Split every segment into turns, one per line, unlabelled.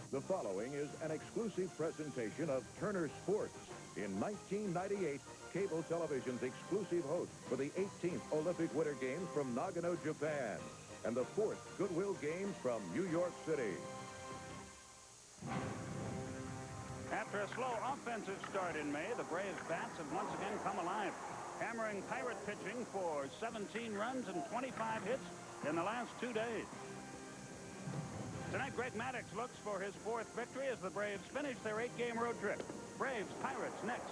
The following is an exclusive presentation of Turner Sports. In 1998, cable television's exclusive host for the 18th Olympic Winter Games from Nagano, Japan, and the 4th Goodwill Games from New York City.
After a slow offensive start in May, the Braves bats have once again come alive, hammering Pirate pitching for 17 runs and 25 hits in the last 2 days. Tonight, Greg Maddux looks for his 4th victory as the Braves finish their 8-game road trip. Braves, Pirates next.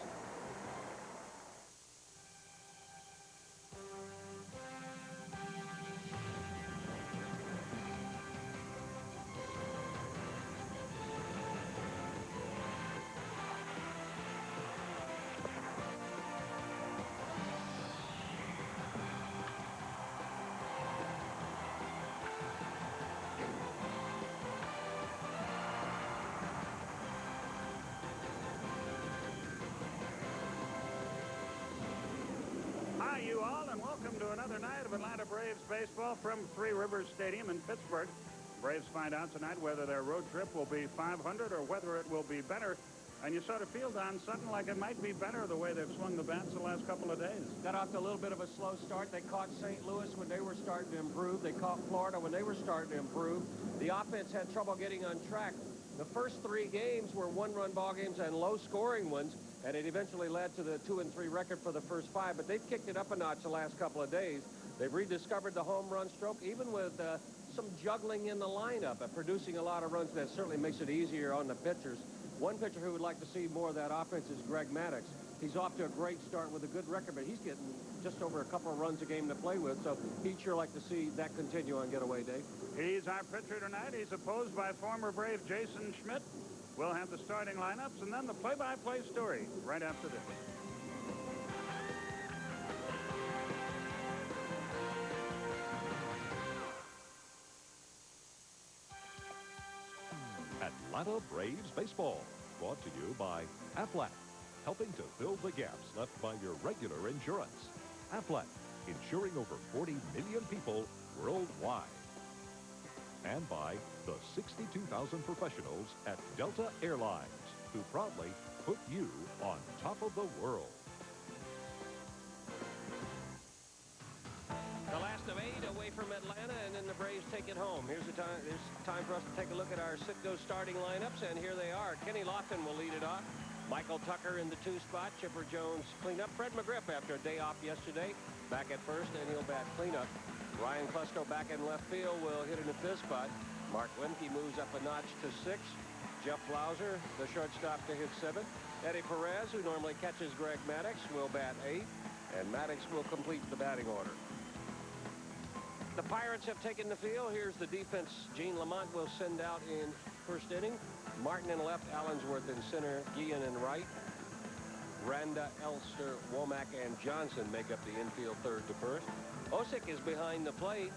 Hi, you all, and welcome to another night of Atlanta Braves baseball from Three Rivers Stadium in Pittsburgh. Braves find out tonight whether their road trip will be 500 or whether it will be better. And you sort of feel, Don Sutton, like it might be better the way they've swung the bats the last couple of days.
Got off to a little bit of a slow start. They caught St. Louis when they were starting to improve. They caught Florida when they were starting to improve. The offense had trouble getting on track. The first 3 games were one-run ball games and low-scoring ones, and it eventually led to the 2-3 record for the first 5. But they've kicked it up a notch the last couple of days. They've rediscovered the home run stroke, even with some juggling in the lineup and producing a lot of runs. That certainly makes it easier on the pitchers. One pitcher who would like to see more of that offense is Greg Maddux. He's off to a great start with a good record, but he's getting just over a couple of runs a game to play with, so he'd sure like to see that continue on Getaway Day.
He's our pitcher tonight. He's opposed by former Brave Jason Schmidt. We'll have the starting lineups and then the play-by-play story right after this.
Atlanta Braves baseball, brought to you by Aflac, helping to fill the gaps left by your regular insurance. Aflac, insuring over 40 million people worldwide. And by the 62,000 professionals at Delta Airlines, who proudly put you on top of the world.
The last of 8 away from Atlanta, and then the Braves take it home. Here's time for us to take a look at our sit-go starting lineups, and here they are. Kenny Lofton will lead it off. Michael Tucker in the 2 spot. Chipper Jones cleanup. Fred McGriff, after a day off yesterday, back at first, and he'll bat cleanup. Ryan Klesko back in left field will hit in the 5th spot. Mark Lemke moves up a notch to 6. Jeff Blauser, the shortstop, to hit 7th. Eddie Perez, who normally catches Greg Maddux, will bat 8th, and Maddux will complete the batting order. The Pirates have taken the field. Here's the defense. Gene Lamont will send out in first inning. Martin in left, Allensworth in center, Guillen in right. Randa, Elster, Womack, and Johnson make up the infield third to first. Osick is behind the plate.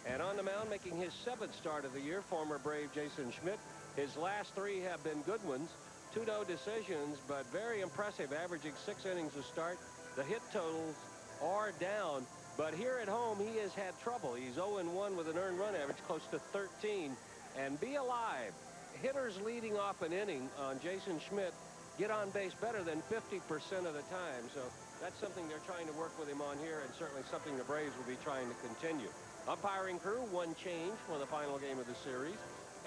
And on the mound, making his 7th start of the year, former Brave Jason Schmidt. His last 3 have been good ones. 2 no decisions, but very impressive, averaging 6 innings to start. The hit totals are down. But here at home, he has had trouble. He's 0-1 with an earned run average close to 13. And be alive. Hitters leading off an inning on Jason Schmidt get on base better than 50% of the time. So that's something they're trying to work with him on here, and certainly something the Braves will be trying to continue. Umpiring crew, 1 change for the final game of the series.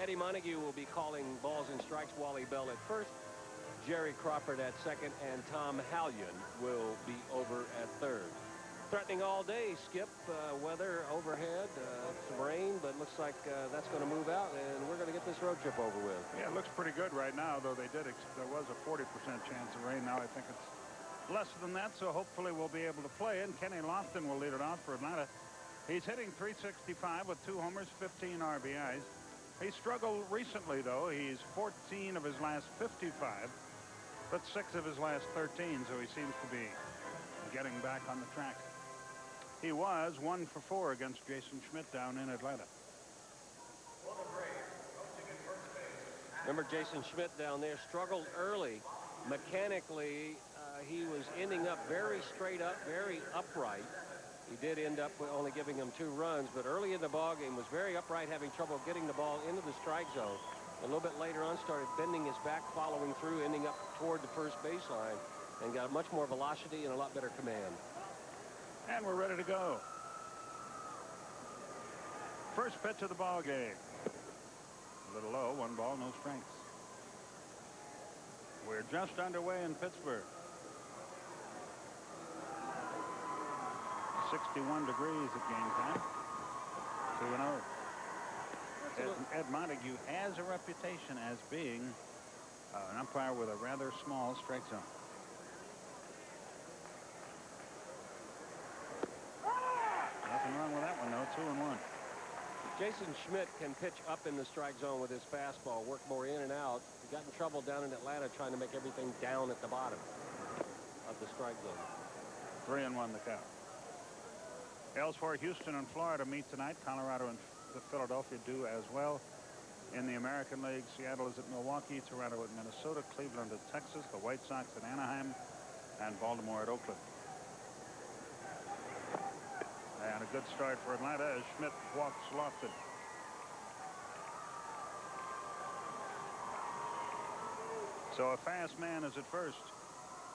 Eddie Montague will be calling balls and strikes. Wally Bell at first. Jerry Crawford at second, and Tom Hallion will be over at third. Threatening all day, Skip. Weather overhead, some rain, but looks like that's going to move out, and we're going to get this road trip over with.
Yeah, it looks pretty good right now, though there was a 40% chance of rain. Now I think it's less than that, so hopefully we'll be able to play. And Kenny Lofton will lead it off for Atlanta. He's hitting .365 with 2 homers, 15 RBIs. He struggled recently, though. He's 14 of his last 55, but 6 of his last 13, so he seems to be getting back on the track. He was 1 for 4 against Jason Schmidt down in Atlanta.
Remember, Jason Schmidt down there struggled early. Mechanically, he was ending up very straight up, very upright. He did end up with only giving him 2 runs, but early in the ball game was very upright, having trouble getting the ball into the strike zone. A little bit later on, started bending his back, following through, ending up toward the first baseline, and got much more velocity and a lot better command.
And we're ready to go. First pitch of the ball game. A little low, 1 ball, no strikes. We're just underway in Pittsburgh. 61 degrees at game time. 2-0. Ed Montague has a reputation as being an umpire with a rather small strike zone. Nothing wrong with that one, though. 2-1.
Jason Schmidt can pitch up in the strike zone with his fastball, work more in and out. He got in trouble down in Atlanta trying to make everything down at the bottom of the strike zone.
3-1 the count. Elsewhere, Houston and Florida meet tonight. Colorado and Philadelphia do as well. In the American League, Seattle is at Milwaukee, Toronto at Minnesota, Cleveland at Texas, the White Sox at Anaheim, and Baltimore at Oakland. And a good start for Atlanta as Schmidt walks Lofton. So a fast man is at first.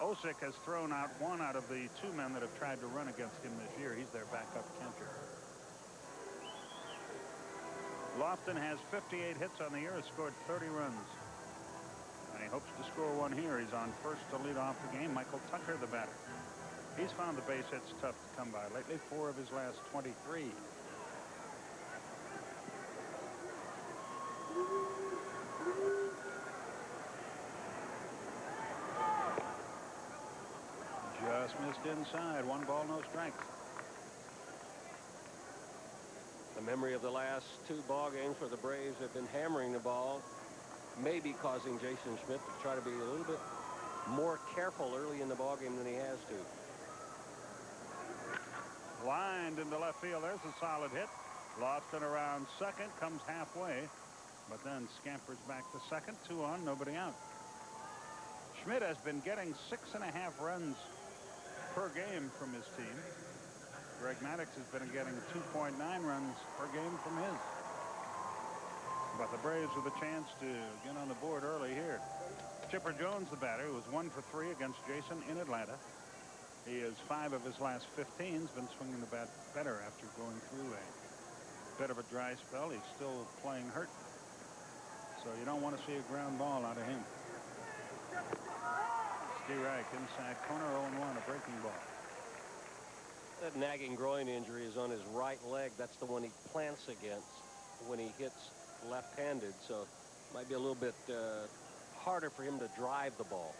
Osick has thrown out 1 out of the 2 men that have tried to run against him this year. He's their backup catcher. Lofton has 58 hits on the year, has scored 30 runs. And he hopes to score 1 here. He's on first to lead off the game. Michael Tucker, the batter. He's found the base hits tough to come by lately. 4 of his last 23. Just missed inside. 1 ball, no strikes.
The memory of the last 2 ball games where the Braves have been hammering the ball may be causing Jason Schmidt to try to be a little bit more careful early in the ball game than he has to.
Lined into left field. There's a solid hit. Lofton around second, comes halfway, but then scampers back to second. 2 on, nobody out. Schmidt has been getting 6.5 runs per game from his team. Greg Maddux has been getting 2.9 runs per game from his. But the Braves with a chance to get on the board early here. Chipper Jones, the batter, who was 1 for 3 against Jason in Atlanta. He is 5 of his last 15. Has been swinging the bat better after going through a bit of a dry spell. He's still playing hurt, so you don't want to see a ground ball out of him. Steve Reich inside corner, 0-1, a breaking ball.
That nagging groin injury is on his right leg. That's the one he plants against when he hits left-handed, so it might be a little bit harder for him to drive the ball.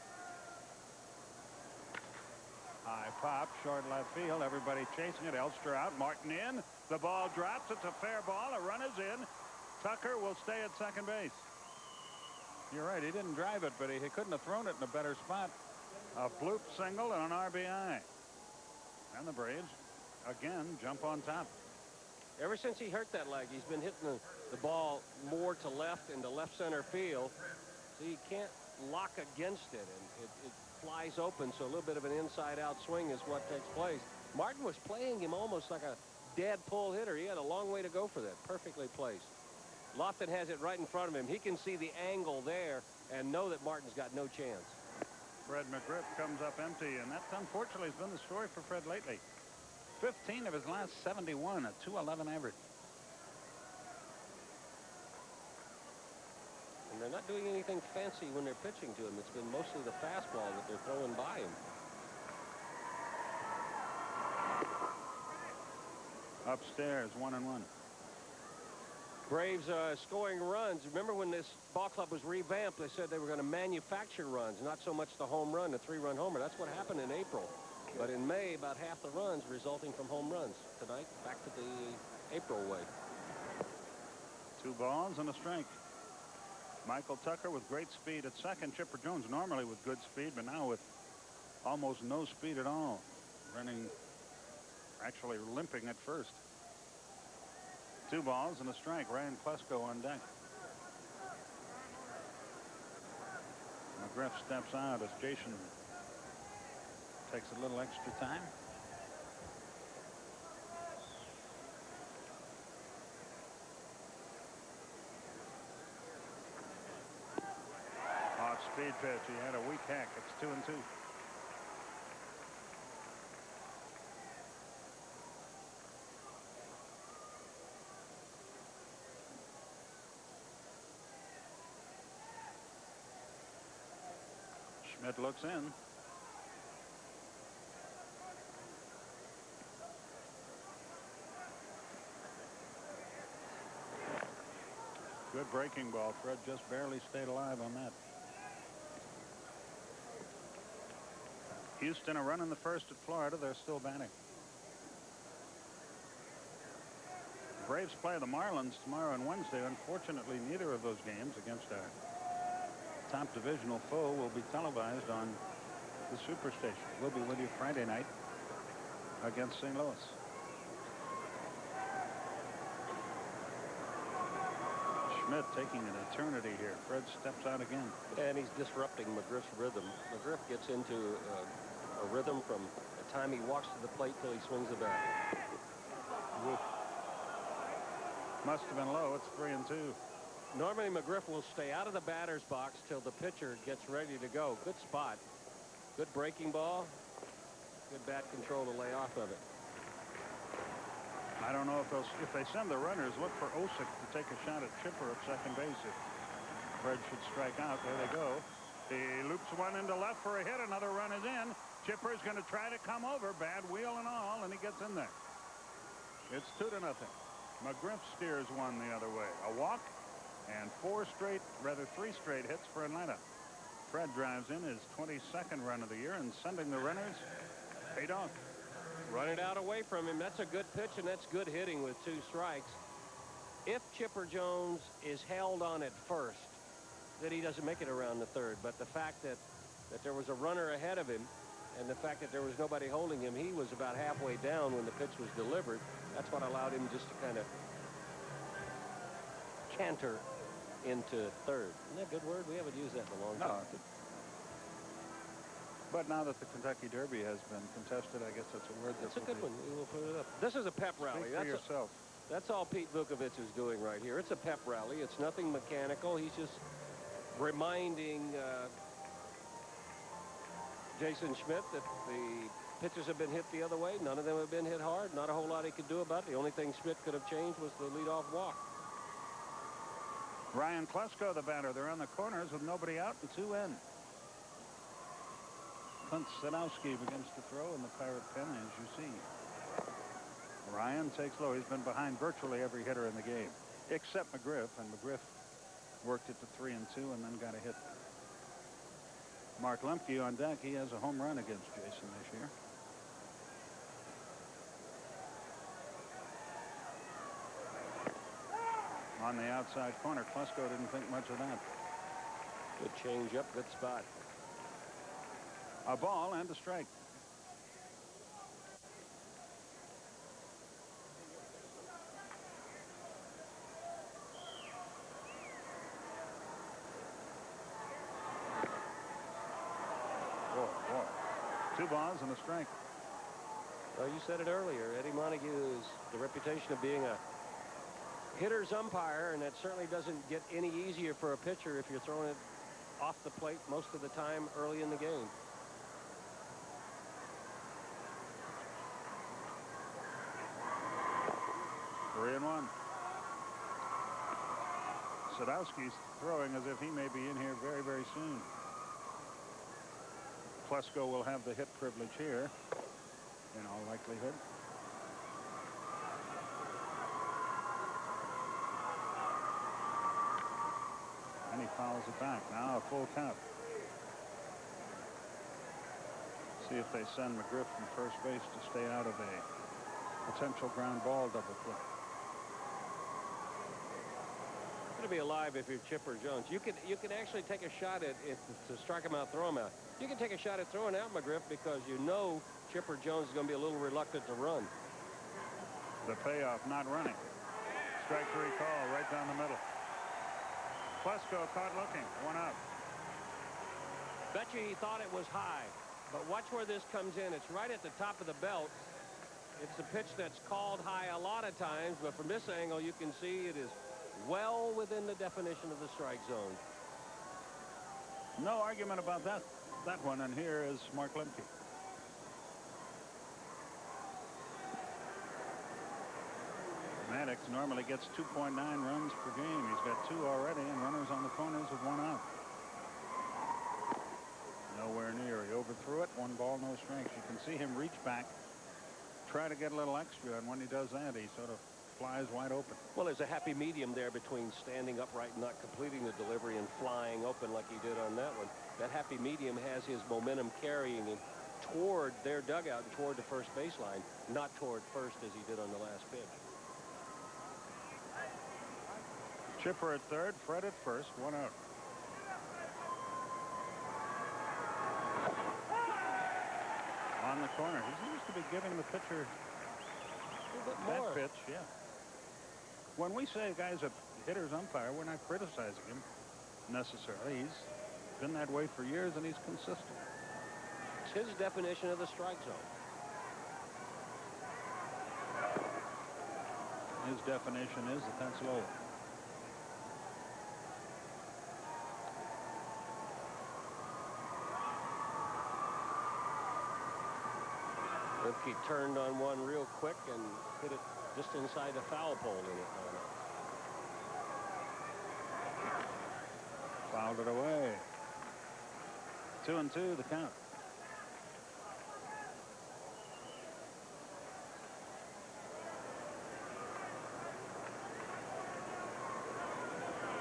High pop, short left field. Everybody chasing it. Elster out. Martin in. The ball drops. It's a fair ball. A run is in. Tucker will stay at second base. You're right. He didn't drive it, but he couldn't have thrown it in a better spot. A bloop single and an RBI. And the Braves, again, jump on top.
Ever since he hurt that leg, he's been hitting the ball more to left into left center field, so you can't lock against it, and it flies open, so a little bit of an inside-out swing is what takes place. Martin was playing him almost like a dead pull hitter. He had a long way to go for that. Perfectly placed. Lofton has it right in front of him. He can see the angle there and know that Martin's got no chance.
Fred McGriff comes up empty, and that unfortunately has been the story for Fred lately. 15 of his last 71, a .211 average.
And they're not doing anything fancy when they're pitching to him. It's been mostly the fastball that they're throwing by him.
Upstairs, 1-1.
Braves scoring runs. Remember when this ball club was revamped, they said they were going to manufacture runs, not so much the home run, the 3-run homer. That's what happened in April. But in May, about half the runs resulting from home runs. Tonight, back to the April way.
2 balls and a strike. Michael Tucker with great speed at second. Chipper Jones normally with good speed, but now with almost no speed at all. Running, actually limping at first. 2 balls and a strike. Ryan Klesko on deck. McGriff steps out as Jason takes a little extra time. speed pitch. He had a weak hack. It's 2-2. Schmidt looks in. Good breaking ball. Fred just barely stayed alive on that. Houston a run in the first at Florida. They're still batting. Braves play the Marlins tomorrow and Wednesday. Unfortunately, neither of those games against our top divisional foe will be televised on the Superstation. We'll be with you Friday night against St. Louis. Schmidt taking an eternity here. Fred steps out again.
And he's disrupting McGriff's rhythm. McGriff gets into a rhythm from the time he walks to the plate till he swings the bat.
Woof. Must have been low. It's 3-2.
Normally McGriff will stay out of the batter's box till the pitcher gets ready to go. Good spot. Good breaking ball. Good bat control to lay off of it.
I don't know if they send the runners, look for Osick to take a shot at Chipper at second base. If Fred should strike out, there they go. He loops one into left for a hit. Another run is in. Chipper's going to try to come over, bad wheel and all, and he gets in there. It's 2-0. McGriff steers one the other way. A walk and 3 straight hits for Atlanta. Fred drives in his 22nd run of the year, and sending the runners paid off.
Run it out away from him. That's a good pitch, and that's good hitting with 2 strikes. If Chipper Jones is held on at first, then he doesn't make it around the third. But the fact that there was a runner ahead of him, and the fact that there was nobody holding him, he was about halfway down when the pitch was delivered. That's what allowed him just to kind of canter into third. Isn't that a good word? We haven't used that in a long time.
But now that the Kentucky Derby has been contested, I guess that's a word that's
a good one. We will put it up. This is a pep rally.
Speak for yourself.
That's all Pete Vukovich is doing right here. It's a pep rally. It's nothing mechanical. He's just reminding Jason Schmidt that the pitches have been hit the other way. None of them have been hit hard. Not a whole lot he could do about it. The only thing Schmidt could have changed was the leadoff walk.
Ryan Klesko, the batter. They're on the corners with nobody out and 2 in. Clint Sadowski begins to throw in the Pirate pen, as you see. Ryan takes low. He's been behind virtually every hitter in the game, except McGriff, and McGriff worked it to 3-2 and then got a hit. Mark Lemke on deck. He has a home run against Jason this year. On the outside corner, Klesko didn't think much of that.
Good change up, good spot.
A ball and a strike. Boy. 2 balls and a strike.
Well, you said it earlier. Eddie Montague has the reputation of being a hitter's umpire, and that certainly doesn't get any easier for a pitcher if you're throwing it off the plate most of the time early in the game.
Three and 1. Sadowski's throwing as if he may be in here very, very soon. Klesko will have the hit privilege here, in all likelihood. And he fouls it back. Now a full count. See if they send McGriff from first base to stay out of a potential ground ball double play.
Going to be alive if you're Chipper Jones. You can actually take a shot at to strike him out, throw him out. You can take a shot at throwing out McGriff because you know Chipper Jones is going to be a little reluctant to run.
The payoff, not running. Strike 3 call right down the middle. Klesko caught looking. 1 out.
Bet you he thought it was high, but watch where this comes in. It's right at the top of the belt. It's a pitch that's called high a lot of times, but from this angle you can see it is well within the definition of the strike zone.
No argument about that one. And here is Mark Lemke. Maddux normally gets 2.9 runs per game. He's got 2 already, and runners on the corners with 1 out. Nowhere near. He overthrew it. 1 ball, no strikes. You can see him reach back, try to get a little extra, and when he does that, he sort of flies wide open.
Well, there's a happy medium there between standing upright and not completing the delivery and flying open like he did on that one. That happy medium has his momentum carrying him toward their dugout and toward the first baseline, not toward first as he did on the last pitch.
Chipper at third, Fred at first, 1 out. On the corner. He seems to be giving the pitcher that pitch, yeah. When we say a guy's a hitter's umpire, we're not criticizing him necessarily. He's been that way for years, and he's consistent.
It's his definition of the strike zone.
His definition is that that's low.
He turned on one real quick and hit it just inside the foul pole in it.
Fouled it away. 2-2 the count.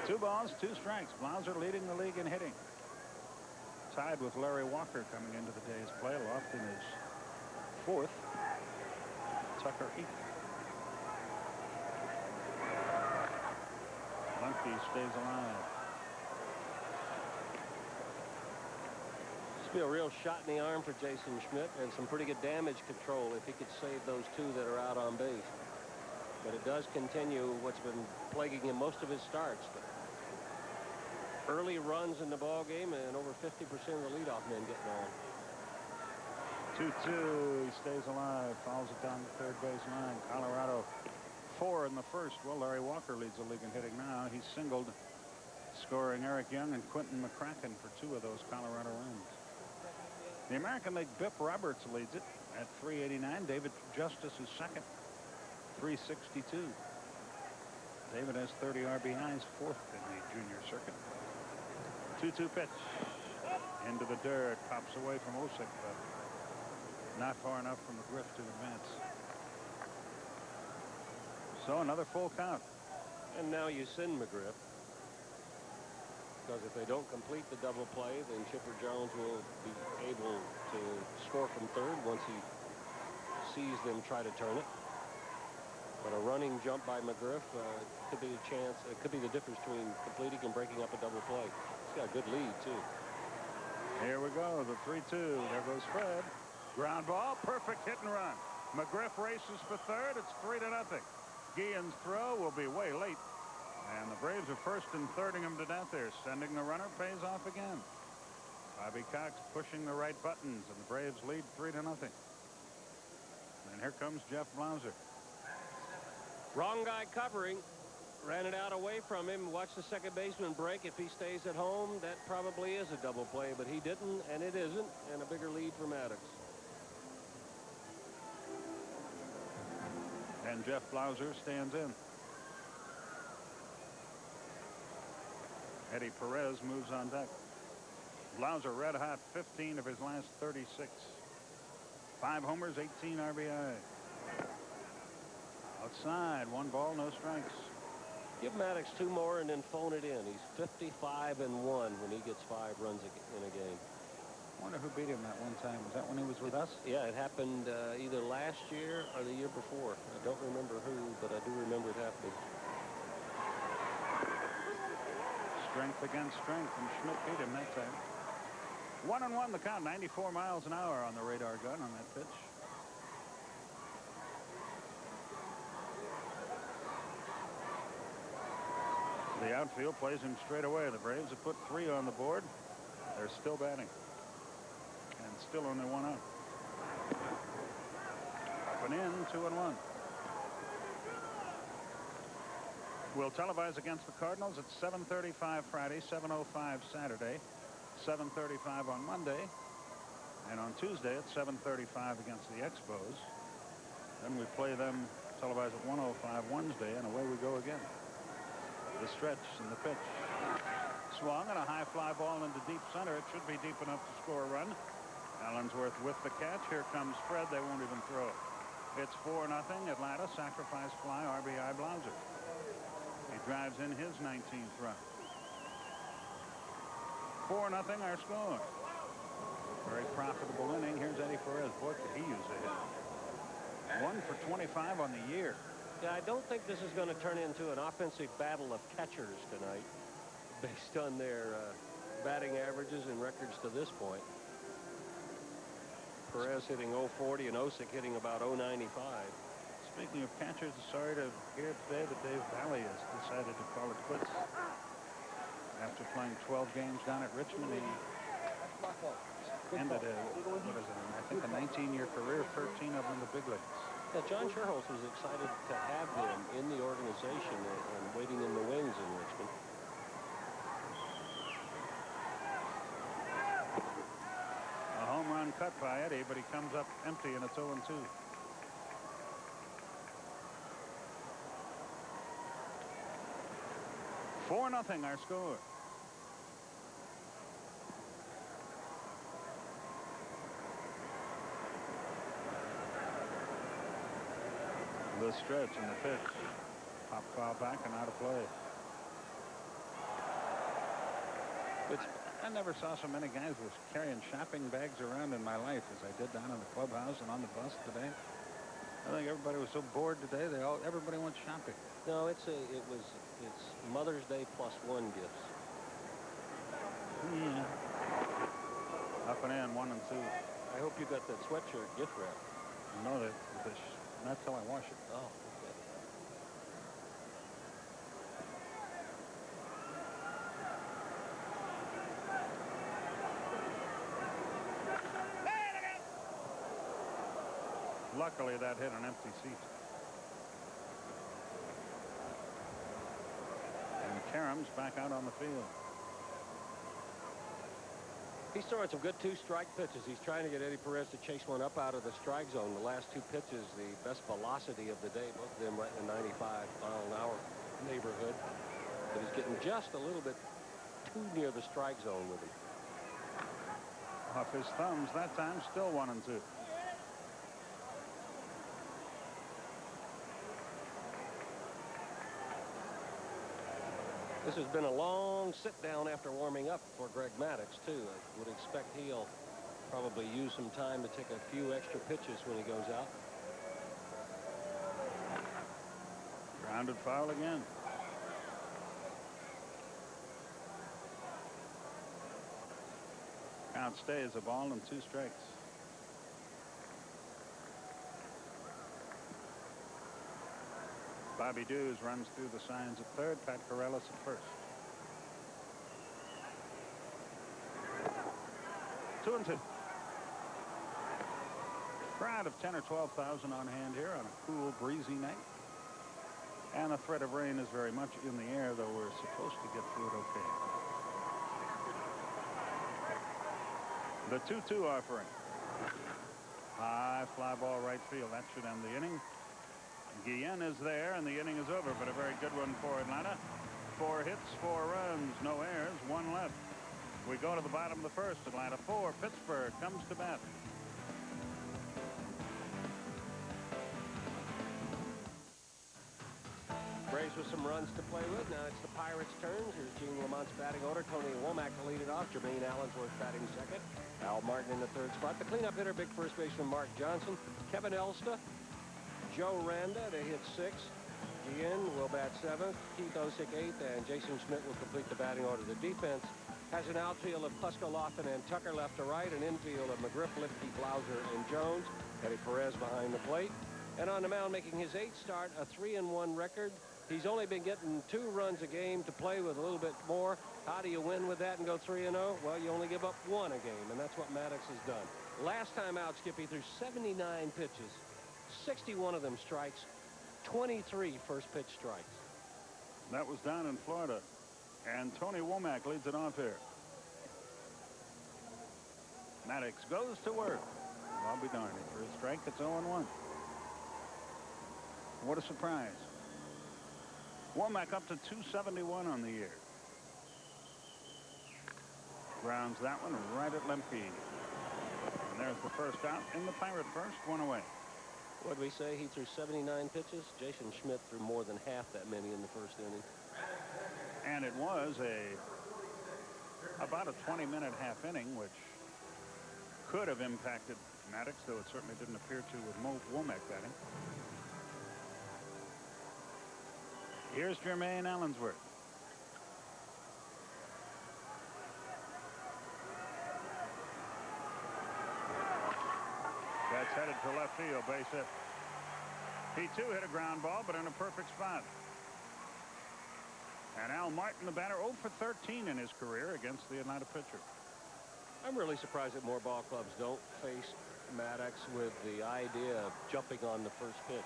Two balls, 2 strikes. Blauser leading the league in hitting. Tied with Larry Walker coming into the day's play. Lofton is 4th. Tucker 8th. Lemke stays alive.
This will be a real shot in the arm for Jason Schmidt, and some pretty good damage control if he could save those 2 that are out on base. But it does continue what's been plaguing him most of his starts. Early runs in the ball game, and over 50% of the leadoff men getting on.
2-2. He stays alive. Fouls it down the third base line. Colorado 4 in the first. Well, Larry Walker leads the league in hitting now. He's singled, scoring Eric Young and Quentin McCracken for 2 of those Colorado runs. The American League, Bip Roberts leads it at 389. David Justice is second, 362. David has 30 RBIs, 4th in the junior circuit. 2-2 pitch. Into the dirt. Pops away from Osik, but not far enough from McGriff to advance. So another full count.
And now you send McGriff, because if they don't complete the double play, then Chipper Jones will be able to score from third once he sees them try to turn it. But a running jump by McGriff could be a chance. It could be the difference between completing and breaking up a double play. He's got a good lead too.
Here we go. The 3-2. There goes Fred. Ground ball, perfect hit and run. McGriff races for third. It's 3-0. Guillen's throw will be way late. And the Braves are first and thirding him to death there. Sending the runner pays off again. Bobby Cox pushing the right buttons, and the Braves lead 3-0. And here comes Jeff Blauser.
Wrong guy covering. Ran it out away from him. Watch the second baseman break. If he stays at home, that probably is a double play, but he didn't, and it isn't, and a bigger lead for Maddux.
And Jeff Blauser stands in. Eddie Perez moves on deck. Blauser red hot, 15 of his last 36. 5 homers, 18 RBI. Outside, 1 ball, no strikes.
Give Maddux 2 more and then phone it in. He's 55-1 when he gets 5 runs in a game.
I wonder who beat him that one time. Was that when he was with us?
Yeah, it happened either last year or the year before. I don't remember who, but I do remember it happening.
Strength against strength, and Schmidt beat him that time. 1-1 the count. 94 miles an hour on the radar gun on that pitch. The outfield plays him straight away. The Braves have put 3 on the board. They're still batting. And still only 1 out. Up and in, 2-1. We'll televise against the Cardinals at 7:35 Friday, 7:05 Saturday. 7:35 on Monday. And on Tuesday at 7:35 against the Expos. Then we play them televised at 1:05 Wednesday, and away we go again. The stretch and the pitch. Swung and a high fly ball into deep center. It should be deep enough to score a run. Allensworth with the catch. Here comes Fred. They won't even throw. It's 4-0 Atlanta. Sacrifice fly, RBI Blauser. He drives in his 19th run. 4-0 our score. Very profitable inning. Here's Eddie Perez. Boy, could he use a hit. 1 for 25 on the year.
Yeah, I don't think this is going to turn into an offensive battle of catchers tonight based on their batting averages and records to this point. Perez hitting 040 and Osick hitting about 095.
Speaking of catchers, sorry to hear today that Dave Valley has decided to call it quits. After playing 12 games down at Richmond, he ended I think a 19-year career, 13 of them in the big leagues.
Yeah, John Sherholz was excited to have him in the organization and waiting in the wings in Richmond.
A home run cut by Eddie, but he comes up empty, and it's 0-2. Four nothing our score. The stretch and the pitch. Pop foul back and out of play. I never saw so many guys with carrying shopping bags around in my life as I did down in the clubhouse and on the bus today. I think everybody was so bored today. Everybody went shopping.
No, it's Mother's Day +1 gifts.
Yeah. Up and in, 1 and 2.
I hope you got that sweatshirt gift wrap.
No, not till I wash it.
Oh, okay.
Luckily, that hit an empty seat. And Karam's back out on the field.
He's throwing some good two-strike pitches. He's trying to get Eddie Perez to chase one up out of the strike zone. The last two pitches, the best velocity of the day, both of them right in the 95-mile-an-hour neighborhood. But he's getting just a little bit too near the strike zone with him.
Off his thumbs that time, still 1 and 2.
This has been a long sit-down after warming up for Greg Maddux, too. I would expect he'll probably use some time to take a few extra pitches when he goes out.
Grounded foul again. Count stays a ball and 2 strikes. Bobby Dews runs through the signs at third. Pat Corrales at first. 2 and 2. Crowd of 10 or 12,000 on hand here on a cool, breezy night. And the threat of rain is very much in the air, though we're supposed to get through it okay. The 2-2 offering. High fly ball right field. That should end the inning. Guillen is there, and the inning is over, but a very good one for Atlanta. 4 hits, 4 runs, no errors, 1 left. We go to the bottom of the first. Atlanta 4. Pittsburgh comes to bat.
Braves with some runs to play with. Now it's the Pirates' turns. Here's Gene Lamont's batting order. Tony Womack to lead it off. Jermaine Allensworth batting second. Al Martin in the third spot. The cleanup hitter, big first baseman Mark Johnson. Kevin Elsta. Joe Randa to hit 6th. Guillen will bat 7th. Keith Osick 8th. And Jason Schmidt will complete the batting order. The defense has an outfield of Kluska, Lofton, and Tucker left to right. An infield of McGriff, Lipke, Blauser, and Jones. Eddie Perez behind the plate. And on the mound, making his 8th start, a 3-1 record. He's only been getting 2 runs a game. To play with a little bit more. How do you win with that and go 3-0? Well, you only give up 1 a game, and that's what Maddux has done. Last time out, Skippy threw 79 pitches. 61 of them strikes, 23 first pitch strikes.
That was down in Florida. And Tony Womack leads it off here. Maddux goes to work. I'll be darned. For a strike, it's 0-1. What a surprise. Womack up to 271 on the year. Grounds that one right at Lemke. And there's the first out in the Pirate first, one away.
What did we say? He threw 79 pitches. Jason Schmidt threw more than half that many in the first inning.
And it was about a 20-minute half inning, which could have impacted Maddux, though it certainly didn't appear to with Womack batting. Here's Jermaine Allensworth. That's headed to left field, base hit. He too hit a ground ball, but in a perfect spot. And Al Martin, the batter, 0 for 13 in his career against the Atlanta pitcher.
I'm really surprised that more ball clubs don't face Maddux with the idea of jumping on the first pitch.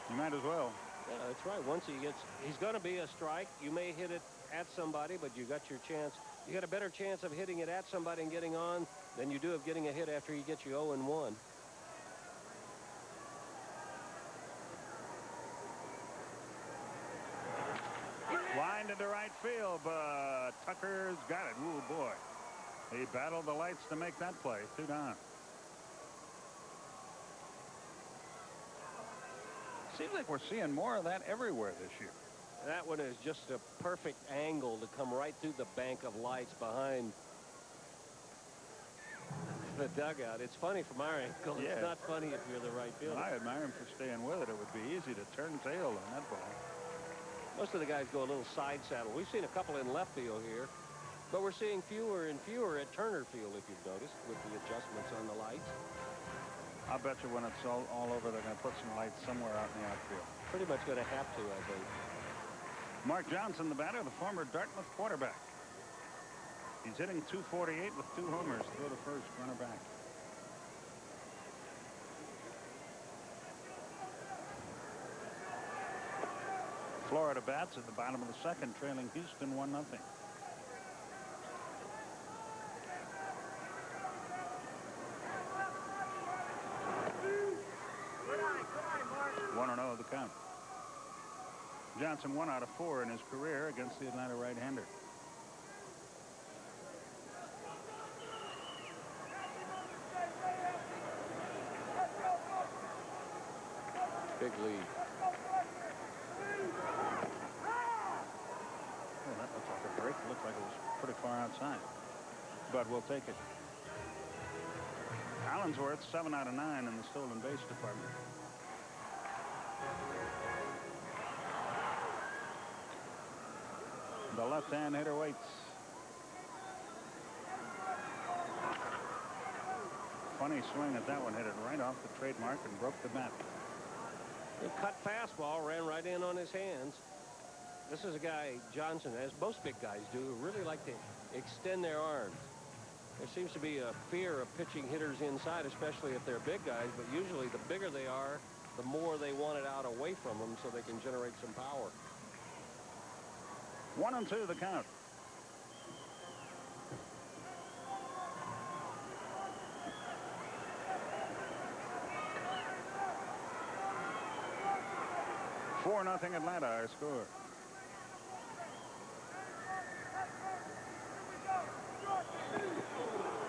You might as well.
Yeah, that's right. Once he's going to be a strike. You may hit it at somebody, but you got your chance. You got a better chance of hitting it at somebody and getting on than you do of getting a hit after he gets you 0-1.
Line into right field, but Tucker's got it. Ooh, boy. He battled the lights to make that play. 2 down. Seems like we're seeing more of that everywhere this year.
That one is just a perfect angle to come right through the bank of lights behind the dugout. It's funny from our angle.
Yeah.
It's not funny if you're the right fielder.
I admire him for staying with it. It would be easy to turn tail on that ball.
Most of the guys go a little side saddle. We've seen a couple in left field here, but we're seeing fewer and fewer at Turner Field, if you've noticed, with the adjustments on the lights.
I bet you when it's all over, they're going to put some lights somewhere out in the outfield.
Pretty much going to have to, I think.
Mark Johnson, the batter, the former Dartmouth quarterback. He's hitting .248 with 2 homers. Throw to first, runner back. Florida bats at the bottom of the second, trailing Houston 1-0. The count. Johnson 1 out of 4 in his career against the Atlanta right-hander.
Big lead.
Oh, that looks like a break. It looked like it was pretty far outside, but we'll take it. Allensworth 7 out of 9 in the stolen base department. The left-hand hitter waits. Funny swing at that one. Hit it right off the trademark and broke the bat.
The cut fastball ran right in on his hands. This is a guy, Johnson, as most big guys do, who really like to extend their arms. There seems to be a fear of pitching hitters inside, especially if they're big guys, but usually the bigger they are, the more they want it out away from them so they can generate some power.
1-2 the count. Four nothing Atlanta, our score.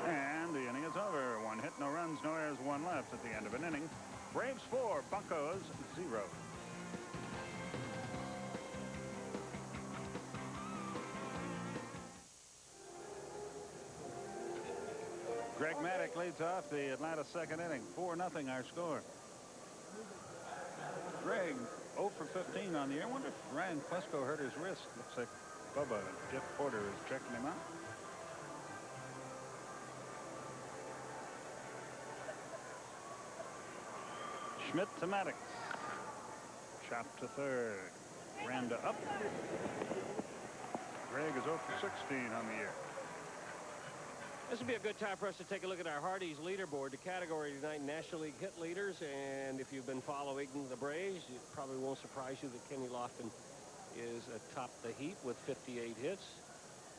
And the inning is over. 1 hit, no runs, no errors, 1 left at the end of an inning. Braves 4, Buccos 0. Greg Maddux leads off the Atlanta second inning. 4-0 our score. Greg 0 for 15 on the year. I wonder if Ryan Plesko hurt his wrist. Looks like Bubba, Jeff Porter, is checking him out. Schmidt to Maddux. Chop to third. Randa up. Greg is 0 for 16 on the year.
This would be a good time for us to take a look at our Hardee's leaderboard. The category tonight, National League hit leaders. And if you've been following the Braves, it probably won't surprise you that Kenny Lofton is atop the heap with 58 hits.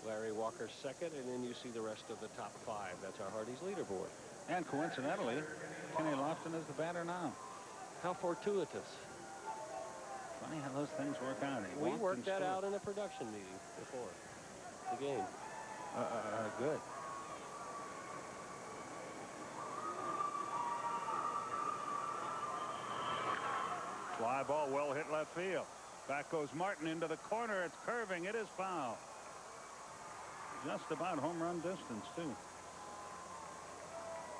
Larry Walker second, and then you see the rest of the top 5. That's our Hardy's leaderboard.
And coincidentally, Kenny Lofton is the batter now.
How fortuitous.
Funny how those things work out.
We worked that out in a production meeting before the game.
Good. Fly ball, well hit left field. Back goes Martin into the corner. It's curving. It is foul. Just about home run distance, too.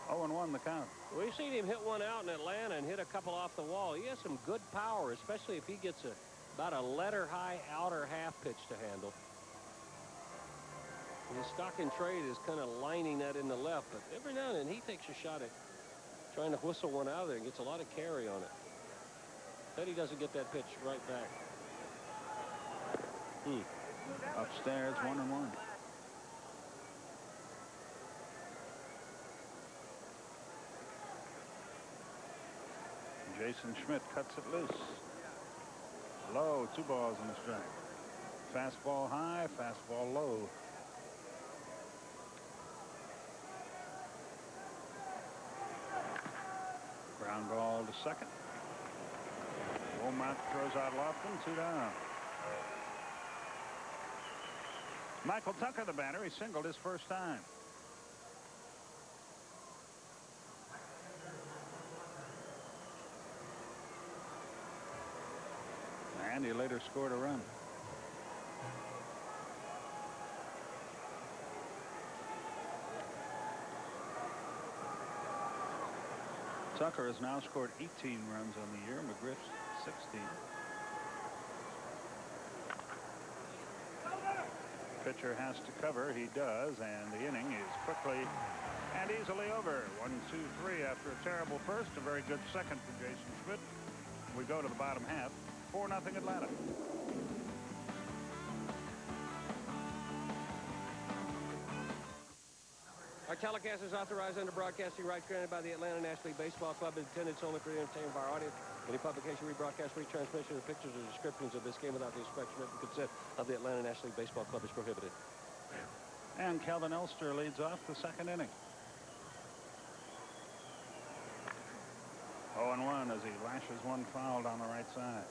0-1 the count.
We've seen him hit one out in Atlanta and hit a couple off the wall. He has some good power, especially if he gets about a letter-high outer half pitch to handle. His stock and trade is kind of lining that in the left, but every now and then he takes a shot at trying to whistle one out of there and gets a lot of carry on it. But he doesn't get that pitch right back.
Upstairs, 1-1. Jason Schmidt cuts it loose. Low, 2 balls and a strike. Fastball high, fastball low. Ground ball to second. Womack throws out Lofton, 2 down. Michael Tucker, the batter, he singled his first time. And he later scored a run. Tucker has now scored 18 runs on the year. McGriff's 16. Pitcher has to cover. He does, and the inning is quickly and easily over. 1, 2, 3 after a terrible first. A very good second for Jason Schmidt. We go to the bottom half. 4-0 Atlanta.
Our telecast is authorized under broadcasting rights granted by the Atlanta National League Baseball Club, intended solely for the entertainment of our audience. Any publication, rebroadcast, retransmission of pictures or descriptions of this game without the express written consent of the Atlanta National League Baseball Club is prohibited.
And Calvin Elster leads off the second inning. 0-1 as he lashes one foul down the right side.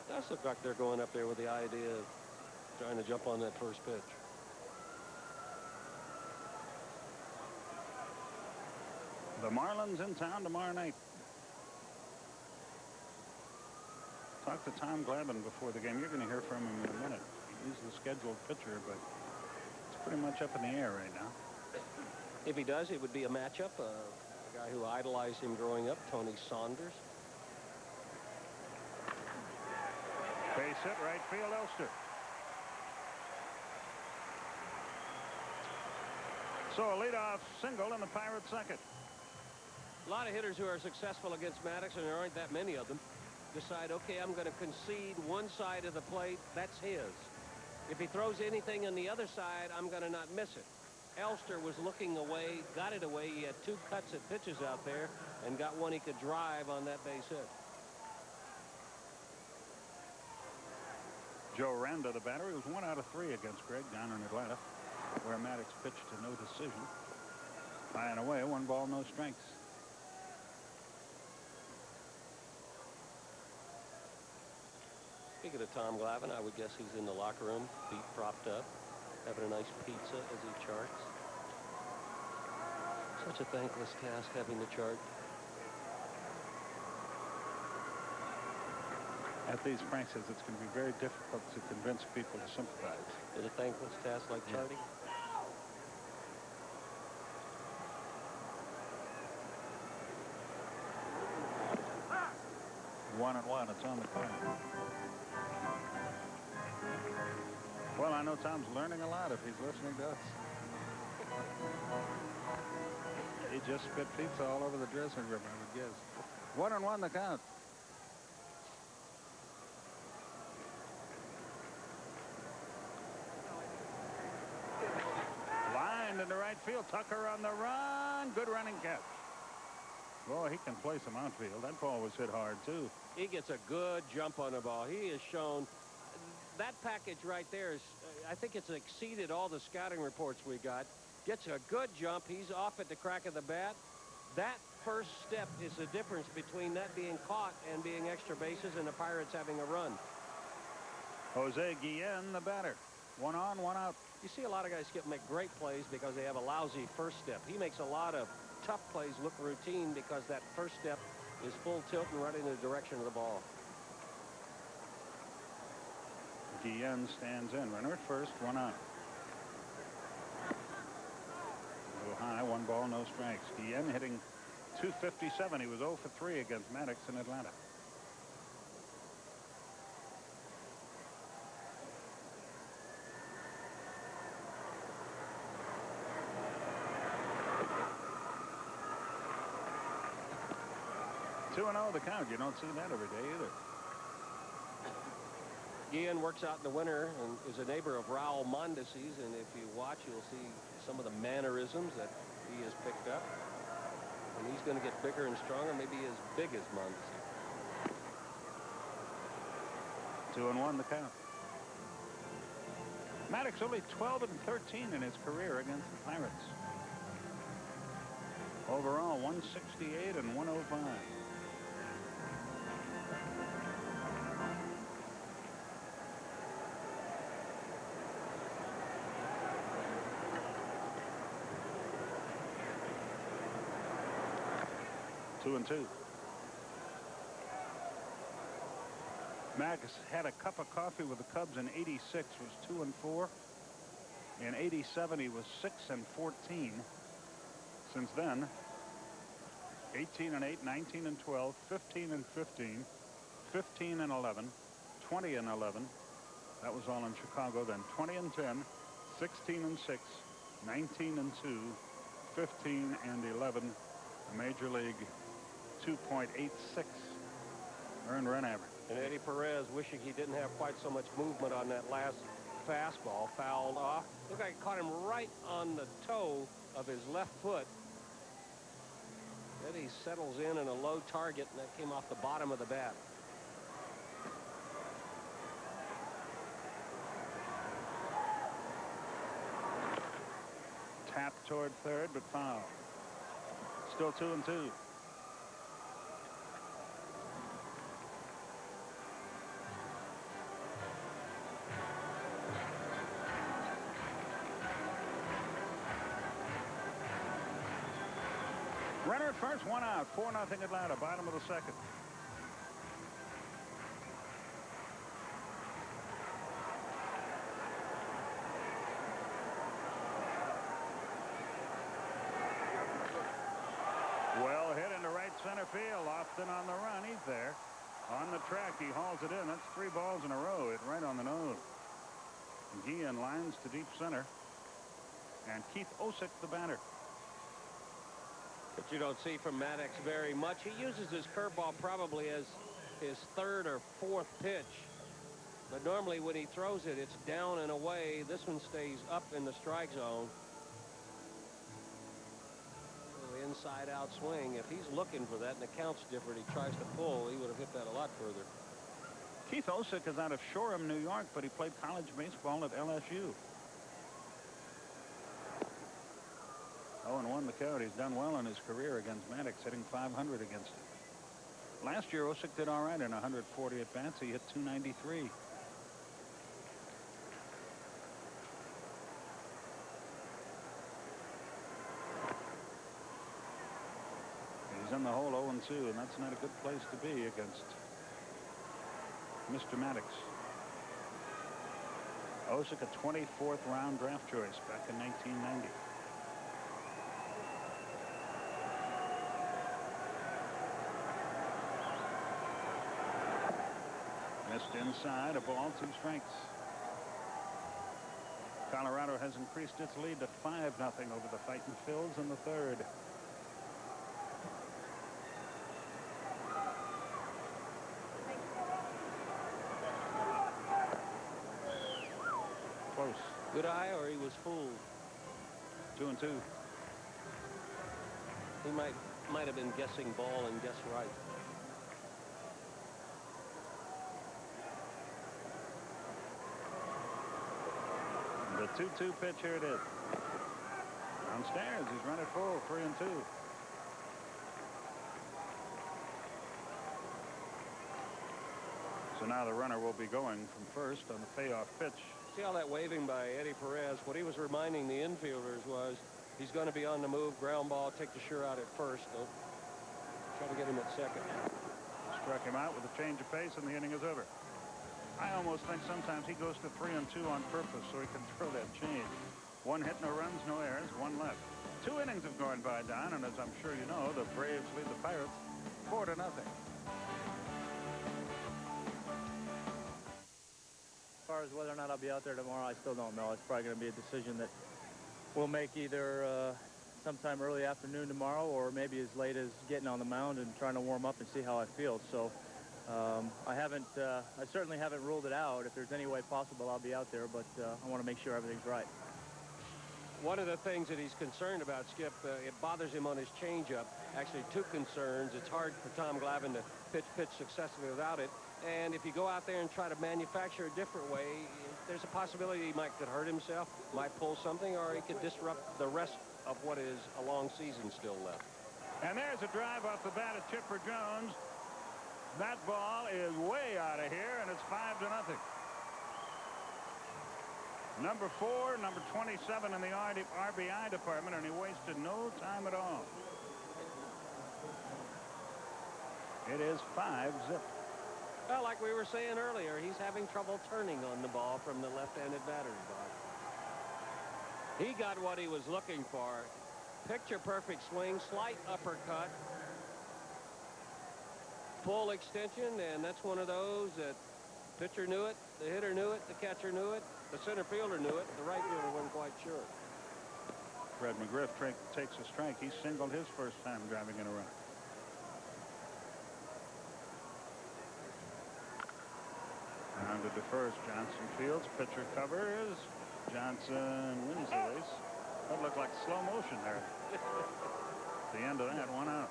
Does look like they're going up there with the idea of trying to jump on that first pitch.
The Marlins in town tomorrow night. Talked to Tom Glavine before the game. You're going to hear from him in a minute. He's the scheduled pitcher, but it's pretty much up in the air right now.
If he does, it would be a matchup. A guy who idolized him growing up, Tony Saunders.
Base hit, right field, Elster. So a leadoff single in the Pirates' second.
A lot of hitters who are successful against Maddux, and there aren't that many of them, decide, okay, I'm going to concede one side of the plate. That's his. If he throws anything on the other side, I'm going to not miss it. Elster was looking away, got it away. He had 2 cuts at pitches out there and got one he could drive on that base hit.
Joe Randa, the batter, he was 1 out of 3 against Greg down in Atlanta, where Maddux pitched to no decision. High and away, 1 ball, no strikes.
Speaking of Tom Glavine, I would guess he's in the locker room, feet propped up, having a nice pizza as he charts. Such a thankless task having to chart.
At these prices, it's going to be very difficult to convince people to sympathize.
Is a thankless task like charting?
1-1, it's on the clock. Well, I know Tom's learning a lot if he's listening to us. He just spit pizza all over the dressing room, I would guess. 1-1 the count. Lined into right field. Tucker on the run. Good running catch. Boy, he can play some outfield. That ball was hit hard, too.
He gets a good jump on the ball. He has shown that package right there is I think it's exceeded all the scouting reports we got. Gets a good jump. He's off at the crack of the bat. That first step is the difference between that being caught and being extra bases and the Pirates having a run.
Jose Guillen, the batter. 1 on, 1 out.
You see a lot of guys make great plays because they have a lousy first step. He makes a lot of tough plays look routine because that first step is full tilt and right in the direction of the ball.
Guillen stands in. Runner at first, 1 out. A little high, 1 ball, no strikes. Guillen hitting .257. He was 0 for 3 against Maddux in Atlanta. Two and 0 the count. You don't see that every day either.
Guillen works out in the winter and is a neighbor of Raul Mondesi's, and if you watch, you'll see some of the mannerisms that he has picked up. And he's going to get bigger and stronger, maybe as big as Mondesi.
2 and 1 the count. Maddux only 12 and 13 in his career against the Pirates. Overall, 168 and 105. Two and 2. Maddux had a cup of coffee with the Cubs in '86, was 2 and 4. In '87, he was 6 and 14. Since then, 18 and 8, 19 and 12, 15 and 15, 15 and 11, 20 and 11. That was all in Chicago. Then 20 and 10, 16 and 6, 19 and 2, 15 and 11. A major league 2.86 earned run average.
And Eddie Perez, wishing he didn't have quite so much movement on that last fastball, fouled off. Looked like it caught him right on the toe of his left foot. Eddie settles in a low target, and that came off the bottom of the bat.
Tap toward third, but foul. Still 2 and 2. Runner at first, 1 out. 4-0 Atlanta. Bottom of the second. Well hit into right center field. Lofton on the run. He's there. On the track, he hauls it in. That's 3 balls in a row. Hit right on the nose. Guillen lines to deep center. And Keith Osick, the batter.
But you don't see from Maddux very much. He uses his curveball probably as his 3rd or 4th pitch. But normally when he throws it, it's down and away. This one stays up in the strike zone. The inside-out swing. If he's looking for that and the count's different, he tries to pull, he would have hit that a lot further.
Keith Osick is out of Shoreham, New York, but he played college baseball at LSU. 0-1 the count. He's done well in his career against Maddux, hitting .500 against him. Last year, Osick did all right in 140 at-bats. He hit .293. He's in the hole 0-2, and that's not a good place to be against Mr. Maddux. Osick, a 24th round draft choice back in 1990. Missed inside, a ball, 2 strikes. Colorado has increased its lead to 5-0 over the Fightin' Phils in the 3rd. Close.
Good eye, or he was fooled.
2 and 2.
He might have been guessing ball and guessed right.
The 2-2 pitch. Here it is. Downstairs. He's run it full. 3-2. So now the runner will be going from first on the payoff pitch.
See all that waving by Eddie Perez? What he was reminding the infielders was he's going to be on the move. Ground ball. Take the sure out at first. They'll try to get him at second.
Struck him out with a change of pace, and the inning is over. I almost think sometimes he goes to 3-2 on purpose so he can throw that change. 1 hit, no runs, no errors, 1 left. 2 innings have gone by, Don, and as I'm sure you know, the Braves lead the Pirates 4-0.
As far as whether or not I'll be out there tomorrow, I still don't know. It's probably going to be a decision that we'll make either sometime early afternoon tomorrow or maybe as late as getting on the mound and trying to warm up and see how I feel. So I certainly haven't ruled it out. If there's any way possible, I'll be out there, but I want to make sure everything's right.
One of the things that he's concerned about, Skip, it bothers him on his changeup. Actually, 2 concerns. It's hard for Tom Glavine to pitch successfully without it. And if you go out there and try to manufacture a different way, there's a possibility he could hurt himself, might pull something, or he could disrupt the rest of what is a long season still left.
And there's a drive off the bat of Chipper Jones. That ball is way out of here, and it's 5-0. Number 4, number 27 in the RBI department, and he wasted no time at all. It is 5-0.
Well, like we were saying earlier, he's having trouble turning on the ball from the left-handed batter's box. He got what he was looking for. Picture-perfect swing, slight uppercut, full extension, and that's one of those that pitcher knew it, the hitter knew it, the catcher knew it, the center fielder knew it, the right fielder wasn't quite sure.
Fred McGriff takes a strike. He singled his first time driving in a run. Rounded to first. Johnson fields. Pitcher covers. Johnson wins the race. That looked like slow motion there. The end of that, 1 out.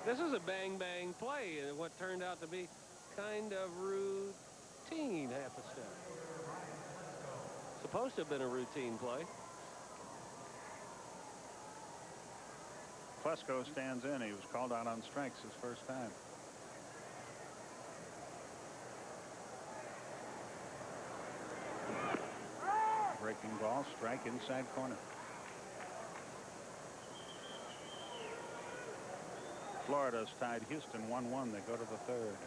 This is a bang-bang play in what turned out to be kind of routine half a step. Supposed to have been a routine play.
Flesko stands in. He was called out on strikes his first time. Breaking ball, strike inside corner. Florida's tied Houston 1-1. They go to the 3rd.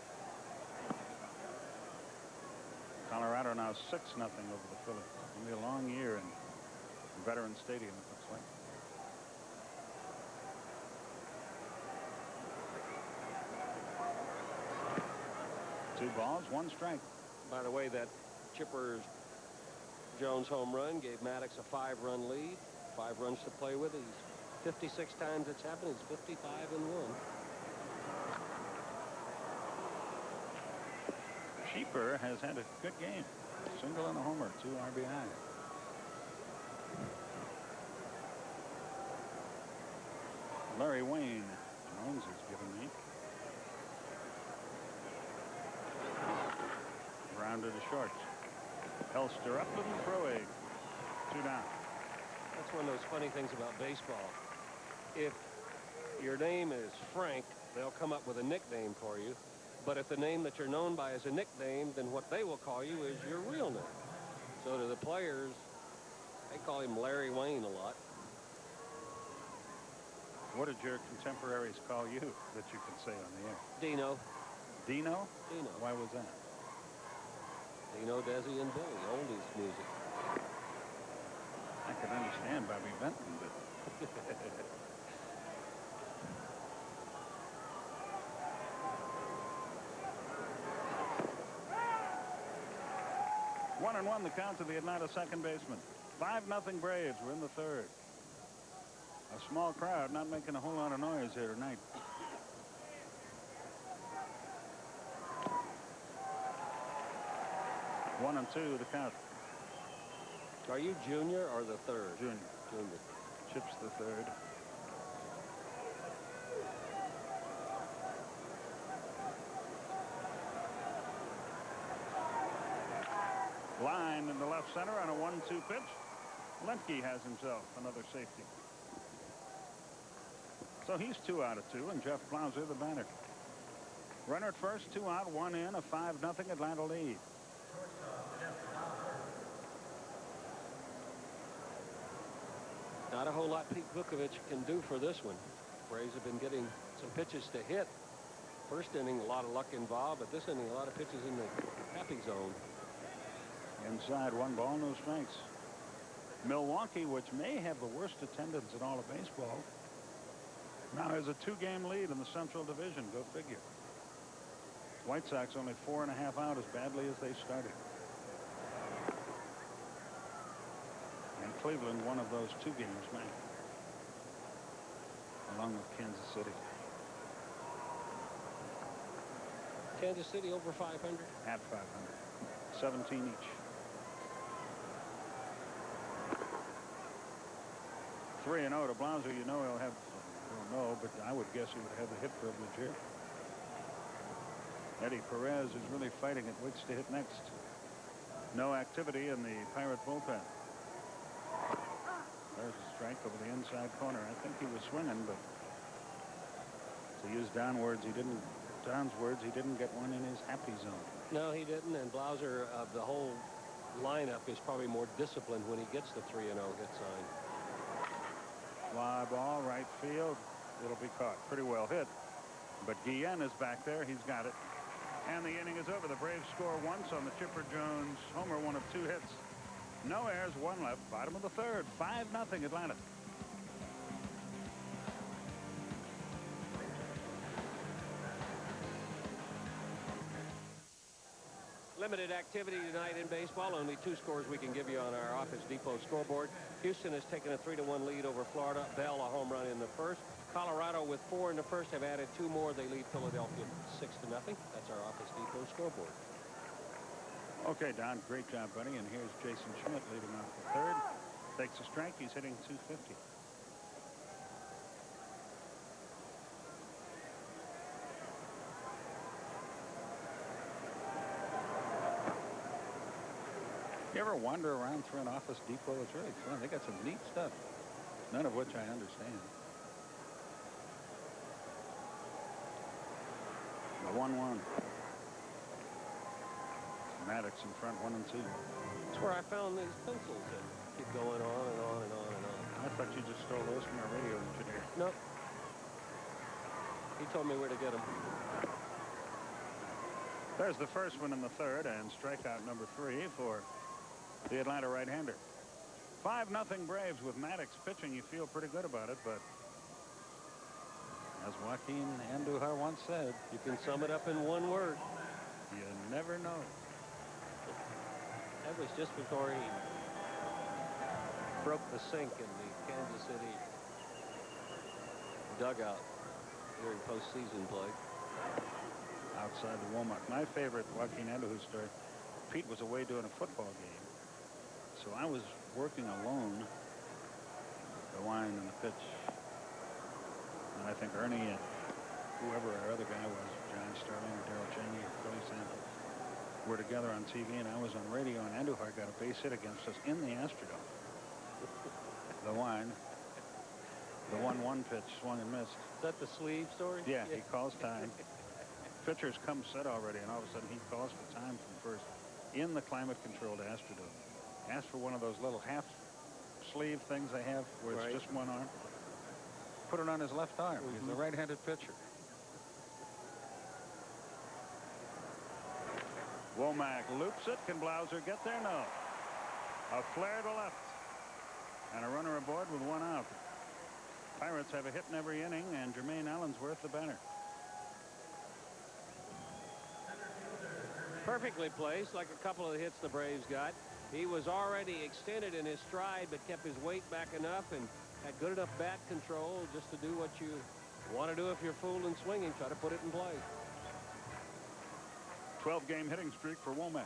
Colorado now 6-0 over the Phillies. It's going to be a long year in Veterans Stadium, it looks like. Two balls, 1 strike.
By the way, that Chipper Jones home run gave Maddux a 5-run lead. 5 runs to play with. He's 56 times it's happened. He's 55-1.
Sheeper has had a good game. Single and a homer, 2 RBI. Larry Wayne. Jones is giving me. Rounded to short. Elster up and throwing. 2 down.
That's one of those funny things about baseball. If your name is Frank, they'll come up with a nickname for you. But if the name that you're known by is a nickname, then what they will call you is your real name. So to the players, they call him Larry Wayne a lot.
What did your contemporaries call you that you could say on the air?
Dino.
Dino?
Dino.
Why was that?
Dino, Desi, and Billy, oldies music.
I can understand Bobby Benton, but... 1-1 the count to the Atlanta second baseman. 5-0 Braves. We're in the 3rd. A small crowd not making a whole lot of noise here tonight. One and 2 the count.
Are you junior or the 3rd?
Junior.
Junior.
Chips the 3rd. Line in the left center on a 1-2 pitch. Lemke has himself another safety. So he's 2 out of 2, and Jeff Blauser the batter. Runner at first, 2 out, 1 in, a 5-0 Atlanta lead.
Not a whole lot Pete Vukovich can do for this one. Braves have been getting some pitches to hit. First inning, a lot of luck involved, but this inning, a lot of pitches in the happy zone.
Inside, 1 ball, no strikes. Milwaukee, which may have the worst attendance in all of baseball, now has a 2-game lead in the Central Division. Go figure. White Sox only 4.5 out, as badly as they started. And Cleveland, one of those 2 games, man, along with Kansas City.
Kansas City over 500?
At 500. 17 each. 3-0 to Blauser. You know he'll have, I don't know, but I would guess he would have the hit privilege here. Eddie Perez is really fighting it. Which to hit next. No activity in the Pirate bullpen. There's a strike over the inside corner. I think he was swinging, but to use Don's words, he didn't get one in his happy zone.
No, he didn't, and Blauser, of the whole lineup, is probably more disciplined when he gets the 3-0 hit sign.
Fly ball, right field. It'll be caught. Pretty well hit. But Guillen is back there. He's got it. And the inning is over. The Braves score once on the Chipper Jones homer, 1 of 2 hits. No errors, 1 left. Bottom of the 3rd. 5-0 Atlanta.
Limited activity tonight in baseball. Only 2 scores we can give you on our Office Depot scoreboard. Houston has taken a 3-1 lead over Florida. Bell a home run in the first. Colorado with 4 in the first have added 2 more. They lead Philadelphia 6-0. That's our Office Depot scoreboard.
Okay, Don, great job, buddy. And here's Jason Schmidt leading off the 3rd. Takes a strike. He's hitting .250. You ever wander around through an Office Depot? It's really fun. They got some neat stuff, none of which I understand. The 1-1. Maddux in front, 1 and 2.
That's where I found these pencils that keep going on and on and on and on.
I thought you just stole those from our radio engineer.
Nope. He told me where to get them.
There's the first one in the 3rd, and strikeout number 3 for the Atlanta right-hander. 5-0 Braves with Maddux pitching. You feel pretty good about it, but as Joaquin Andujar once said,
you can sum it up in 1 word.
You never know.
That was just before he broke the sink in the Kansas City dugout during postseason play.
Outside the Walmart. My favorite Joaquin Andujar story, Pete was away doing a football game. So I was working alone, the line and the pitch. And I think Ernie and whoever our other guy was, John Sterling or Darrell Cheney or Philly Sanford, were together on TV, and I was on radio, and Andujar got a base hit against us in the Astrodome. The line, the 1-1 pitch, swung and missed.
Is that the sleeve story?
Yeah, he calls time. Pitchers come set already, and all of a sudden he calls for time from first in the climate-controlled Astrodome. Asked for one of those little half sleeve things they have where it's just one arm. Put it on his left arm. He's a right-handed pitcher. Womack loops it. Can Blauser get there? No. A flare to left. And a runner aboard with 1 out. Pirates have a hit in every inning, and Jermaine Allensworth the batter.
Perfectly placed, like a couple of the hits the Braves got. He was already extended in his stride, but kept his weight back enough and had good enough bat control just to do what you want to do if you're fooling swinging. Try to put it in play.
12-game hitting streak for Womack.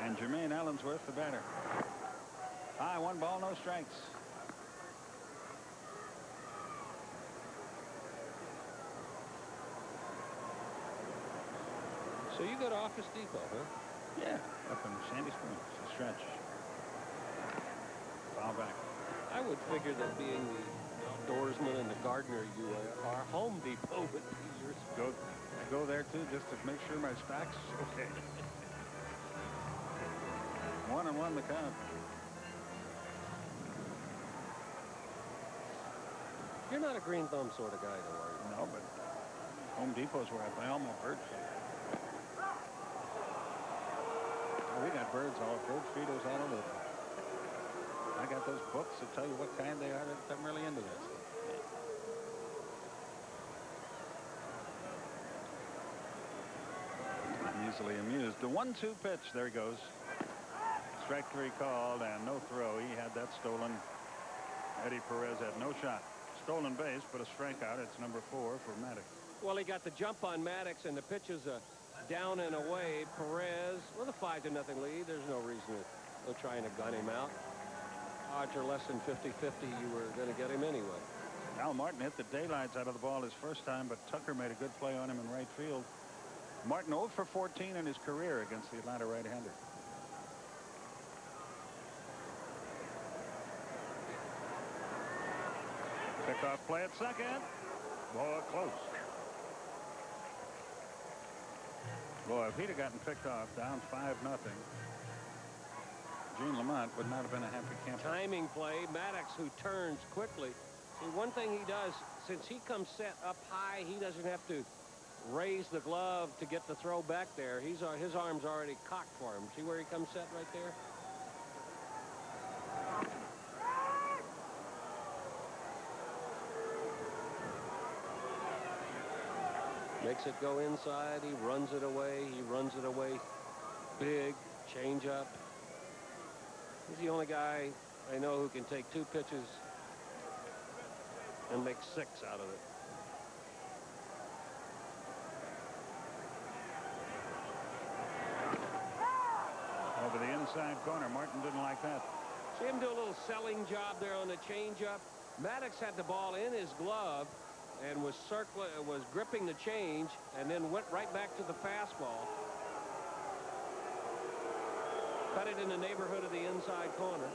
And Jermaine Allensworth the batter. High, 1 ball, no strikes.
So you go to Office Depot, huh?
Yeah, up in Sandy Springs, a stretch. Foul back.
I would figure that being the outdoorsman and the gardener you are, Home Depot would be your spot.
I go there too just to make sure my stock's okay. 1-1 the count.
You're not a green thumb sort of guy, though, are you?
No, but Home Depot's where I buy all my bird feed. Oh, we got bird feeders all over the place. I got those books that tell you what kind they are. I'm really into this. I'm easily amused. The 1-2 pitch. There he goes. Strike 3 called and no throw. He had that stolen. Eddie Perez had no shot. Stolen base, but a strikeout. It's number 4 for Maddux.
Well, he got the jump on Maddux, and the pitch is down and away. Perez with a 5-0 lead. There's no reason to trying to gun him out. Odds are less than 50-50. You were going to get him anyway.
Al Martin hit the daylights out of the ball his first time, but Tucker made a good play on him in right field. Martin 0 for 14 in his career against the Atlanta right-hander. Pickoff play at second. Boy, close. Boy, if he'd have gotten picked off down 5-0, Gene Lamont would not have been a happy camper.
Timing play. Maddux, who turns quickly. See, one thing he does, since he comes set up high, he doesn't have to raise the glove to get the throw back there. His arm's already cocked for him. See where he comes set right there? Makes it go inside. He runs it away. He runs it away big. Change up. He's the only guy I know who can take 2 pitches and make 6 out of it.
Over the inside corner. Martin didn't like that.
See him do a little selling job there on the changeup. Maddux had the ball in his glove and was gripping the change, and then went right back to the fastball. Cut it in the neighborhood of the inside corner.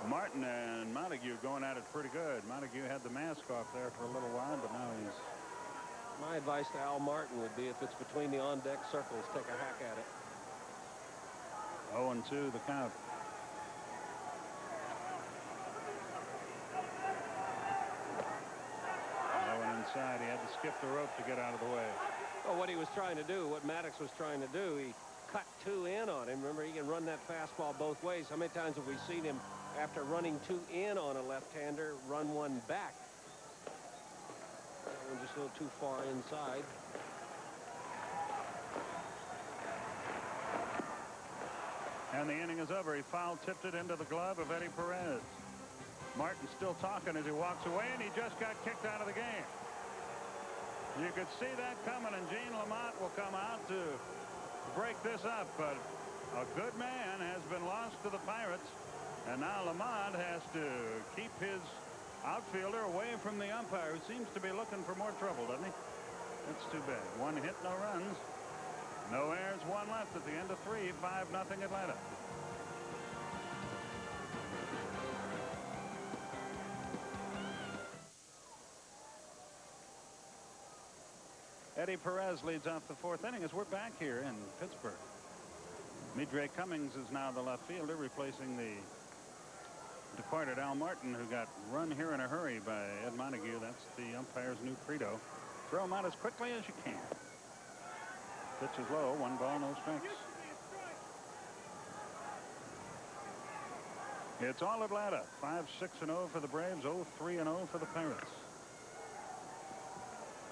Martin and Montague going at it pretty good. Montague had the mask off there for a little while, but now he's...
My advice to Al Martin would be, if it's between the on-deck circles, take a hack at it.
0-2 the count. Inside. He had to skip the rope to get out of the way.
Well, what he was trying to do, what Maddux was trying to do, he cut 2 in on him. Remember, he can run that fastball both ways. How many times have we seen him, after running 2 in on a left-hander, run 1 back? That one just a little too far inside.
And the inning is over. He foul-tipped it into the glove of Eddie Perez. Martin still talking as he walks away, and he just got kicked out of the game. You could see that coming, and Gene Lamont will come out to break this up, but a good man has been lost to the Pirates, and now Lamont has to keep his outfielder away from the umpire, who seems to be looking for more trouble, doesn't he? That's too bad. 1 hit, no runs. No errors, 1 left at the end of 3, 5-0 Atlanta. Eddie Perez leads off the 4th inning as we're back here in Pittsburgh. Midre Cummings is now the left fielder, replacing the departed Al Martin, who got run here in a hurry by Ed Montague. That's the umpire's new credo. Throw him out as quickly as you can. Pitch is low. 1 ball, no strikes. It's all Atlanta. 5-6-0 for the Braves. 0-3-0 for the Pirates.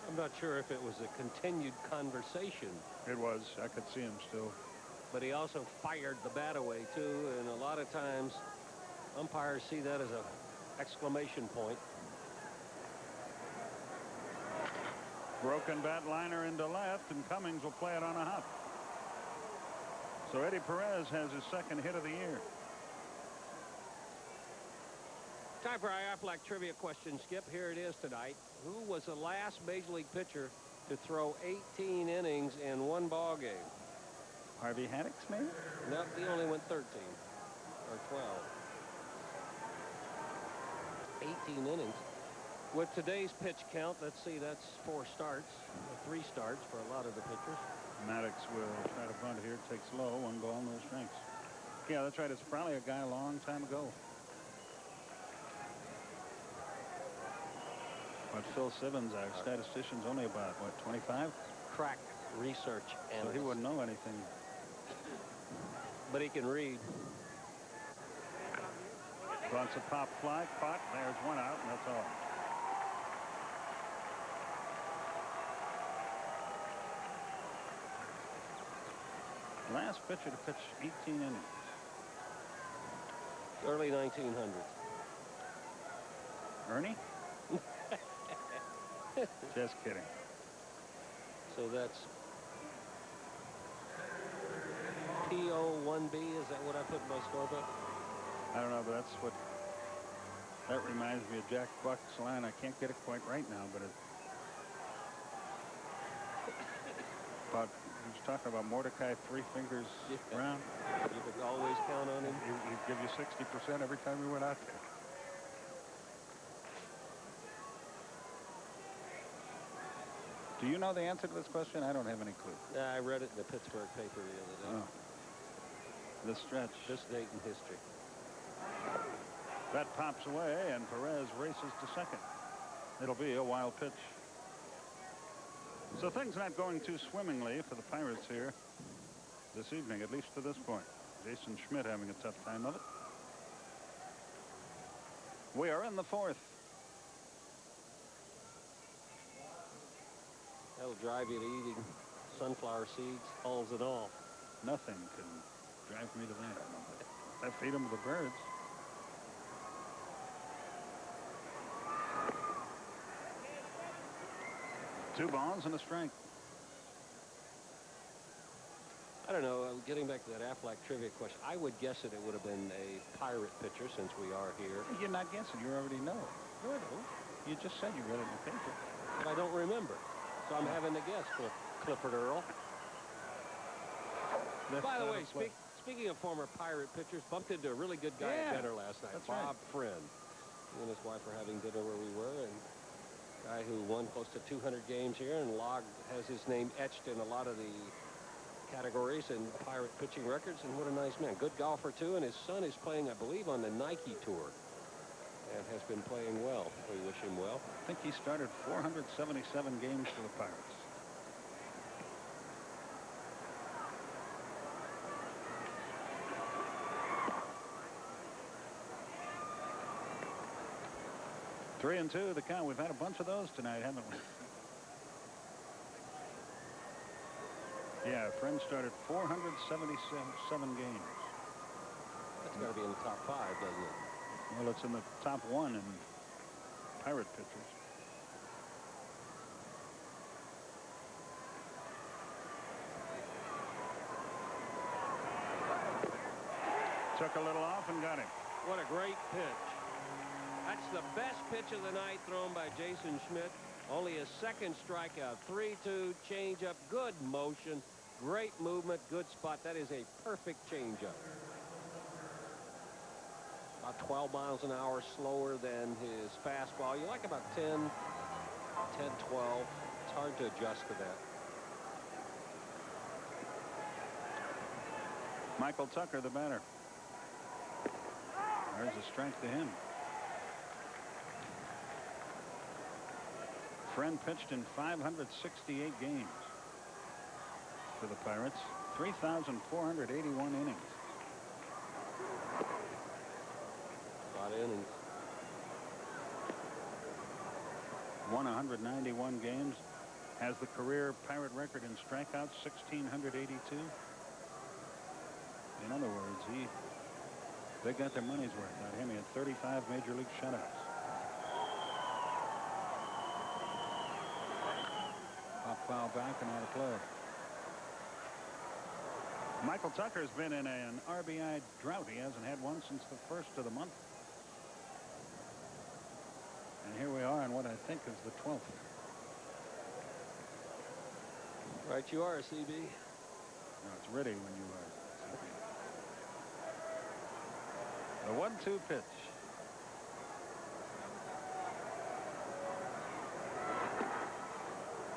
I'm not sure if it was a continued conversation.
It was. I could see him still.
But he also fired the bat away, too, and a lot of times umpires see that as an exclamation point.
Broken bat liner into left, and Cummings will play it on a hop. So Eddie Perez has his 2nd hit of the year.
Time for our Aflac trivia question, Skip. Here it is tonight. Who was the last Major League pitcher to throw 18 innings in one ball game.
Harvey Haddix, maybe?
No, he only went 13 or 12. 18 innings. With today's pitch count, let's see, that's 4 starts, 3 starts for a lot of the pitchers.
Maddux will try to bunt here. Takes low. 1 ball, no strikes. Yeah, that's right. It's probably a guy a long time ago. But Phil Simmons, our statistician's only about, what, 25?
Crack research
So
analyst.
he wouldn't know anything.
But he can read.
Wants a pop fly. Caught. There's 1 out, and that's all. Last pitcher to pitch 18 innings.
Early 1900s.
Ernie? Just kidding.
So that's PO1B. Is that what I put in my scorebook?
I don't know, but that's what. That reminds me of Jack Buck's line. I can't get it quite right now, but it. But he was talking about Mordecai 3 Fingers Brown.
You could always count on him.
He'd give you 60% every time we went out there. Do you know the answer to this question? I don't have any clue.
I read it in the Pittsburgh paper the other day.
Oh. The stretch.
This date in history.
That pops away, and Perez races to second. It'll be a wild pitch. So things not going too swimmingly for the Pirates here this evening, at least to this point. Jason Schmidt having a tough time of it. We are in the 4th.
That'll drive you to eating sunflower seeds, hulls and all.
Nothing can drive me to that. I feed them to the birds. Two balls and a strike.
I don't know. Getting back to that Aflac trivia question, I would guess that it would have been a Pirate pitcher since we are here.
You're not guessing. You already know.
No, I don't.
You just said you read it in the paper.
But I don't remember. So I'm having to guess for Clifford Earl. By the way, speaking of former Pirate pitchers, bumped into a really good guy at dinner last night.
That's
Bob Friend. He and his wife were having dinner where we were, and a guy who won close to 200 games here and logged, has his name etched in a lot of the categories and Pirate pitching records, and what a nice man. Good golfer, too, and his son is playing, I believe, on the Nike Tour and has been playing well. We wish him well.
I think he started 477 games for the Pirates. Three and two, the count. We've had a bunch of those tonight, haven't we? Yeah, Friend started 477 games.
That's got to be in the top 5, doesn't it?
Well, it's in the top 1 in Pirate pitchers. Took a little off and got him.
What a great pitch. That's the best pitch of the night thrown by Jason Schmidt. Only his second strikeout. 3-2 changeup. Good motion. Great movement. Good spot. That is a perfect changeup. About 12 miles an hour slower than his fastball. You like about 10, 12. It's hard to adjust to that.
Michael Tucker, the batter. There's a strike to him. Friend pitched in 568 games for the Pirates. 3,481 innings.
A lot of innings.
Won 191 games. Has the career Pirate record in strikeouts, 1,682. In other words, they got their money's worth out of him. He had 35 major league shutouts. Pop foul back and out of play. Michael Tucker's been in an RBI drought. He hasn't had one since the 1st of the month. And here we are on what I think is the 12th.
Right, you are a CB.
No, it's ready when you are. The 1-2 pitch.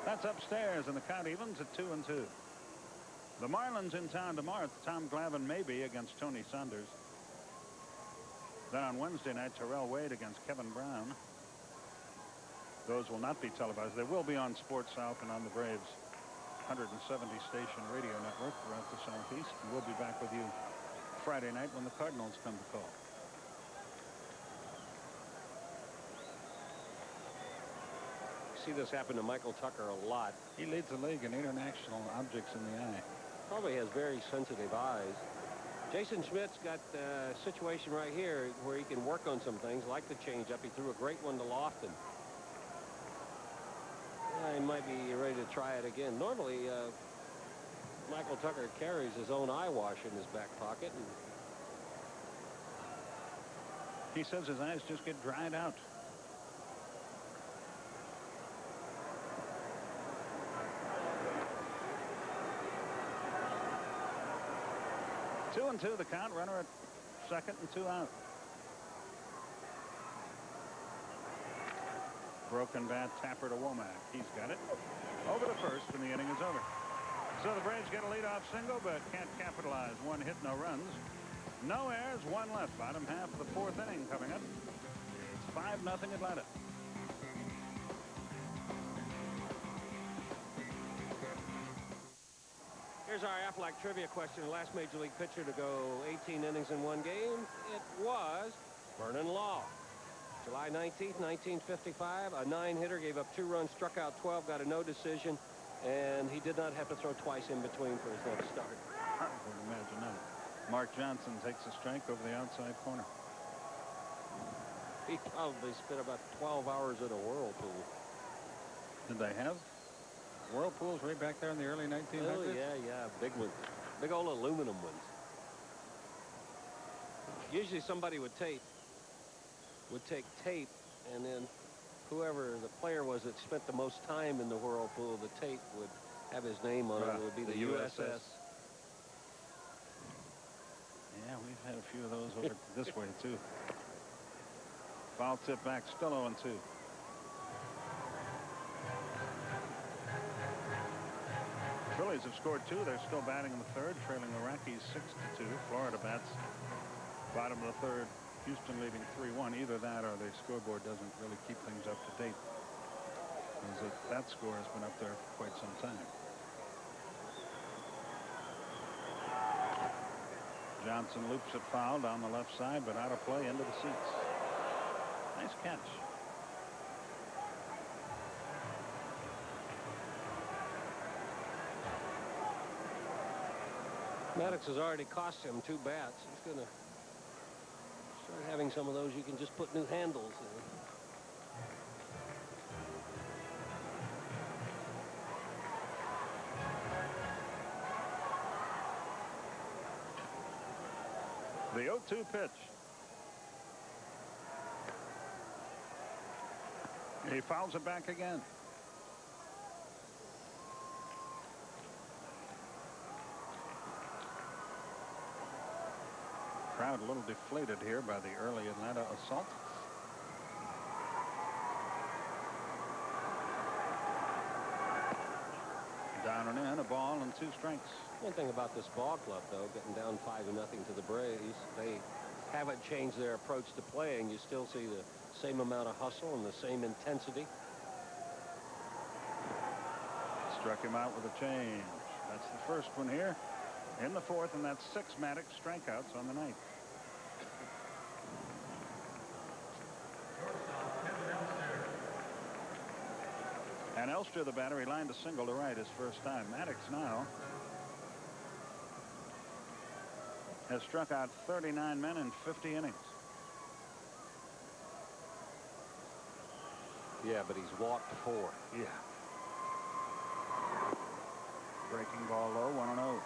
That's upstairs, and the count evens at 2-2. The Marlins in town tomorrow. Tom Glavine maybe against Tony Saunders. Then on Wednesday night, Terrell Wade against Kevin Brown. Those will not be televised. They will be on Sports South and on the Braves 170 station radio network throughout the Southeast. And we'll be back with you Friday night when the Cardinals come to call.
See this happen to Michael Tucker a lot.
He leads the league in international objects in the eye.
Probably has very sensitive eyes. Jason Schmidt's got a situation right here where he can work on some things like the changeup. He threw a great one to Lofton. He might be ready to try it again. Normally, Michael Tucker carries his own eye wash in his back pocket. And
he says his eyes just get dried out. Two and two, the count. Runner at second and 2 out. Broken bat, Tapper to Womack. He's got it. Over to first, and the inning is over. So the Braves get a leadoff single, but can't capitalize. 1 hit, no runs. No errors, 1 left. Bottom half of the 4th inning coming up. It's 5-0 Atlanta.
here's our Aflac trivia question. The last Major League pitcher to go 18 innings in 1 game. It was Vernon Law. July 19th, 1955, a 9-hitter, gave up 2 runs, struck out 12, got a no decision, and he did not have to throw twice in between for his next start.
I would imagine not. Mark Johnson takes a strike over the outside corner.
He probably spent about 12 hours at a whirlpool.
Did they have whirlpools right back there in the early 1900s?
Oh, yeah, big ones. Big old aluminum ones. Usually somebody would take tape, and then whoever the player was that spent the most time in the whirlpool, the tape would have his name on it. It would be the USS.
Yeah, we've had a few of those over this way, too. Foul tip back, still 0-2. Phillies have scored 2. They're still batting in the 3rd, trailing the Rockies 6-2. Florida bats bottom of the 3rd. Houston leading 3-1. Either that or the scoreboard doesn't really keep things up to date, because that score has been up there for quite some time. Johnson loops it foul down the left side, but out of play into the seats. Nice catch.
Maddux has already cost him 2 bats. He's going to start having some of those. You can just put new handles in.
The 0-2 pitch. He fouls it back again. Crowd a little deflated here by the early Atlanta assault. Down and in, a ball and 2 strikes.
One thing about this ball club, though, getting down 5-0 to the Braves, they haven't changed their approach to playing. You still see the same amount of hustle and the same intensity.
Struck him out with a change. That's the first one here in the 4th, and that's 6 Maddux strikeouts on the night. And Elster, the batter, he lined a single to right his first time. Maddux now has struck out 39 men in 50 innings.
Yeah, but he's walked 4.
Yeah. Breaking ball low, 1-0.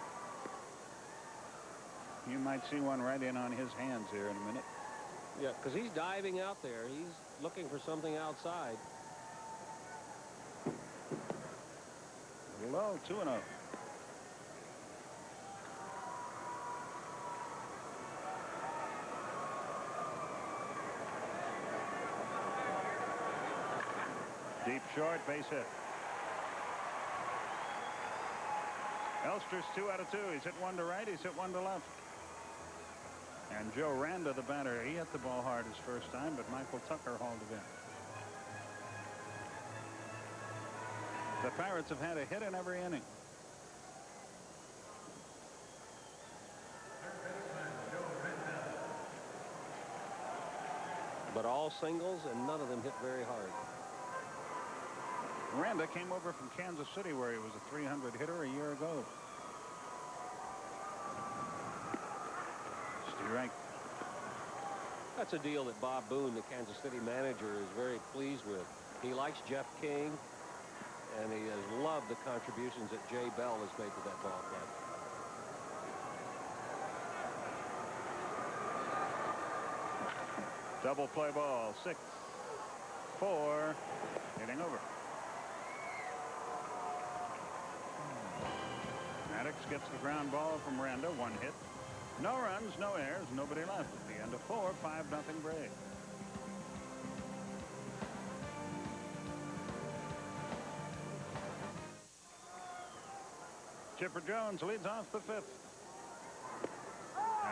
You might see one right in on his hands here in a minute.
Yeah, because he's diving out there. He's looking for something outside.
Low. ball, 2-0. Deep short, base hit. Elster's 2 out of 2. He's hit one to right, he's hit one to left. And Joe Randa, the batter, he hit the ball hard his first time, but Michael Tucker hauled it in. The Pirates have had a hit in every inning.
But all singles, and none of them hit very hard.
Randa came over from Kansas City, where he was a 300 hitter a year ago. Strike.
That's a deal that Bob Boone, the Kansas City manager, is very pleased with. He likes Jeff King, and he has loved the contributions that Jay Bell has made to that ball club.
Double play ball, 6-4, hitting over. Maddux gets the ground ball from Randa, 1 hit. No runs, no errors, nobody left at the end of 4, 5-0 Braves. Chipper Jones leads off the 5th.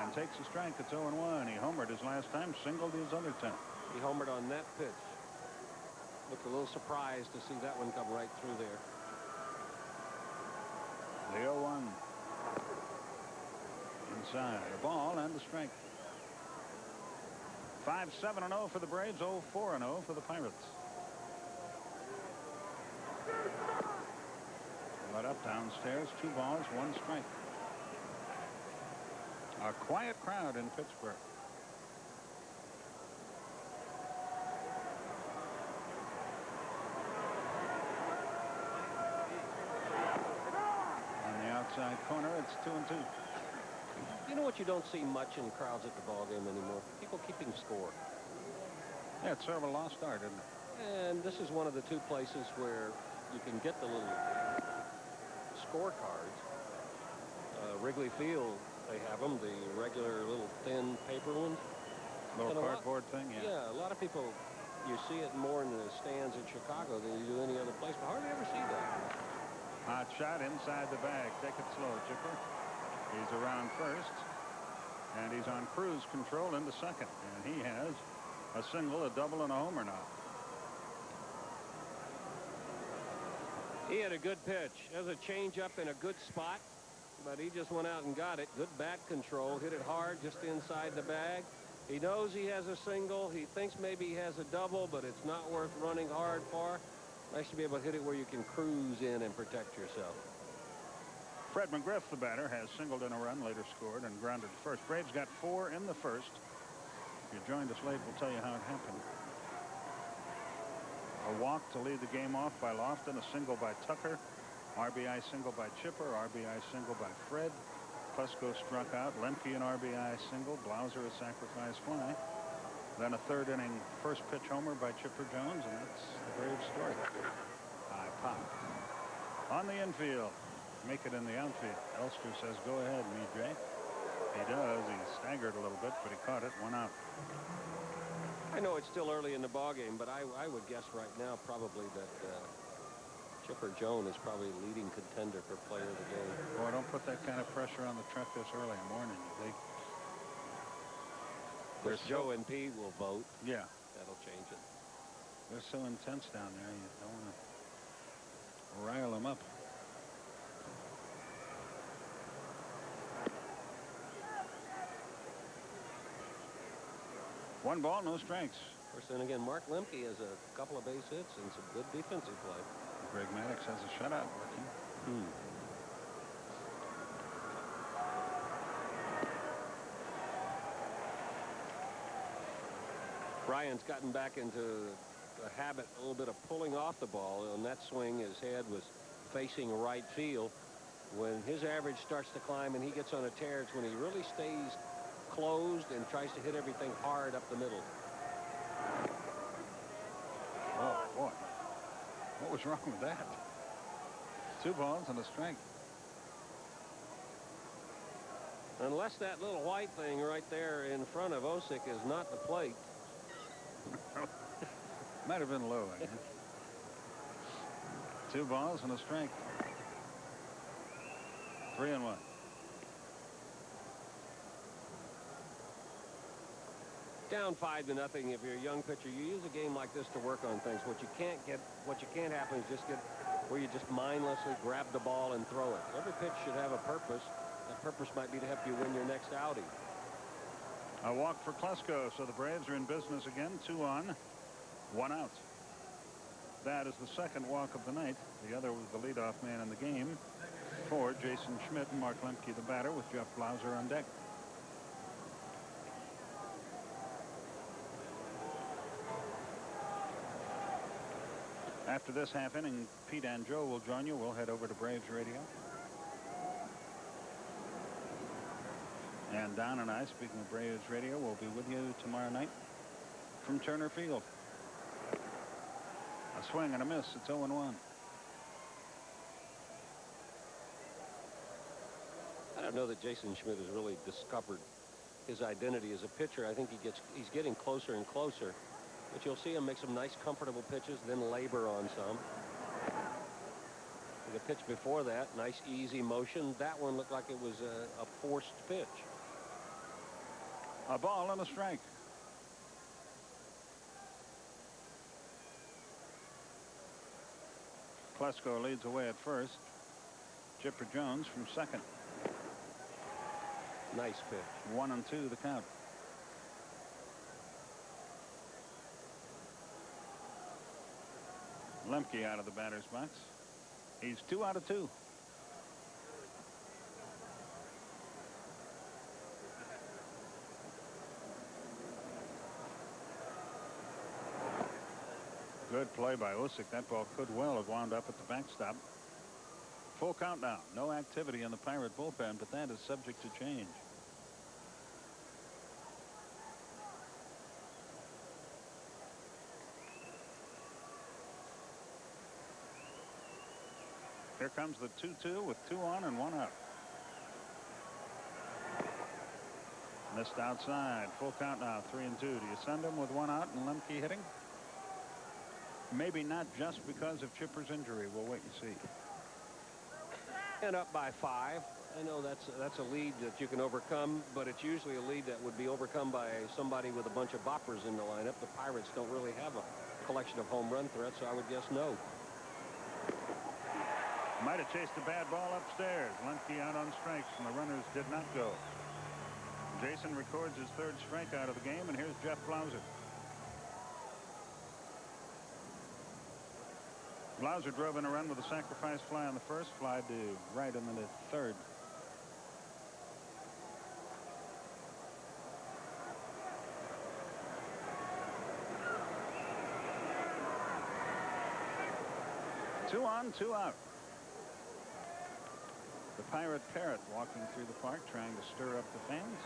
And takes a strike. It's 0-1. He homered his last time, singled his other 10.
He homered on that pitch. Looked a little surprised to see that one come right through there.
The 0-1. Inside. A ball and a strike. 5-7-0 for the Braves. 0-4-0 for the Pirates. Let up downstairs. 2 balls, 1 strike. A quiet crowd in Pittsburgh. On the outside corner, it's 2-2.
You know what you don't see much in crowds at the ball game anymore? People keeping score.
Yeah, it's sort of a lost art, isn't it?
And this is one of the 2 places where you can get the little scorecards. Wrigley Field, they have them, the regular little thin paper ones.
Little cardboard thing, yeah.
Yeah, a lot of people, you see it more in the stands in Chicago than you do any other place, but hardly ever see that.
Hot shot inside the bag. Take it slow, Chipper. He's around first, and he's on cruise control into second, and he has a single, a double, and a homer now.
He had a good pitch. There's a change-up in a good spot, but he just went out and got it. Good bat control. Hit it hard just inside the bag. He knows he has a single. He thinks maybe he has a double, but it's not worth running hard for. Nice to be able to hit it where you can cruise in and protect yourself.
Fred McGriff, the batter, has singled in a run, later scored, and grounded first. Braves got 4 in the first. If you joined us late, we'll tell you how it happened. A walk to lead the game off by Lofton, a single by Tucker, RBI single by Chipper, RBI single by Fred. Plesko struck out, Lemke an RBI single, Blauser a sacrifice fly. Then a 3rd inning first pitch homer by Chipper Jones, and that's the Braves story. High pop. On the infield. Make it in the outfield. Elster says, go ahead, Jay. He does. He staggered a little bit, but he caught it. 1 out.
I know it's still early in the ballgame, but I would guess right now probably that Chipper Jones is probably leading contender for player of the game.
Boy, don't put that kind of pressure on the truck this early in the morning.
There's Joe and Pete will vote.
Yeah.
That'll change it.
They're so intense down there, you don't want to rile them up. One ball, no strikes.
Of course, then again, Mark Lemke has a couple of base hits and some good defensive play.
Greg Maddux has a shutout working.
Ryan's gotten back into a habit, a little bit of pulling off the ball. On that swing, his head was facing right field. When his average starts to climb and he gets on a tear, it's when he really stays closed and tries to hit everything hard up the middle.
Oh, boy. What was wrong with that? 2 balls and a strike.
Unless that little white thing right there in front of Osick is not the plate.
Might have been low, I guess. 2 balls and a strike. 3-1.
Down 5-0. If you're a young pitcher, you use a game like this to work on things. What you can't happen is just get where you just mindlessly grab the ball and throw it. Every pitch should have a purpose. That purpose might be to help you win your next outing.
A walk for Klesko, so the Braves are in business again. 2 on, 1 out. That is the second walk of the night. The other was the leadoff man in the game for Jason Schmidt and Mark Lemke, the batter, with Jeff Blauser on deck. After this half inning, Pete and Joe will join you. We'll head over to Braves Radio. And Don and I, speaking of Braves Radio, will be with you tomorrow night from Turner Field. A swing and a miss. It's 0-1.
I don't know that Jason Schmidt has really discovered his identity as a pitcher. I think he's getting closer and closer. But you'll see him make some nice, comfortable pitches, then labor on some. The pitch before that, nice, easy motion. That one looked like it was a forced pitch.
A ball and a strike. Klesko leads away at first. Chipper Jones from second.
Nice pitch.
1-2 the count. Lemke out of the batter's box. He's 2 out of 2. Good play by Osick. That ball could well have wound up at the backstop. Full count now. No activity in the Pirate bullpen, but that is subject to change. Here comes the 2-2 with 2 on and 1 out. Missed outside. Full count now. 3-2. Do you send him with 1 out and Lemke hitting? Maybe not, just because of Chipper's injury. We'll wait and see.
And up by 5. I know that's a lead that you can overcome, but it's usually a lead that would be overcome by somebody with a bunch of boppers in the lineup. The Pirates don't really have a collection of home run threats, so I would guess no.
Might have chased a bad ball upstairs. Lemke out on strikes, and the runners did not go. Jason records his 3rd strikeout of the game, and here's Jeff Blauser. Blauser drove in a run with a sacrifice fly on the first, fly to right in the 3rd. Two on, 2 out. The Pirate Parrot walking through the park trying to stir up the fans.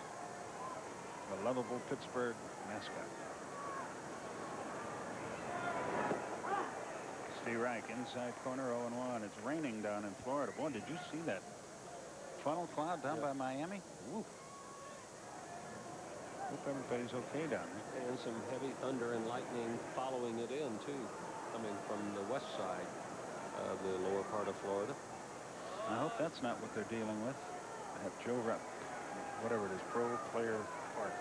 The lovable Pittsburgh mascot. Steve Reich inside corner 0-1. It's raining down in Florida. Boy, did you see that funnel cloud down by Miami? Woo. Hope everybody's okay down there.
And some heavy thunder and lightning following it in, too, coming from the west side of the lower part of Florida.
I hope that's not what they're dealing with. I have Joe Rupp, whatever it is, Pro Player Park.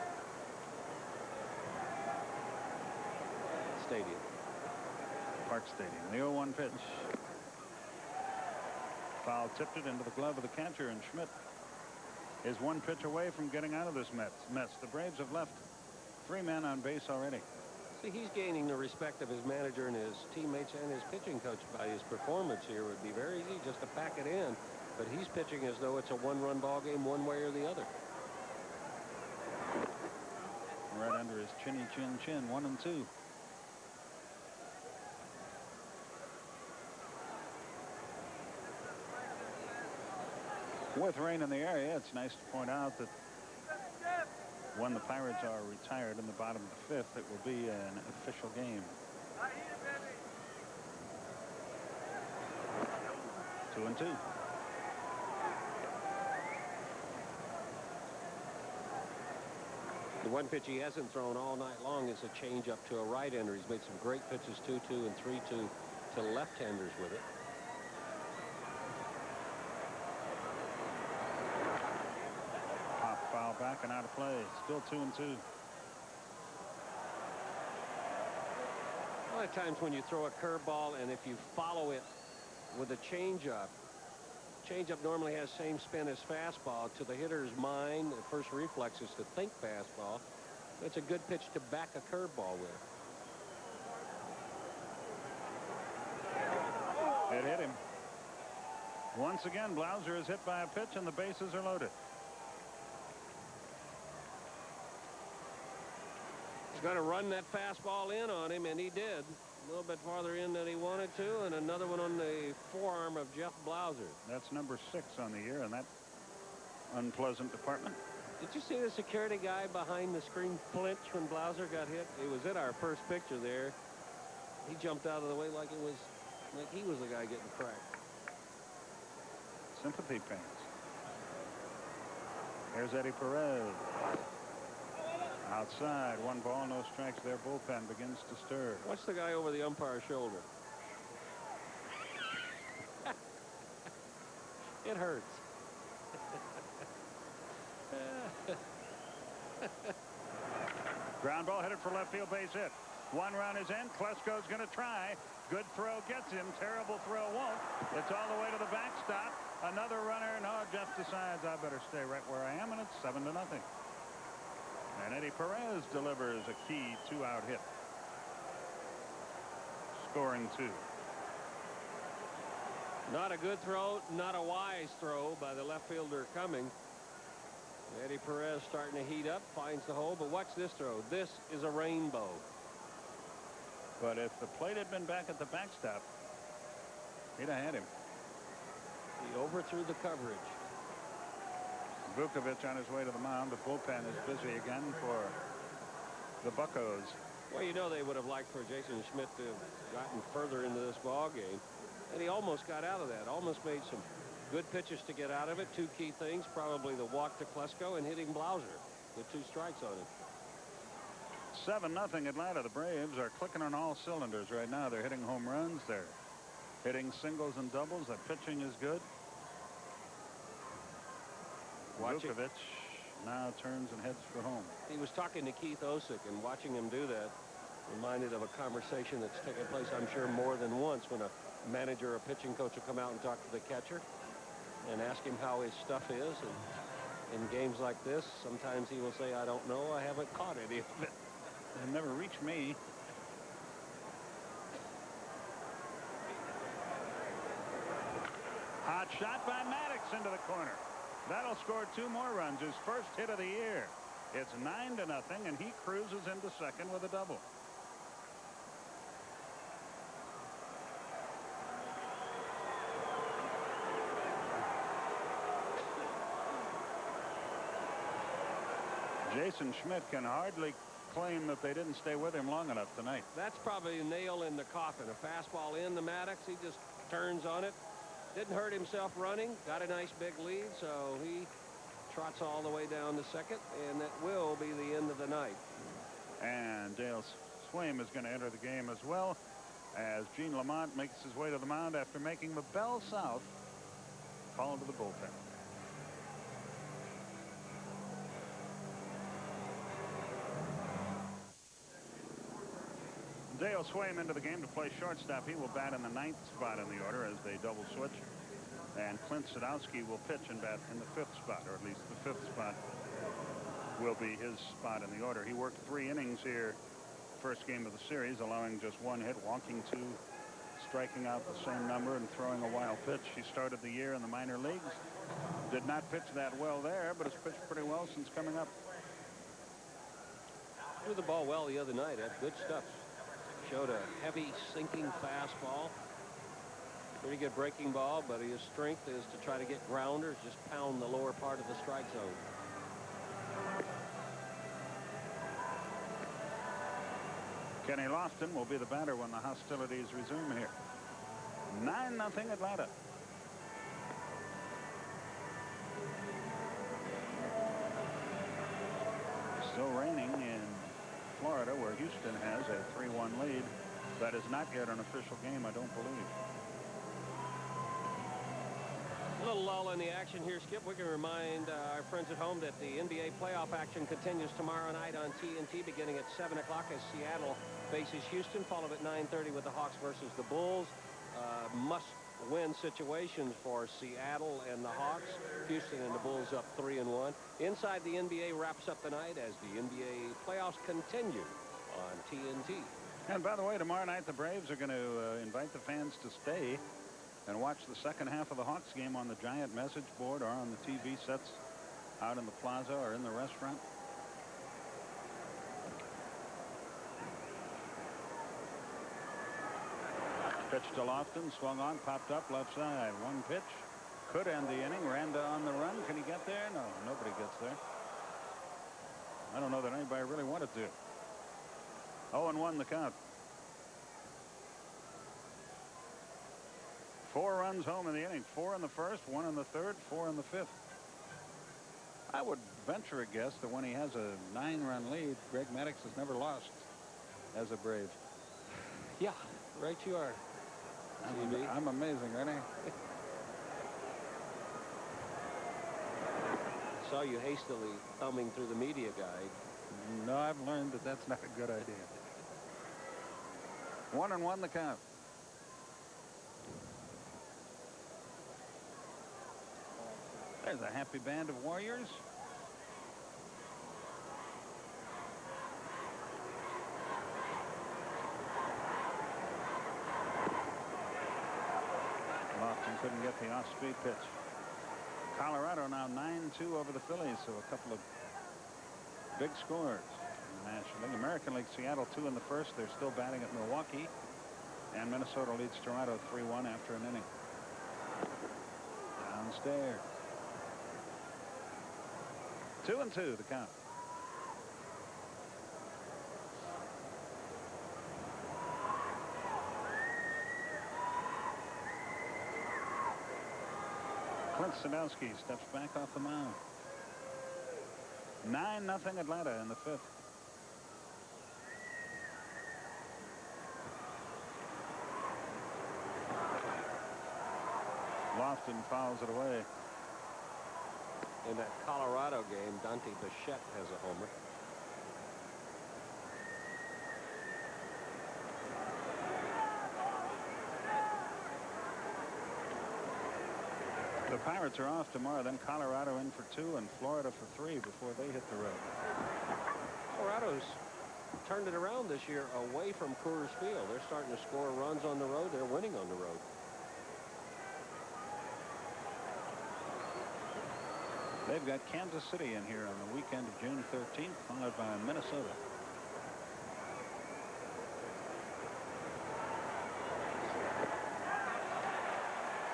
Stadium.
Park Stadium. The 0-1 pitch. Foul tipped it into the glove of the catcher, and Schmidt is 1 pitch away from getting out of this mess. The Braves have left 3 men on base already.
See, he's gaining the respect of his manager and his teammates and his pitching coach by his performance here. It would be very easy just to pack it in, but he's pitching as though it's a 1-run ball game one way or the other.
Right under his chinny chin. 1-2. With rain in the area, it's nice to point out that when the Pirates are retired in the bottom of the 5th, it will be an official game. 2-2.
The one pitch he hasn't thrown all night long is a changeup to a right-hander. He's made some great pitches, 2-2 and 3-2 to left-handers with it.
Pop foul back and out of play. Still 2-2.
A lot of times when you throw a curveball and if you follow it with a changeup normally has same spin as fastball. To the hitter's mind, the first reflex is to think fastball. It's a good pitch to back a curveball with.
It hit him. Once again, Blauser is hit by a pitch and the bases are loaded.
He's going to run that fastball in on him, and he did. A little bit farther in than he wanted to, and another one on the forearm of Jeff Blauser.
That's number 6 on the year in that unpleasant department.
Did you see the security guy behind the screen flinch when Blauser got hit? It was in our first picture there. He jumped out of the way like he was the guy getting cracked.
Sympathy pains. Here's Eddie Perez. Outside, 1 ball, no strikes. Their bullpen begins to stir.
Watch the guy over the umpire's shoulder. It hurts.
Ground ball headed for left field, base hit. 1 run is in. Klesko's going to try. Good throw gets him. Terrible throw won't. It's all the way to the backstop. Another runner. No, Jeff decides I better stay right where I am, and it's 7-0. And Eddie Perez delivers a key 2-out hit. Scoring 2.
Not a good throw, not a wise throw by the left fielder coming. Eddie Perez starting to heat up, finds the hole, but watch this throw. This is a rainbow.
But if the plate had been back at the backstop, he'd have had him.
He overthrew the coverage.
Vukovich on his way to the mound. The bullpen is busy again for the Buccos.
Well, you know they would have liked for Jason Schmidt to have gotten further into this ball game. And he almost got out of that. Almost made some good pitches to get out of it. 2 key things, probably the walk to Klesko and hitting Blauser with 2 strikes on him.
7-0 Atlanta. The Braves are clicking on all cylinders right now. They're hitting home runs. They're hitting singles and doubles. The pitching is good. Vukovich now turns and heads for home.
He was talking to Keith Osick, and watching him do that reminded of a conversation that's taken place, I'm sure, more than once when a manager or pitching coach will come out and talk to the catcher and ask him how his stuff is. And in games like this, sometimes he will say, I don't know, I haven't caught any of it.
It never reached me. Hot shot by Maddux into the corner. That'll score 2 more runs. His first hit of the year. It's 9-0, and he cruises into second with a double. Jason Schmidt can hardly claim that they didn't stay with him long enough tonight.
That's probably a nail in the coffin. A fastball in the Maddux. He just turns on it. Didn't hurt himself running. Got a nice big lead, so he trots all the way down to second, and that will be the end of the night.
And Dale Swaim is going to enter the game as well, as Gene Lamont makes his way to the mound after making the Bell South call to the bullpen. Dale Swaim into the game to play shortstop. He will bat in the 9th spot in the order as they double switch. And Clint Sadowski will pitch and bat in the 5th spot, or at least the 5th spot will be his spot in the order. He worked 3 innings here, first game of the series, allowing just 1 hit, walking 2, striking out the same number, and throwing a wild pitch. He started the year in the minor leagues. Did not pitch that well there, but has pitched pretty well since coming up.
Threw the ball well the other night. Had good stuff. Showed a heavy sinking fastball. Pretty good breaking ball, but his strength is to try to get grounders, just pound the lower part of the strike zone.
Kenny Lofton will be the batter when the hostilities resume here. 9-0 Atlanta. Still raining in Florida, where Houston has a 3-1 lead. That is not yet an official game, I don't believe.
A little lull in the action here, Skip. We can remind our friends at home that the NBA playoff action continues tomorrow night on TNT beginning at 7 o'clock as Seattle faces Houston, followed at 9:30 with the Hawks versus the Bulls. Must-win situations for Seattle and the Hawks. Houston and the Bulls up 3-1. Inside the NBA wraps up the night as the NBA playoffs continue on TNT.
And by the way, tomorrow night the Braves are going to invite the fans to stay and watch the second half of the Hawks game on the giant message board or on the TV sets out in the plaza or in the restaurant. Pitch to Lofton, swung on, popped up left side. One pitch could end the inning. Randa on the run. Can he get there? No, nobody gets there. I don't know that anybody really wanted to. 0-1 the count. 4 runs home in the inning. 4 in the first, 1 in the third, 4 in the fifth. I would venture a guess that when he has a 9-run lead, Greg Maddux has never lost as a Brave.
Yeah, right you are.
I'm amazing, aren't I?
Saw you hastily thumbing through the media guide.
No, I've learned that that's not a good idea. 1-1 the count. There's a happy band of Warriors. Lofton couldn't get the off-speed pitch. Colorado now 9-2 over the Phillies, so a couple of big scores in the National League. American League, Seattle 2 in the first. They're still batting at Milwaukee. And Minnesota leads Toronto 3-1 after an inning. Downstairs. 2-2 the count. Clint Sadowski steps back off the mound. 9-0 Atlanta in the fifth. Lofton fouls it away.
In that Colorado game, Dante Bichette has a homer.
The Pirates are off tomorrow, then Colorado in for 2 and Florida for 3 before they hit the road.
Colorado's turned it around this year away from Coors Field. They're starting to score runs on the road. They're winning on the road.
They've got Kansas City in here on the weekend of June 13th, followed by Minnesota.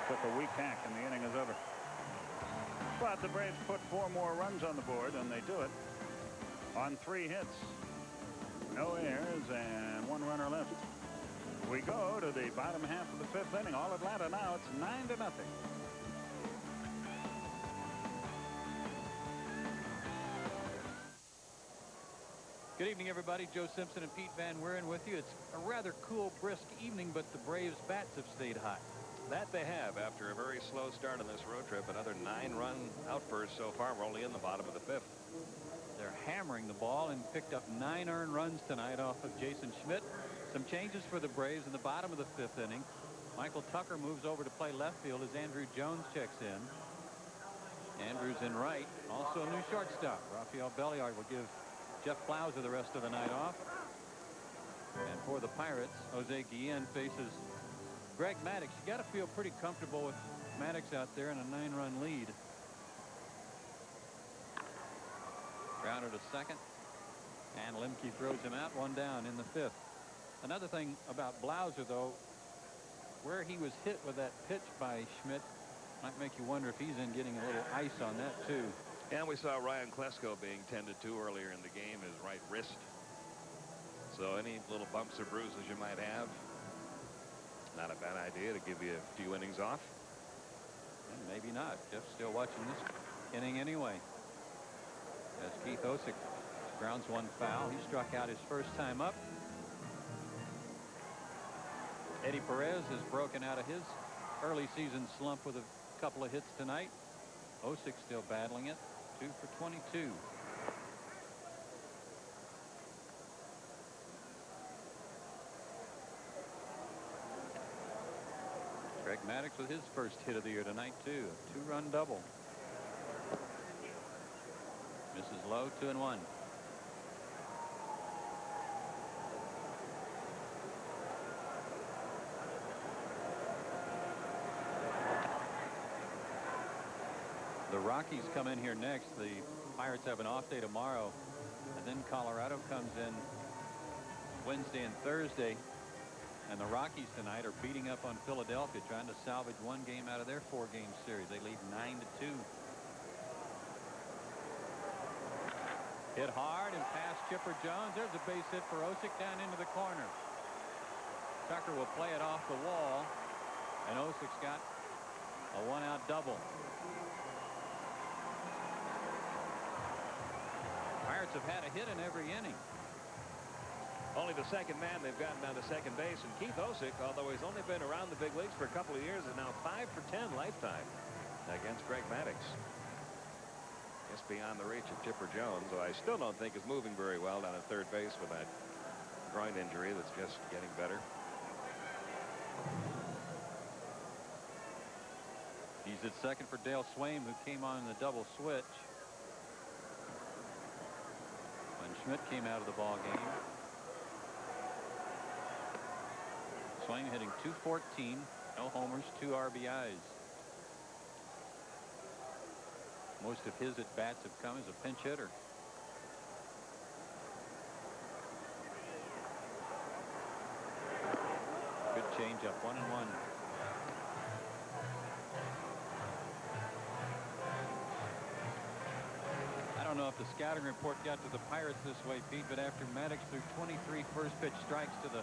Took a weak hack and the inning is over. But the Braves put 4 more runs on the board, and they do it on 3 hits. No errors and 1 runner left. We go to the bottom half of the 5th inning. All Atlanta now. It's 9-0.
Good evening, everybody. Joe Simpson and Pete Van Weeren with you. It's a rather cool, brisk evening, but the Braves' bats have stayed hot.
That they have after a very slow start on this road trip. Another 9-run outburst so far. We're only in the bottom of the 5th.
They're hammering the ball and picked up 9 earned runs tonight off of Jason Schmidt. Some changes for the Braves in the bottom of the 5th inning. Michael Tucker moves over to play left field as Andrew Jones checks in. Andrew's in right. Also a new shortstop. Rafael Belliard will give Jeff Blauser the rest of the night off. And for the Pirates, Jose Guillen faces Greg Maddux. You got to feel pretty comfortable with Maddux out there in a 9-run lead. Grounded to second. And Lemke throws him out. 1 down in the 5th. Another thing about Blauser, though, where he was hit with that pitch by Schmidt might make you wonder if he's in getting a little ice on that, too.
And we saw Ryan Klesko being tended to earlier in the game, his right wrist. So any little bumps or bruises you might have, not a bad idea to give you a few innings off.
And maybe not. Jeff's still watching this inning anyway, as Keith Osick Grounds one foul. He struck out his first time up. Eddie Perez has broken out of his early season slump with a couple of hits tonight. Osick still battling it. 2 for 22. Greg Maddux with his first hit of the year tonight, too. A 2-run double. Misses low, 2-1. The Rockies come in here next. The Pirates have an off day tomorrow, and then Colorado comes in Wednesday and Thursday. And the Rockies tonight are beating up on Philadelphia, trying to salvage one game out of their 4-game series. They lead 9-2. Hit hard and past Chipper Jones. There's a base hit for Osick down into the corner. Tucker will play it off the wall, and Osick's got a 1-out double. Pirates have had a hit in every inning.
Only the second man they've gotten down to second base, and Keith Osick, although he's only been around the big leagues for a couple of years, is now 5 for 10 lifetime against Greg Maddux. Just beyond the reach of Chipper Jones, who I still don't think is moving very well down at third base with that groin injury that's just getting better.
He's at second for Dale Swaim, who came on in the double switch when Schmidt came out of the ball game. Swaim hitting .214, no homers, 2 RBIs. Most of his at-bats have come as a pinch hitter. Good changeup, 1-1. I don't know if the scouting report got to the Pirates this way, Pete, but after Maddux threw 23 first pitch strikes to the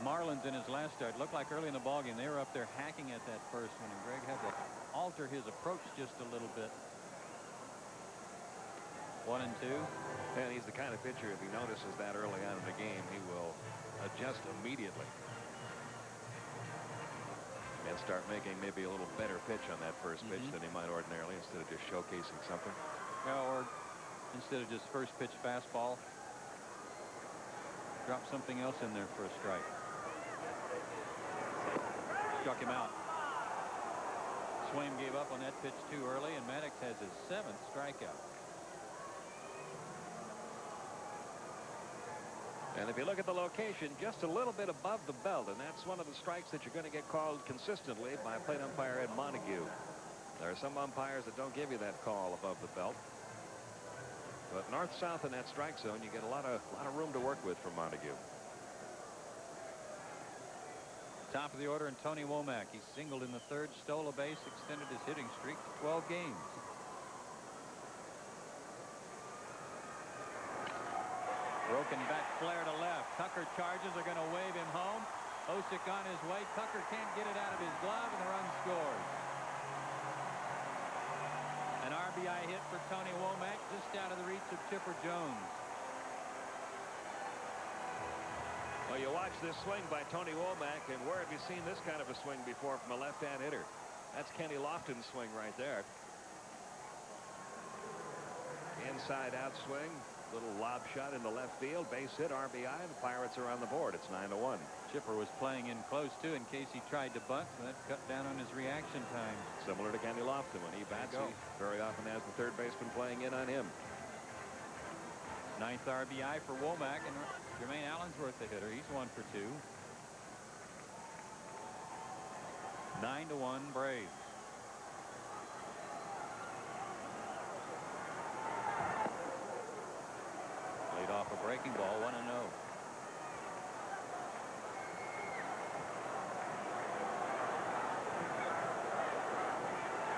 Marlins in his last start, looked like early in the ballgame they were up there hacking at that first one, and Greg had to alter his approach just a little bit. 1-2.
And he's the kind of pitcher, if he notices that early on in the game, he will adjust immediately and start making maybe a little better pitch on that first pitch than he might ordinarily, instead of just showcasing something.
Yeah, or instead of just first pitch fastball, drop something else in there for a strike. Struck him out. Swaim gave up on that pitch too early, and Maddux has his 7th strikeout.
And if you look at the location, just a little bit above the belt, and that's one of the strikes that you're going to get called consistently by plate umpire Ed Montague. There are some umpires that don't give you that call above the belt. But north-south in that strike zone, you get a lot of room to work with from Montague.
Top of the order, and Tony Womack. He singled in the 3rd, stole a base, extended his hitting streak to 12 games. Broken back flare to left. Tucker charges. Are going to wave him home. Osick on his way. Tucker can't get it out of his glove, and the run scores. An RBI hit for Tony Womack, just out of the reach of Chipper Jones.
Well, you watch this swing by Tony Womack, and where have you seen this kind of a swing before from a left-hand hitter? That's Kenny Lofton's swing right there. Inside-out swing, little lob shot into left field, base hit, RBI. The Pirates are on the board. It's 9-1.
Chipper was playing in close too in case he tried to bunt, so that cut down on his reaction time.
Similar to Kenny Lofton when he bats, he very often has the third baseman playing in on him.
9th RBI for Womack, and Jermaine Allensworth the hitter. He's 1 for 2. 9-1 Braves. Played off a breaking ball, 1-0.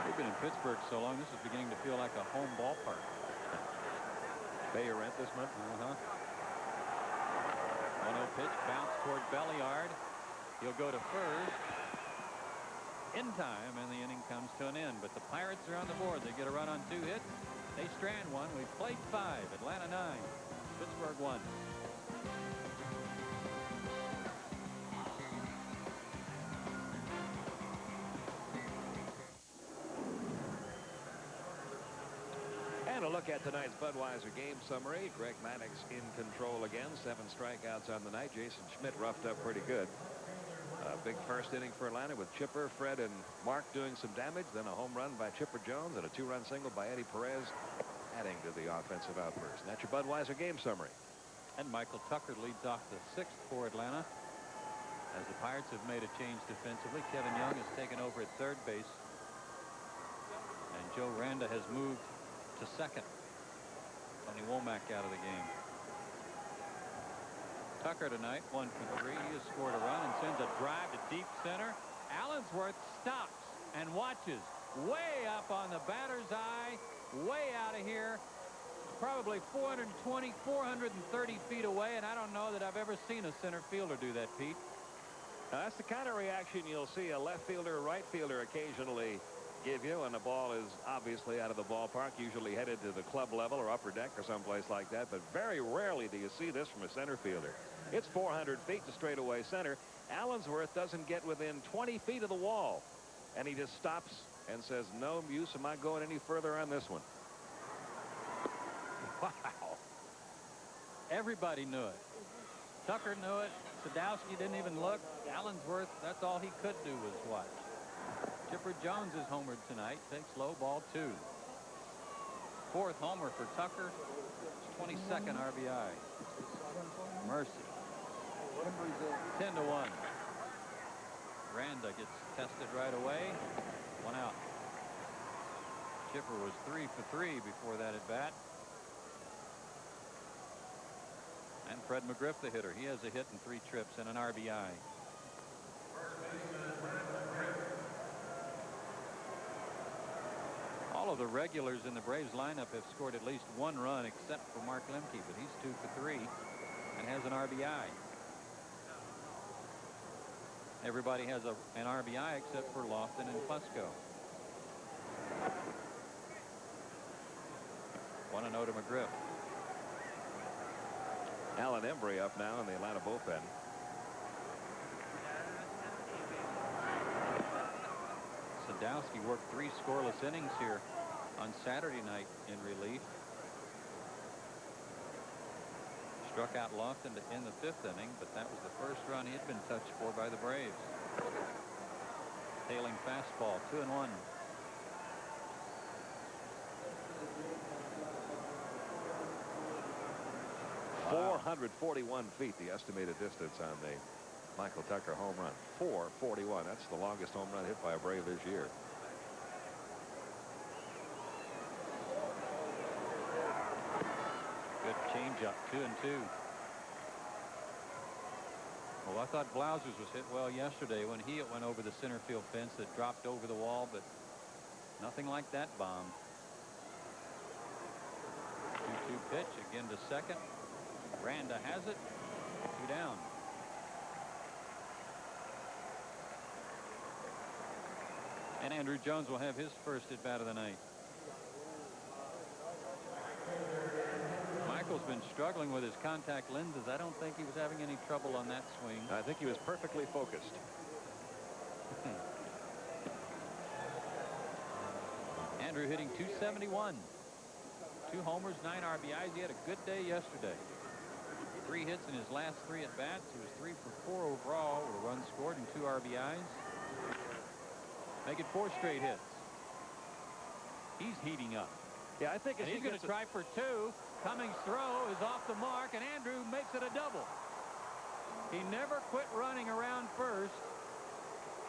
We've been in Pittsburgh so long, this is beginning to feel like a home ballpark.
Pay your rent this month?
1-0 pitch, bounce toward Belliard. He'll go to first in time, and the inning comes to an end. But the Pirates are on the board. They get a run on 2 hits, They strand one. We've played 5. Atlanta 9. Pittsburgh 1.
And a look at tonight's Budweiser game summary. Greg Maddux in control again. 7 strikeouts on the night. Jason Schmidt roughed up pretty good. A big first inning for Atlanta with Chipper, Fred, and Mark doing some damage. Then a home run by Chipper Jones and a 2-run single by Eddie Perez, adding to the offensive outburst. And that's your Budweiser game summary.
And Michael Tucker leads off the 6th for Atlanta. As the Pirates have made a change defensively, Kevin Young has taken over at third base. And Joe Randa has moved to second. Tony Womack out of the game. Tucker tonight 1 for 3. He has scored a run and sends a drive to deep center. Allensworth stops and watches way up on the batter's eye, way out of here, probably 420, 430 feet away, and I don't know that I've ever seen a center fielder do that, Pete.
Now, that's the kind of reaction you'll see a left fielder, right fielder occasionally give you, and the ball is obviously out of the ballpark, usually headed to the club level or upper deck or someplace like that, but very rarely do you see this from a center fielder. It's 400 feet to straightaway center. Allensworth doesn't get within 20 feet of the wall, and he just stops and says, no use am I going any further on this one.
Wow. Everybody knew it. Tucker knew it. Sadowski didn't even look. Allensworth, that's all he could do was watch. Chipper Jones is homered tonight. Takes low, ball 2. 4th homer for Tucker. 22nd RBI. Mercy. 10-1. Randa gets tested right away. 1 out. Chipper was 3 for 3 before that at bat. And Fred McGriff, the hitter. He has a hit and 3 trips and an RBI. All of the regulars in the Braves lineup have scored at least 1 run except for Mark Lemke, but he's 2 for 3 and has an RBI. Everybody has an RBI except for Lofton and Plesko. 1-0 to McGriff.
Alan Embry up now in the Atlanta bullpen.
Sadowski worked 3 scoreless innings here on Saturday night in relief. Struck out Lofton in the 5th inning, but that was the first run he had been touched for by the Braves. Tailing fastball, 2-1.
Wow. 441 feet, the estimated distance on the Michael Tucker home run. 441. That's the longest home run hit by a Brave this year.
Good changeup, 2-2. Well, I thought Blauser's was hit well yesterday when it went over the center field fence that dropped over the wall, but nothing like that bomb. 2-2 pitch again to second. Randa has it. 2 down. And Andrew Jones will have his first at bat of the night. Michael's been struggling with his contact lenses. I don't think he was having any trouble on that swing.
I think he was perfectly focused.
Andrew hitting .271. 2 homers, 9 RBIs. He had a good day yesterday. 3 hits in his last 3 at bats. He was 3 for 4 overall with a run scored and 2 RBIs. Make it 4 straight hits. He's heating up.
Yeah, I think
he's going to try for 2. Cummings' throw is off the mark, and Andrew makes it a double. He never quit running around first.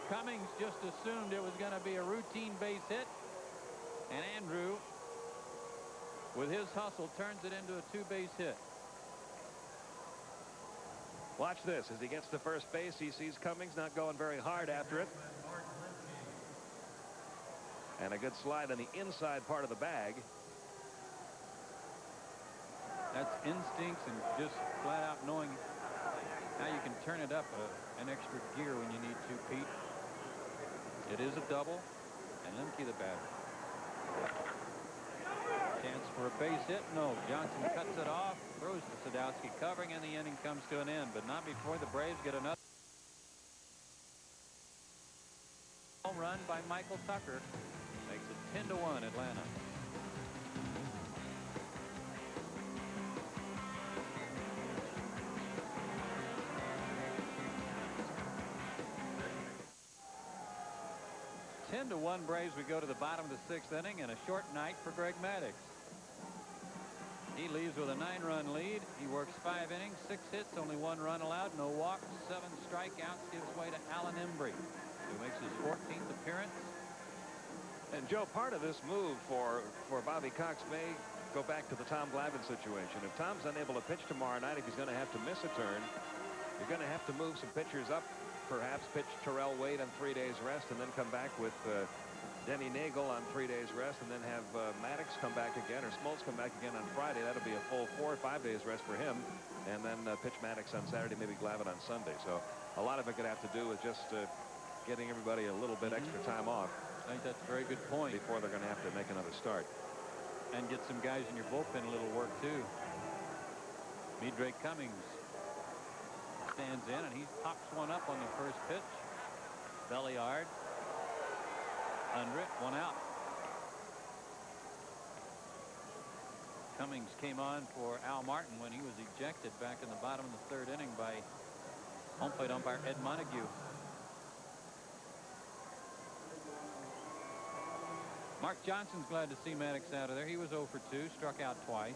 Cummings just assumed it was going to be a routine base hit, and Andrew, with his hustle, turns it into a 2-base hit.
Watch this. As he gets to first base, he sees Cummings not going very hard after it. And a good slide on the inside part of the bag.
That's instincts and just flat out knowing how you can turn it up an extra gear when you need to, Pete. It is a double, and Lemke the batter. Chance for a base hit. No. Johnson cuts it off. Throws to Sadowski covering, and the inning comes to an end. But not before the Braves get another home run by Michael Tucker. Makes it 10-1 Atlanta. Ten to 1 Braves. We go to the bottom of the 6th inning, and a short night for Greg Maddux. He leaves with a 9-run lead. He works 5 innings, 6 hits, only 1 run allowed, no walks, 7 strikeouts. Gives way to Alan Embry, who makes his 14th appearance.
And Joe, part of this move for Bobby Cox may go back to the Tom Glavine situation. If Tom's unable to pitch tomorrow night, if he's going to have to miss a turn, you're going to have to move some pitchers up. Perhaps pitch Terrell Wade on 3 days rest, and then come back with Denny Nagel on 3 days rest, and then have Maddux come back again, or Smoltz come back again on Friday. That'll be a full 4 or 5 days rest for him, and then pitch Maddux on Saturday, maybe Glavine on Sunday. So a lot of it could have to do with just getting everybody a little bit extra time off.
I think that's a very good point.
Before they're going to have to make another start.
And get some guys in your bullpen a little work too. Drake Cummings stands in, and he pops one up on the first pitch. Belliard under it, 1 out. Cummings came on for Al Martin when he was ejected back in the bottom of the 3rd inning by home plate umpire Ed Montague. Mark Johnson's glad to see Maddux out of there. He was 0 for 2, struck out twice.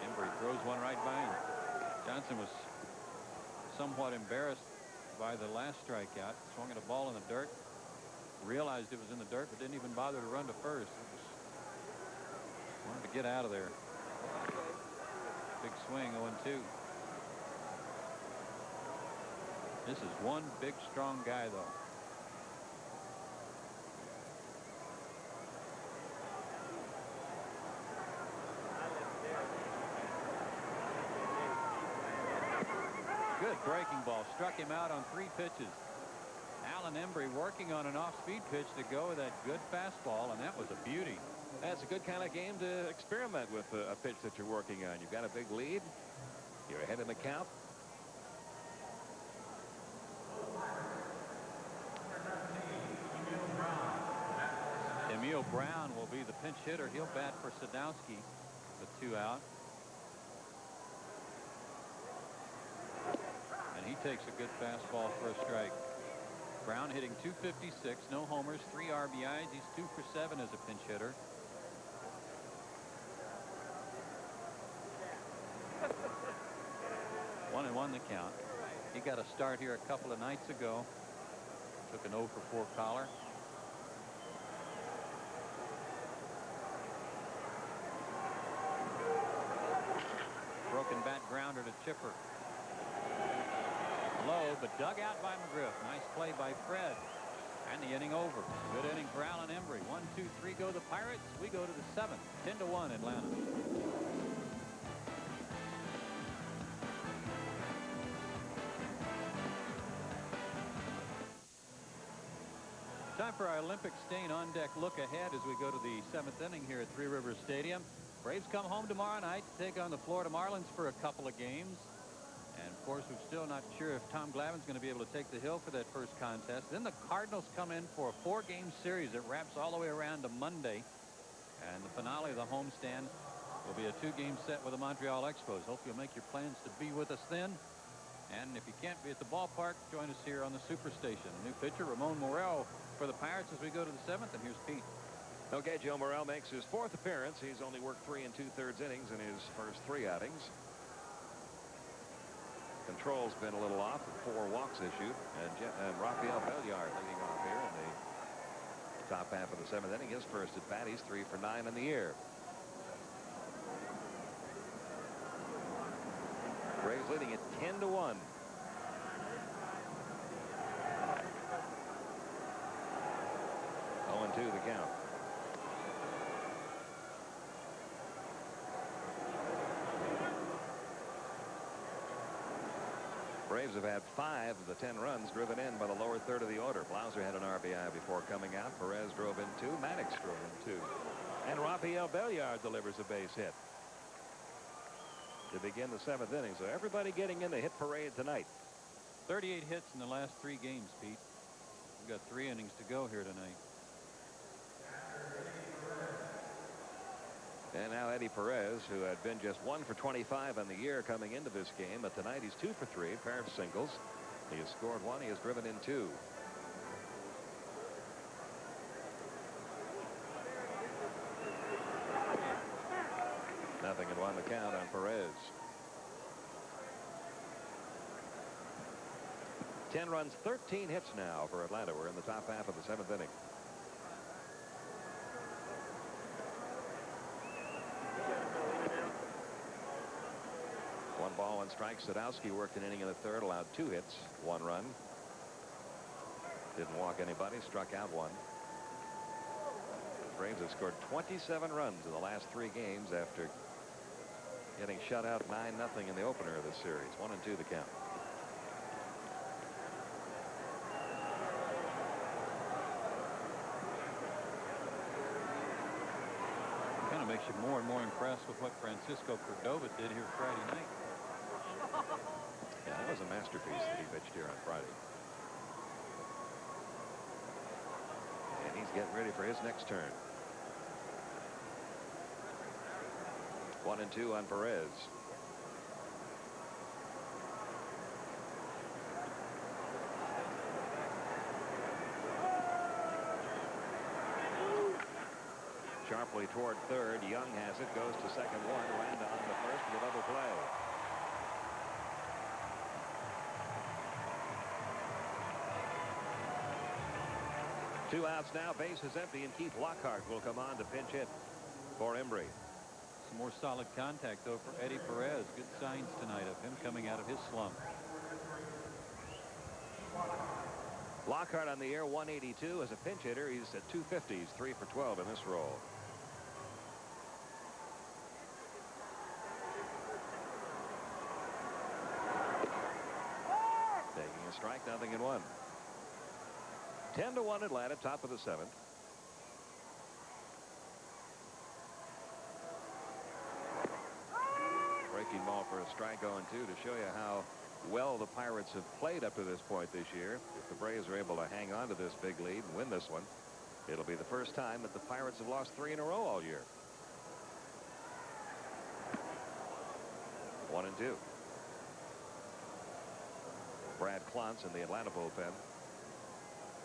Embry throws one right by him. Johnson was somewhat embarrassed by the last strikeout. Swung at a ball in the dirt. Realized it was in the dirt, but didn't even bother to run to first. Wanted to get out of there. Big swing, 0-2. This is one big, strong guy, though. Good breaking ball. Struck him out on 3 pitches. Alan Embry working on an off-speed pitch to go with that good fastball, and that was a beauty.
That's a good kind of game to experiment with a pitch that you're working on. You've got a big lead. You're ahead in the count.
Emil Brown will be the pinch hitter. He'll bat for Sadowski with 2 out. And he takes a good fastball for a strike. Brown hitting .256, no homers, 3 RBIs. He's 2 for 7 as a pinch hitter. One and 1 the count. He got a start here a couple of nights ago. Took an 0 for 4 collar. Broken bat grounder to Chipper. Low, but dug out by McGriff. Nice play by Fred. And the inning over. Good inning for Alan Embry. 1, 2, 3 go the Pirates. We go to the 7th. 10-1 Atlanta. Time for our Olympic stain on deck look ahead as we go to the 7th inning here at Three Rivers Stadium. Braves come home tomorrow night to take on the Florida Marlins for a couple of games. And of course, we're still not sure if Tom Glavine's going to be able to take the hill for that first contest. Then the Cardinals come in for a 4-game series that wraps all the way around to Monday. And the finale of the homestand will be a 2-game set with the Montreal Expos. Hope you'll make your plans to be with us then. And if you can't be at the ballpark, join us here on the Superstation. A new pitcher, Ramon Morel, for the Pirates as we go to the 7th. And here's Pete.
Okay, Joe Morel makes his 4th appearance. He's only worked 3 2/3 innings in his first 3 outings. Control's been a little off with 4 walks issued, and Rafael Belliard leading off here in the top half of the 7th inning. His first at bat. He's 3 for 9 in the year. Braves leading at 10-1. Oh, 2 the count. Braves have had 5 of the 10 runs driven in by the lower third of the order. Blauser had an RBI before coming out. Perez drove in 2. Maddux drove in 2. And Rafael Belliard delivers a base hit to begin the 7th inning. So everybody getting in the hit parade tonight.
38 hits in the last 3 games, Pete. We've got 3 innings to go here tonight.
And now Eddie Perez, who had been just 1 for 25 on the year coming into this game, but tonight he's 2 for 3, pair of singles. He has scored 1. He has driven in 2. Nothing and 1 the count on Perez. 10 runs, 13 hits now for Atlanta. We're in the top half of the 7th inning. One ball, 1 strike. Sadowski worked an inning in the 3rd, allowed 2 hits, 1 run. Didn't walk anybody, struck out 1. The Braves have scored 27 runs in the last 3 games after getting shut out 9-0 in the opener of this series. 1-2 the count.
Kind of makes you more and more impressed with what Francisco Cordova did here Friday night.
Yeah, that was a masterpiece that he pitched here on Friday. And he's getting ready for his next turn. 1-2 on Perez. Sharply toward 3rd. Young has it. Goes to 2nd. 1. Randa on the 1st with a double play. Two outs now. Base is empty, and Keith Lockhart will come on to pinch hit for Embry.
Some more solid contact, though, for Eddie Perez. Good signs tonight of him coming out of his slump.
Lockhart on the air, 182 as a pinch hitter. He's at 250. He's 3 for 12 in this role. Taking a strike, 0-1. 10-1 Atlanta, top of the 7th. Breaking ball for a strike, 0-2, to show you how well the Pirates have played up to this point this year. If the Braves are able to hang on to this big lead and win this one, it'll be the first time that the Pirates have lost 3 in a row all year. 1-2. Brad Klontz in the Atlanta bullpen.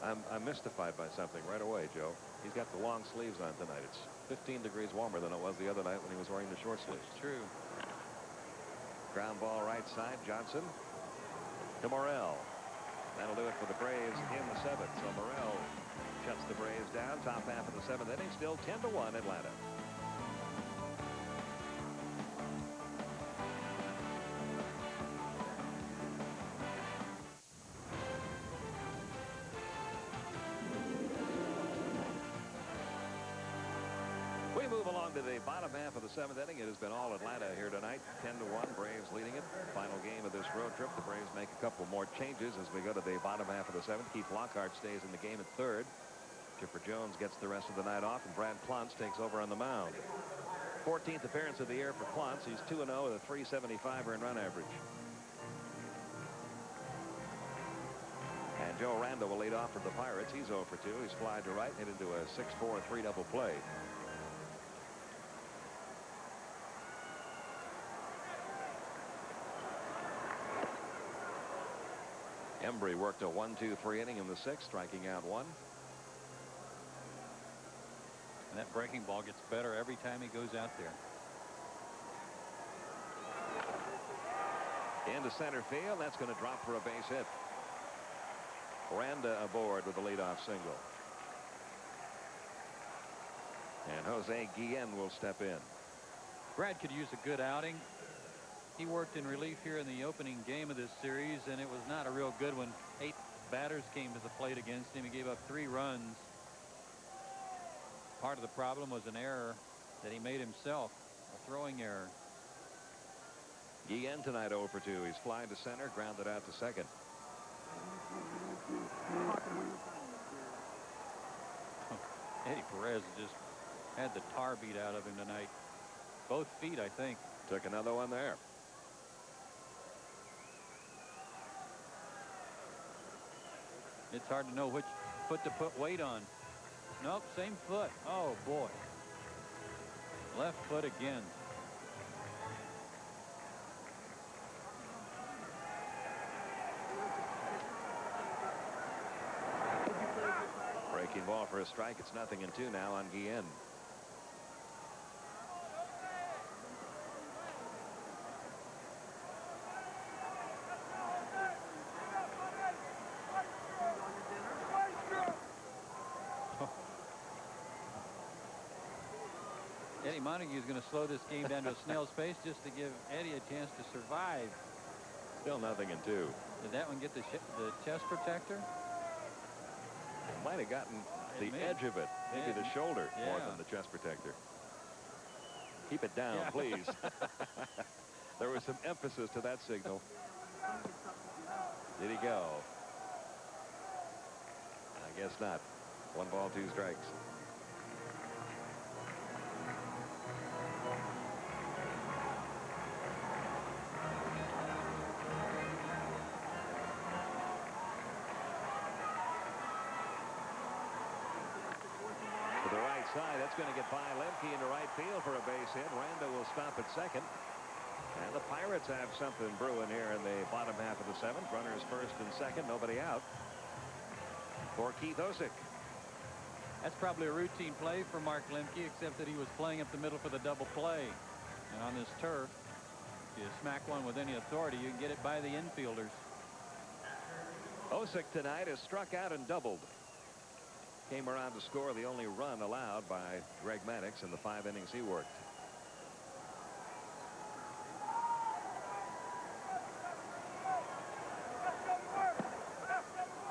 I'm mystified by something right away, Joe. He's got the long sleeves on tonight. It's 15 degrees warmer than it was the other night when he was wearing the short sleeves.
It's true.
Ground ball right side. Johnson to Morel. That'll do it for the Braves in the 7th. So Morel shuts the Braves down. Top half of the 7th inning. Still 10-1 Atlanta. We move along to the bottom half of the 7th inning. It has been all Atlanta here tonight. 10-1. Braves leading it. Final game of this road trip. The Braves make a couple more changes as we go to the bottom half of the 7th. Keith Lockhart stays in the game at 3rd. Chipper Jones gets the rest of the night off, and Brad Klontz takes over on the mound. 14th appearance of the year for Klontz. He's 2-0 with a .375 earned run average. And Joe Randa will lead off for the Pirates. He's 0 for 2. He's flied to right, hit into a 6-4 3-double play. Embry worked a 1-2-3 inning in the 6th, striking out 1.
And that breaking ball gets better every time he goes out there.
Into center field. That's going to drop for a base hit. Randa aboard with the leadoff single. And Jose Guillen will step in.
Brad could use a good outing. He worked in relief here in the opening game of this series, and it was not a real good one. 8 batters came to the plate against him. He gave up 3 runs. Part of the problem was an error that he made himself, a throwing error.
Guillen tonight 0 for 2. He's flying to center, grounded out to second.
Eddie Perez just had the tar beat out of him tonight. Both feet, I think.
Took another one there.
It's hard to know which foot to put weight on. Nope, same foot. Oh, boy. Left foot again.
Breaking ball for a strike. It's 0-2 now on Guillen.
Eddie Montague is going to slow this game down to a snail's pace just to give Eddie a chance to survive.
Still 0-2.
Did that one get the chest protector?
Might have gotten the edge of it. Maybe the shoulder more than the chest protector. Keep it down, please. There was some emphasis to that signal. Did he go? I guess not. 1 ball, 2 strikes. Side, that's going to get by Lemke into right field for a base hit. Randa will stop at second. And the Pirates have something brewing here in the bottom half of the 7th. Runners first and second, nobody out for Keith Osick.
That's probably a routine play for Mark Lemke, except that he was playing up the middle for the double play. And on this turf, if you smack one with any authority, you can get it by the infielders.
Osick tonight has struck out and doubled. Came around to score the only run allowed by Greg Maddux in the 5 innings he worked.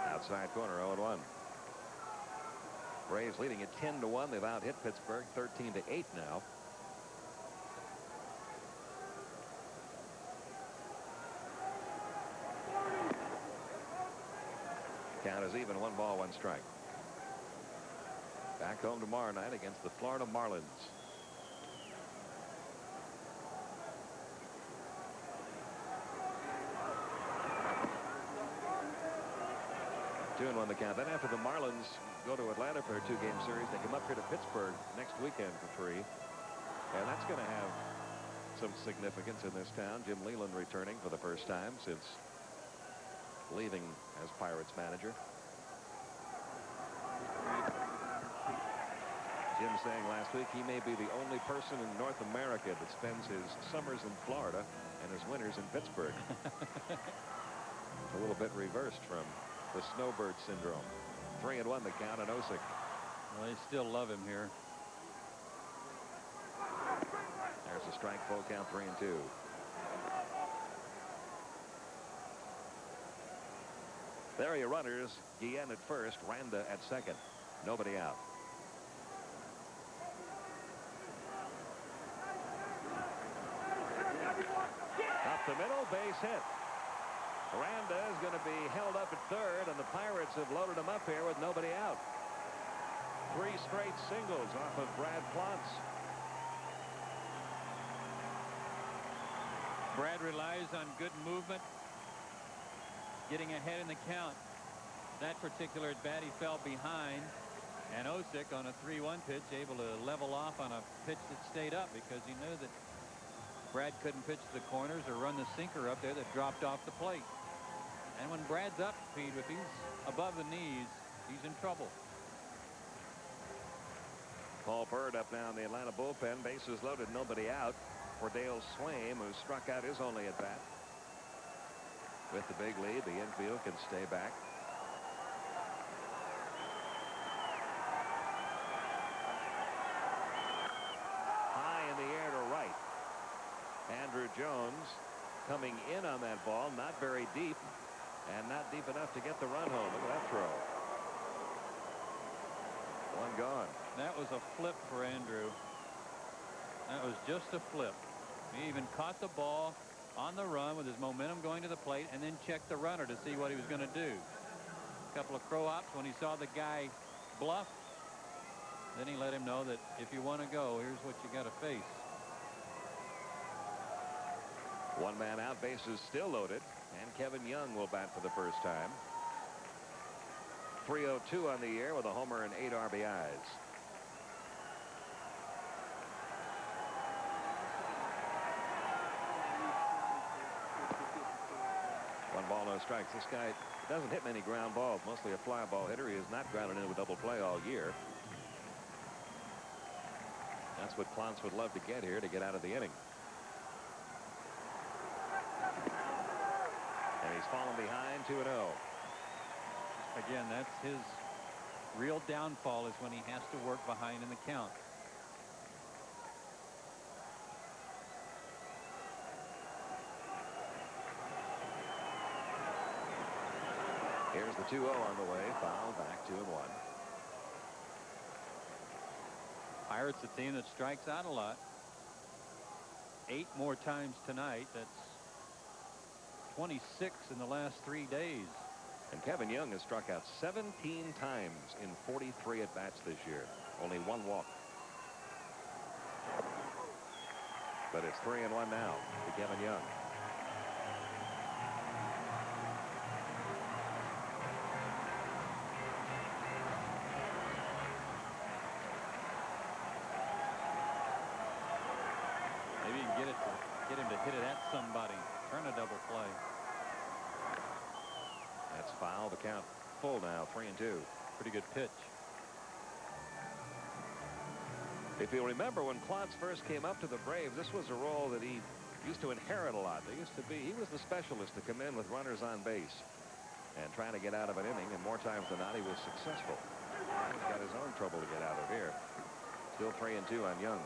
Outside corner, 0-1. Braves leading at 10-1. They've out hit Pittsburgh 13-8 now. Count is even, 1 ball, 1 strike. Back home tomorrow night against the Florida Marlins. Two and 1 the count. Then after the Marlins go to Atlanta for a 2-game series, they come up here to Pittsburgh next weekend for 3. And that's going to have some significance in this town. Jim Leyland returning for the first time since leaving as Pirates manager. Jim saying last week he may be the only person in North America that spends his summers in Florida and his winters in Pittsburgh. A little bit reversed from the snowbird syndrome. 3-1 the count on Osick.
Well, they still love him here.
There's a strike, full count, 3-2. There are your runners. Guillen at first, Randa at second. Nobody out. Up the middle, base hit. Randa is going to be held up at third, and the Pirates have loaded him up here with nobody out. 3 straight singles off of Brad Plantz.
Brad relies on good movement, getting ahead in the count. That particular at bat, he fell behind, and Osick on a 3-1 pitch able to level off on a pitch that stayed up because he knew that Brad couldn't pitch to the corners or run the sinker up there that dropped off the plate. And when Brad's up, Pete, if he's above the knees, he's in trouble.
Paul Bird up now in the Atlanta bullpen. Bases loaded, nobody out for Dale Swaim, who struck out his only at bat. With the big lead, the infield can stay back. High in the air to right. Andrew Jones coming in on that ball, not very deep, and not deep enough to get the run home. Look at that throw. One gone.
That was a flip for Andrew. That was just a flip. He even caught the ball on the run with his momentum going to the plate, and then checked the runner to see what he was going to do. A couple of crow hops when he saw the guy bluff. Then he let him know that if you want to go, here's what you got to face.
One man out, bases still loaded, and Kevin Young will bat for the first time. 302 on the year with a homer and 8 RBIs. One ball, no strikes. This guy doesn't hit many ground balls, mostly a fly ball hitter. He has not grounded into a double play all year. That's what Clontz would love to get here to get out of the inning. And he's fallen behind 2-0.
Again, that's his real downfall, is when he has to work behind in the count.
Here's the 2-0 on the way. Foul back 2-1.
Pirates, a team that strikes out a lot. 8 more times tonight. That's 26 in the last 3 days.
And Kevin Young has struck out 17 times in 43 at-bats this year. Only 1 walk. But it's 3-1 now to Kevin Young.
Maybe you can get him to hit it at somebody. Turn a double play.
That's foul. The count full now, 3-2.
Pretty good pitch.
If you'll remember, when Clontz first came up to the Braves, this was a role that he used to inherit a lot. He was the specialist to come in with runners on base and trying to get out of an inning, and more times than not he was successful. He's got his own trouble to get out of here. Still 3-2 on Young.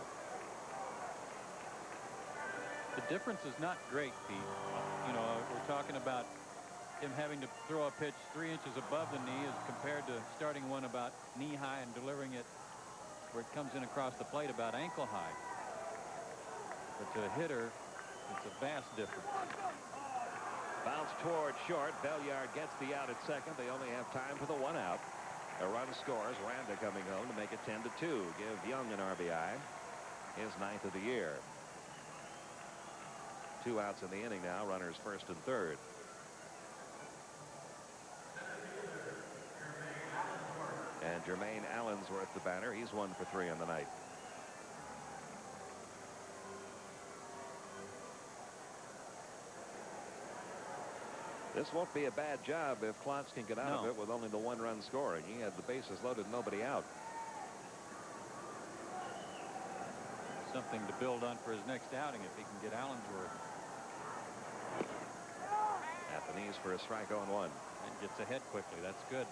The difference is not great, Pete. You know, we're talking about him having to throw a pitch 3 inches above the knee as compared to starting one about knee high and delivering it where it comes in across the plate about ankle high. But to a hitter, it's a vast difference.
Bounce toward short. Belliard gets the out at second. They only have time for the 1 out. A run scores. Randa coming home to make it 10-2. Give Young an RBI, his 9th of the year. 2 outs in the inning now. Runners first and third. And Jermaine Allensworth, the batter. He's 1 for 3 on the night. This won't be a bad job if Clontz can get out of it with only the 1 run scoring. He had the bases loaded, nobody out.
Something to build on for his next outing if he can get Allensworth.
At the knees for a strike, 0-1.
And gets ahead quickly. That's good.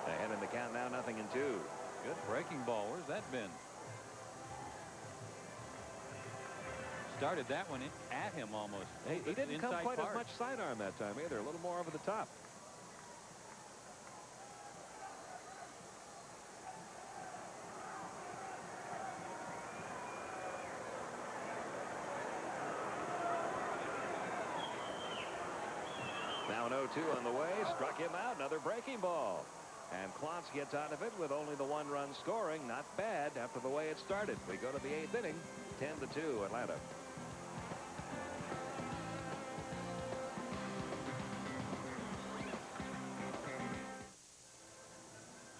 Ahead in the count now, 0-2.
Good breaking ball. Where's that been? Started that one at him almost.
He didn't come quite
part.
as much sidearm that time either. A little more over the top. Now an 0-2 on the way. Struck him out. Another breaking ball. And Clontz gets out of it with only the 1 run scoring. Not bad after the way it started. We go to the 8th inning. 10-2 Atlanta.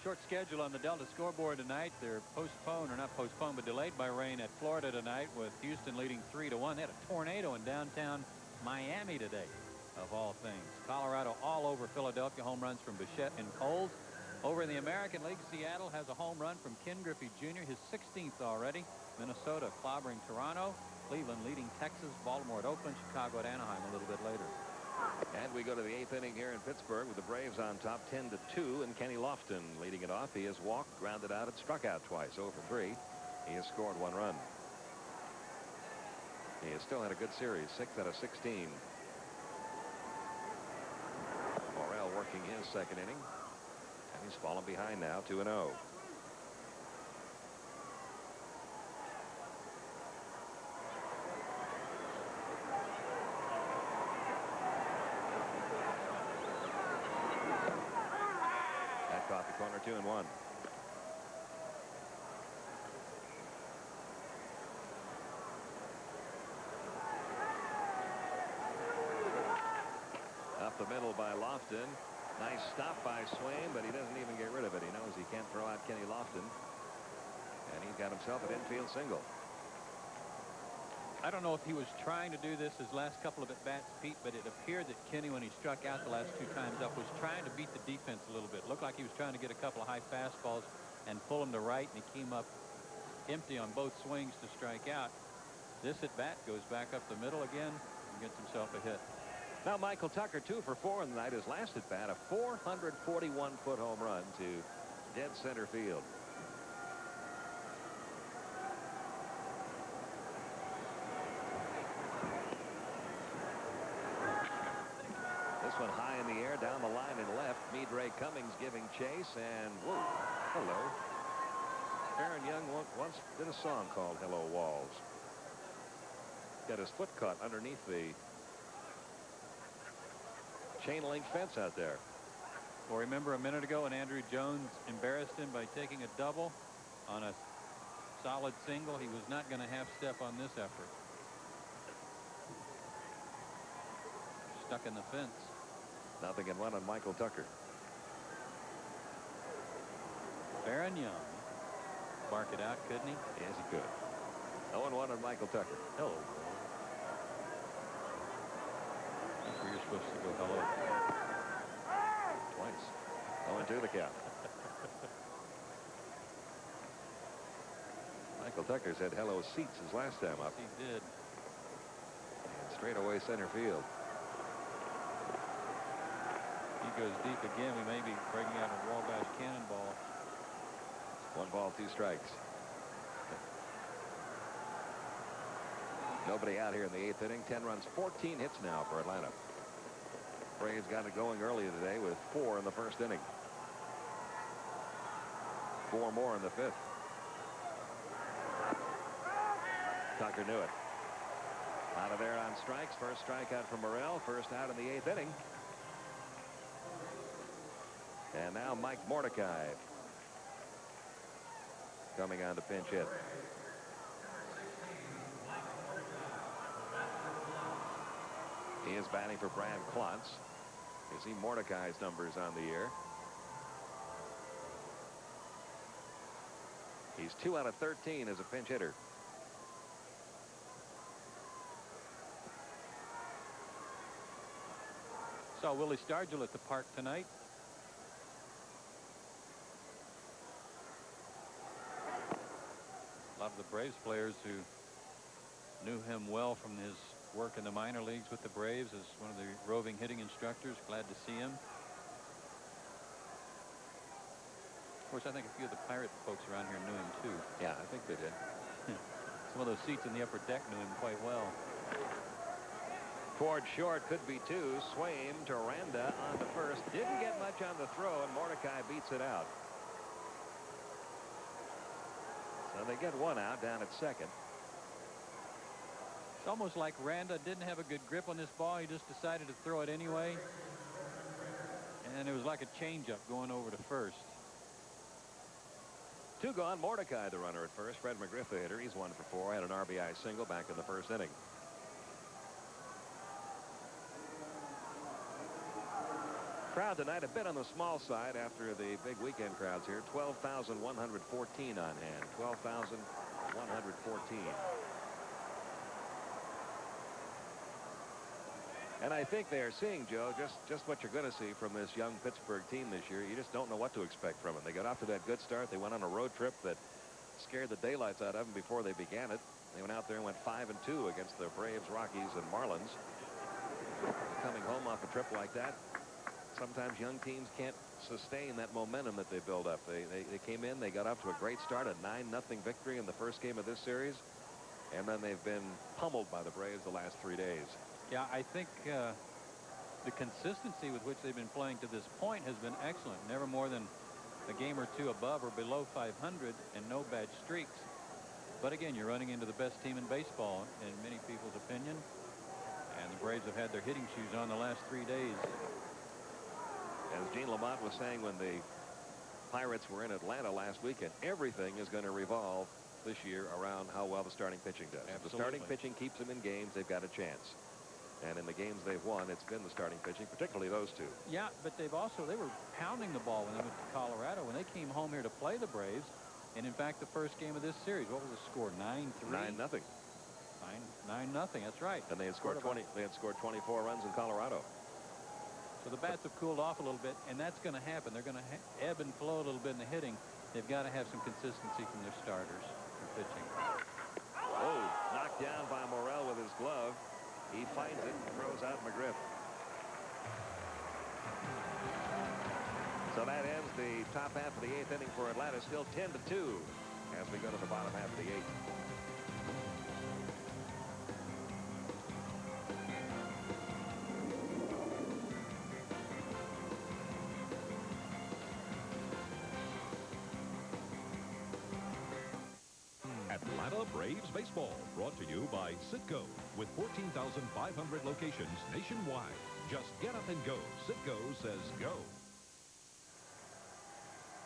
Short schedule on the Delta scoreboard tonight. They're postponed, or not postponed, but delayed by rain at Florida tonight, with Houston leading 3-1. They had a tornado in downtown Miami today, of all things. Colorado all over Philadelphia. Home runs from Bichette and Coles. Over in the American League, Seattle has a home run from Ken Griffey Jr., his 16th already. Minnesota clobbering Toronto. Cleveland leading Texas. Baltimore at Oakland. Chicago at Anaheim a little bit later.
And we go to the 8th inning here in Pittsburgh with the Braves on top 10-2, and Kenny Lofton leading it off. He has walked, grounded out, and struck out twice. 0 for 3. He has scored 1 run. He has still had a good series, 6 out of 16. second inning. And he's fallen behind now, 2-0. That caught the corner, 2-1. Up the middle by Lofton. Nice stop by Swain, but he doesn't even get rid of it. He knows he can't throw out Kenny Lofton. And he's got himself an infield single.
I don't know if he was trying to do this his last couple of at-bats, Pete, but it appeared that Kenny, when he struck out the last 2 times up, was trying to beat the defense a little bit. Looked like he was trying to get a couple of high fastballs and pull him to right, and he came up empty on both swings to strike out. This at-bat goes back up the middle again and gets himself a hit.
Now Michael Tucker, 2 for 4 in the night. His last at bat, a 441-foot home run to dead center field. This one high in the air, down the line and left. Mead-Ray Cummings giving chase, and whoa, hello. Aaron Young once did a song called Hello Walls. Got his foot caught underneath the chain link fence out there.
Well, remember a minute ago when Andrew Jones embarrassed him by taking a double on a solid single? He was not going to half step on this effort. Stuck in the fence.
0-1 on Michael Tucker.
Aaron Young. Bark it out, couldn't he?
Yes, he could. 0-1 on Michael Tucker.
Hello. That's where you're supposed to go hello.
Twice. 0-2 the count. Michael Tucker said hello seats his last time up.
Yes, he did.
And straight away center field.
He goes deep again. We may be breaking out a Wabash cannonball.
1 ball, 2 strikes. Nobody out here in the 8th inning. 10 runs, 14 hits now for Atlanta. Braves got it going early today with 4 in the 1st inning. 4 more in the 5th. Tucker knew it. Out of there on strikes. First strikeout from Morrell. First out in the 8th inning. And now Mike Mordecai coming on to pinch hit. He is batting for Brad Klontz. You see Mordecai's numbers on the year. He's 2 out of 13 as a pinch hitter.
Saw Willie Stargell at the park tonight. A lot of the Braves players who knew him well from his work in the minor leagues with the Braves as one of the roving hitting instructors. Glad to see him. Of course, I think a few of the Pirate folks around here knew him too.
Yeah, I think they did.
Some of those seats in the upper deck knew him quite well.
Toward short, could be 2. Swaim to Randa on the first. Didn't get much on the throw, and Mordecai beats it out. So they get 1 out down at second.
It's almost like Randa didn't have a good grip on this ball. He just decided to throw it anyway. And it was like a changeup going over to first.
2 gone. Mordecai the runner at first. Fred McGriff the hitter. He's 1 for 4. Had an RBI single back in the 1st inning. Crowd tonight a bit on the small side after the big weekend crowds here. 12,114 on hand. 12,114. And I think they are seeing, Joe, just what you're going to see from this young Pittsburgh team this year. You just don't know what to expect from them. They got off to that good start. They went on a road trip that scared the daylights out of them before they began it. They went out there and went 5-2 against the Braves, Rockies, and Marlins. Coming home off a trip like that, sometimes young teams can't sustain that momentum that they build up. They came in, they got off to a great start, a 9-0 victory in the first game of this series, and then they've been pummeled by the Braves the last 3 days.
Yeah, I think the consistency with which they've been playing to this point has been excellent. Never more than a game or two above or below 500 and no bad streaks. But again, you're running into the best team in baseball in many people's opinion. And the Braves have had their hitting shoes on the last 3 days.
As Gene Lamont was saying when the Pirates were in Atlanta last weekend, everything is going to revolve this year around how well the starting pitching does. If the starting pitching keeps them in games, they've got a chance. And in the games they've won, it's been the starting pitching, particularly those two.
Yeah, but they were pounding the ball when they went to Colorado. When they came home here to play the Braves, and in fact, the first game of this series, what was the score? 9-3?
9-0.
9-0, that's right.
And they had scored 24 runs in Colorado.
So the bats have cooled off a little bit, and that's going to happen. They're going to ebb and flow a little bit in the hitting. They've got to have some consistency from their starters in pitching.
Oh, knocked down by Morrell with his glove. He finds it and throws out McGriff. So that ends the top half of the 8th inning for Atlanta. Still 10-2 as we go to the bottom half of the 8th.
Atlanta Braves baseball, brought to you by Citgo, with 14,500 locations nationwide. Just get up and go. Citgo says go.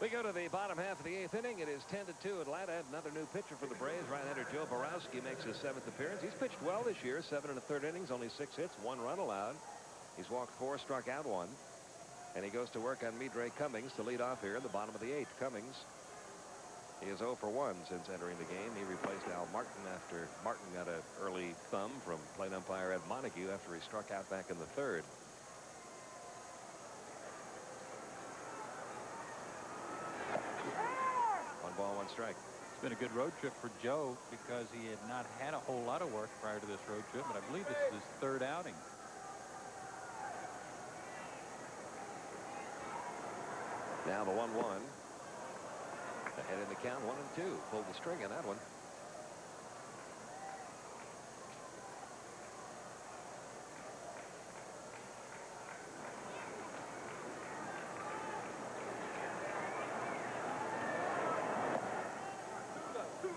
We go to the bottom half of the 8th inning. It is 10-2 Atlanta. Another new pitcher for the Braves. Right-hander Joe Borowski makes his 7th appearance. He's pitched well this year. 7 1/3 innings, only 6 hits, 1 run allowed. He's walked 4, struck out 1. And he goes to work on Midre Cummings to lead off here in the bottom of the 8th. Cummings, he is 0 for 1 since entering the game. He replaced Al Martin after Martin got an early thumb from plate umpire Ed Montague after he struck out back in the 3rd. Ball, 1 strike.
It's been a good road trip for Joe because he had not had a whole lot of work prior to this road trip, but I believe this is his 3rd outing.
Now the 1-1. Ahead in the count, 1-2. Pulled the string on that one.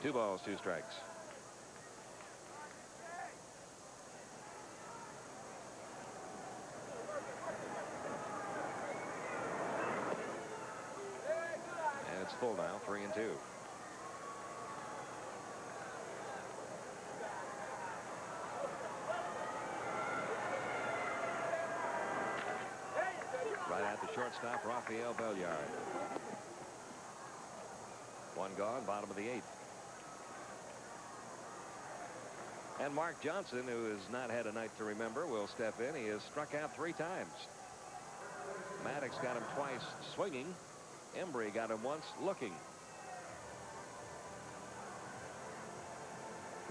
Two balls, 2 strikes. And it's full now, 3-2. Right at the shortstop, Rafael Belliard. 1 gone, bottom of the 8th. And Mark Johnson, who has not had a night to remember, will step in. He has struck out 3 times. Maddux got him twice swinging. Embry got him once looking.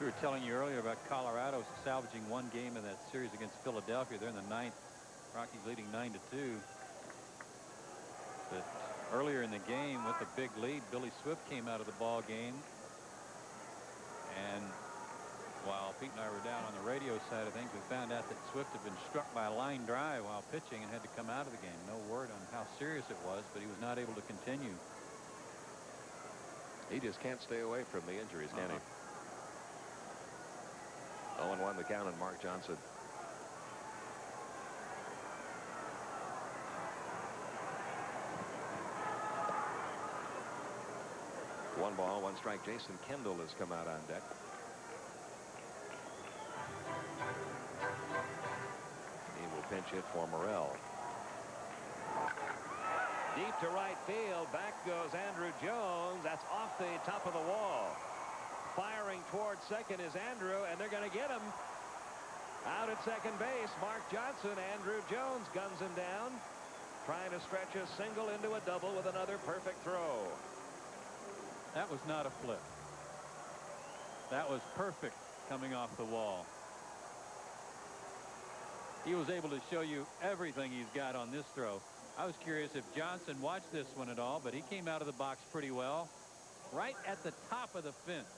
We were telling you earlier about Colorado salvaging 1 game in that series against Philadelphia. They're in the 9th. Rockies leading 9-2. But earlier in the game with a big lead, Billy Swift came out of the ball game. And while Pete and I were down on the radio side of things, we found out that Swift had been struck by a line drive while pitching and had to come out of the game. No word on how serious it was, but he was not able to continue.
He just can't stay away from the injuries, can he? 0-1 the count on Mark Johnson. One ball, 1 strike. Jason Kendall has come out on deck. Pinch hit for Morrell. Deep to right field. Back goes Andrew Jones. That's off the top of the wall. Firing towards second is Andrew, and they're going to get him. Out at second base, Mark Johnson. Andrew Jones guns him down, trying to stretch a single into a double with another perfect throw.
That was not a flip. That was perfect coming off the wall. He was able to show you everything he's got on this throw. I was curious if Johnson watched this one at all, but he came out of the box pretty well. Right at the top of the fence.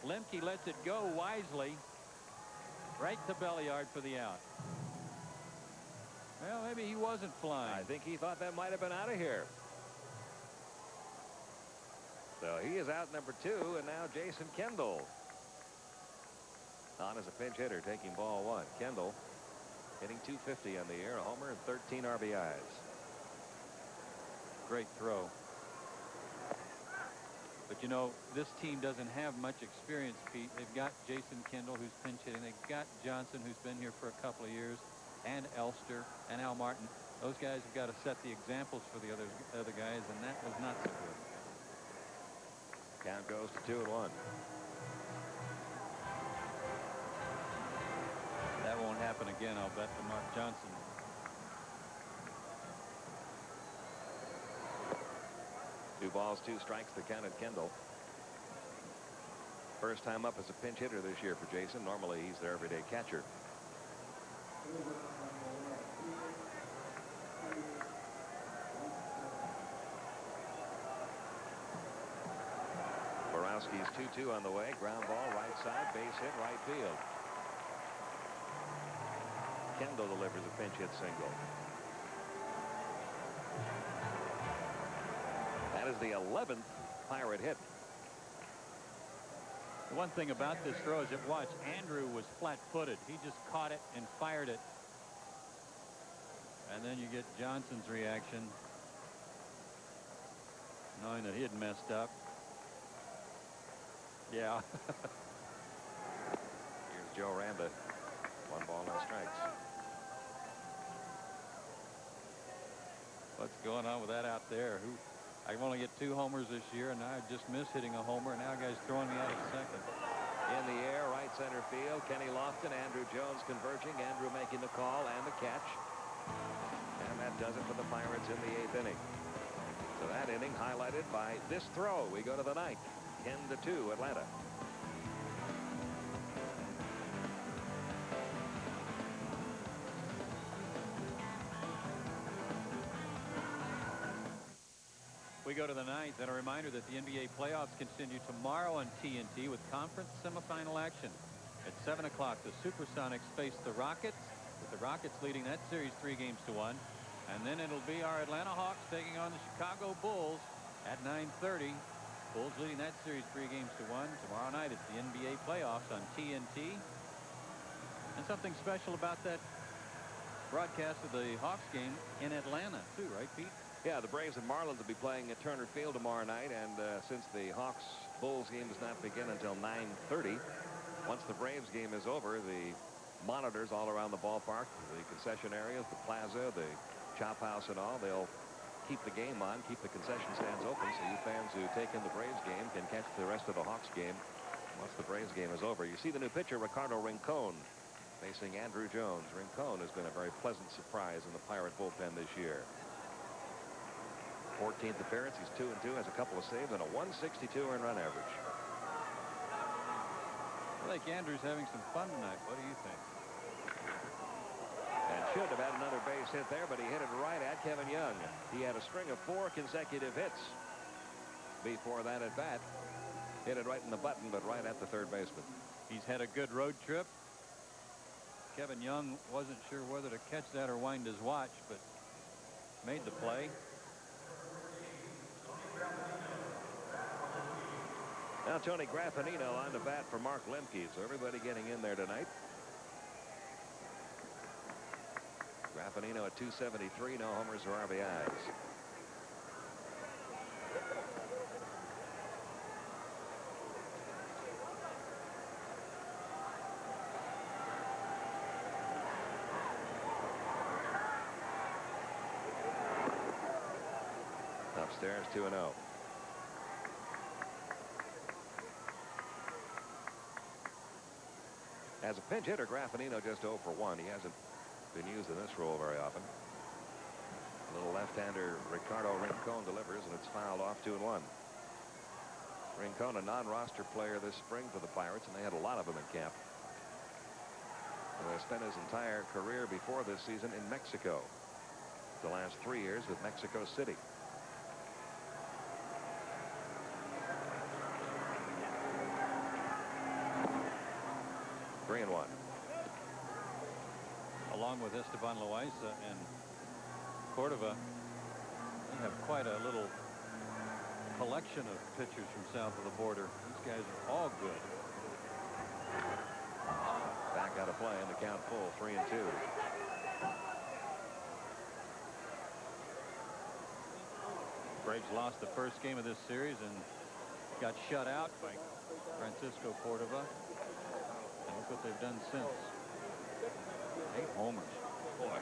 Lemke lets it go wisely. Right to Belliard for the out. wasn't flying.
I think he thought that might have been out of here. So he is out number 2, and now Jason Kendall on as a pinch hitter, taking ball 1. Kendall hitting .250 on the year, a homer and 13 RBIs.
Great throw. But you know, this team doesn't have much experience, Pete. They've got Jason Kendall, who's pinch hitting. They've got Johnson, who's been here for a couple of years, and Elster and Al Martin. Those guys have got to set the examples for the other guys, and that was not so good.
Count goes to 2-1.
That won't happen again, I'll bet, to Mark Johnson.
Two balls, 2 strikes to count at Kendall. First time up as a pinch hitter this year for Jason. Normally he's their everyday catcher. Borowski's 2-2 on the way. Ground ball, right side, base hit, right field. Kendall delivers a pinch hit single. That is the 11th Pirate hit.
The one thing about this throw is that, watch, Andrew was flat-footed. He just caught it and fired it. And then you get Johnson's reaction, knowing that he had messed up. Yeah.
Here's Joe Randa. 1 ball, no strikes.
What's going on with that out there? I can only get 2 homers this year, and I just missed hitting a homer, and now a guy's throwing me out at second.
In the air, right center field. Kenny Lofton, Andrew Jones converging. Andrew making the call and the catch. And that does it for the Pirates in the 8th inning. So that inning highlighted by this throw. We go to the 9th. 10-2 Atlanta.
We go to the 9th, and a reminder that the NBA playoffs continue tomorrow on TNT with conference semifinal action. At 7 o'clock, the Supersonics face the Rockets, with the Rockets leading that series 3-1. And then it'll be our Atlanta Hawks taking on the Chicago Bulls at 9:30. Bulls leading that series 3-1. Tomorrow night it's the NBA playoffs on TNT. And something special about that broadcast of the Hawks game in Atlanta too, right, Pete?
Yeah, the Braves and Marlins will be playing at Turner Field tomorrow night, and since the Hawks-Bulls game does not begin until 9:30, once the Braves game is over, the monitors all around the ballpark, the concession areas, the plaza, the chop house and all, they'll keep the game on, keep the concession stands open, so you fans who take in the Braves game can catch the rest of the Hawks game once the Braves game is over. You see the new pitcher, Ricardo Rincon, facing Andrew Jones. Rincon has been a very pleasant surprise in the Pirate bullpen this year. 14th appearance. He's 2-2, has a couple of saves and a 162 earned run average.
I think Andrew's having some fun tonight. What do you think?
And should have had another base hit there, but he hit it right at Kevin Young. He had a string of 4 consecutive hits before that at bat. Hit it right in the button, but right at the third baseman.
He's had a good road trip. Kevin Young wasn't sure whether to catch that or wind his watch, but made the play.
Now Tony Graffanino on the bat for Mark Lemke. So everybody getting in there tonight. Graffanino at 273, no homers or RBIs. Upstairs 2-0. As a pinch hitter, Graffanino just 0 for 1. He hasn't been used in this role very often. A little left-hander Ricardo Rincon delivers, and it's fouled off 2-1. Rincon, a non-roster player this spring for the Pirates, and they had a lot of them in camp. And spent his entire career before this season in Mexico. The last 3 years with Mexico City.
Along with Esteban Loaiza and Cordova. They have quite a little collection of pitchers from south of the border. These guys are all good.
Back out of play and the count full, 3-2.
Braves lost the first game of this series and got shut out by Francisco Cordova. Look what they've done since. 8 homers. Boy.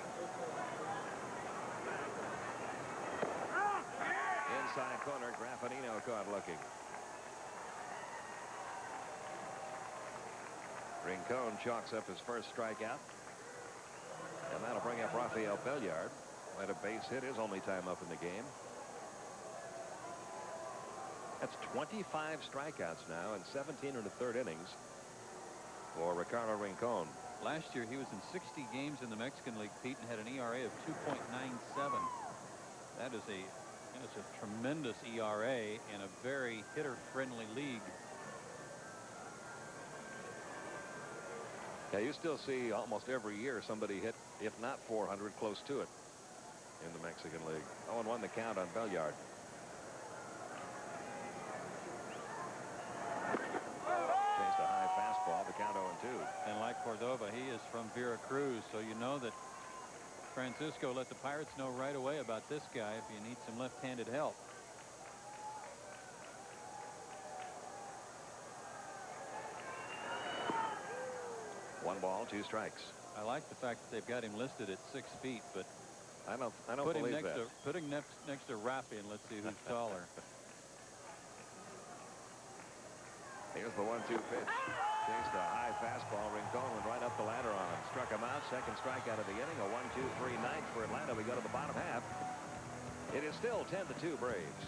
Inside corner, Graffinino caught looking. Rincon chalks up his first strikeout. And that'll bring up Rafael Belliard. Might a base hit his only time up in the game. That's 25 strikeouts now and 17 in the third innings for Ricardo Rincon.
Last year he was in 60 games in the Mexican League, Pete, and had an ERA of 2.97. That is a tremendous ERA in a very hitter-friendly league.
Yeah, you still see almost every year somebody hit, if not 400, close to it in the Mexican League. 0-1 the count on Belliard. Chased a high fastball, the count 0-2.
And like Cordova, he is from Veracruz, so you know that Francisco let the Pirates know right away about this guy if you need some left-handed help.
One ball, 2 strikes.
I like the fact that they've got him listed at 6 feet, but
I don't
put him
believe
next
that.
put him next to Rafi, and let's see who's taller.
Here's the 1-2 pitch. Chased a high fastball. Rincon went right up the ladder on him. Struck him out. Second strikeout of the inning. A 1-2-3 ninth for Atlanta. We go to the bottom half. It is still 10-2 Braves.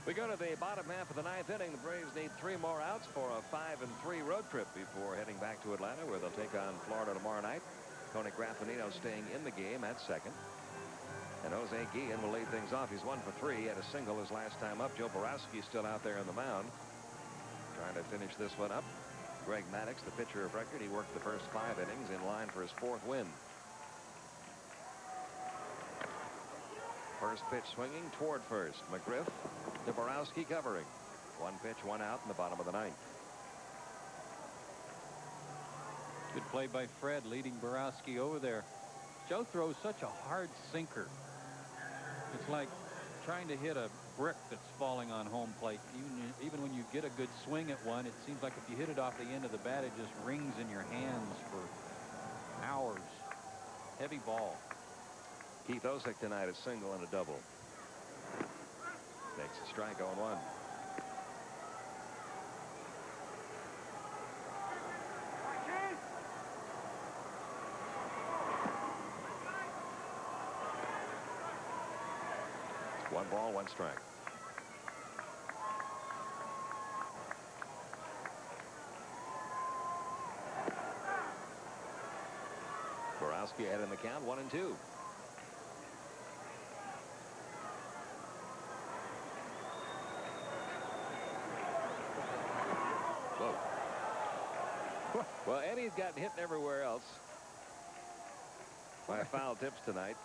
We go to the bottom half of the 9th inning. The Braves need 3 more outs for a 5-3 road trip before heading back to Atlanta, where they'll take on Florida tomorrow night. Tony Graffinino staying in the game at second. And Jose Guillen will lead things off. He's 1 for 3. He had a single his last time up. Joe Borowski still out there on the mound, trying to finish this one up. Greg Maddux, the pitcher of record, he worked the first 5 innings in line for his 4th win. First pitch swinging toward first. McGriff to Borowski covering. 1 pitch, 1 out in the bottom of the 9th.
Good play by Fred, leading Borowski over there. Joe throws such a hard sinker. It's like trying to hit a brick that's falling on home plate. Even when you get a good swing at one, it seems like if you hit it off the end of the bat, it just rings in your hands for hours. Heavy ball.
Keith Osick tonight is single and a double. Makes a strike on 1. One ball, 1 strike. Borowski ahead in the count, 1-2. Well, Eddie's gotten hit everywhere else by foul tips tonight.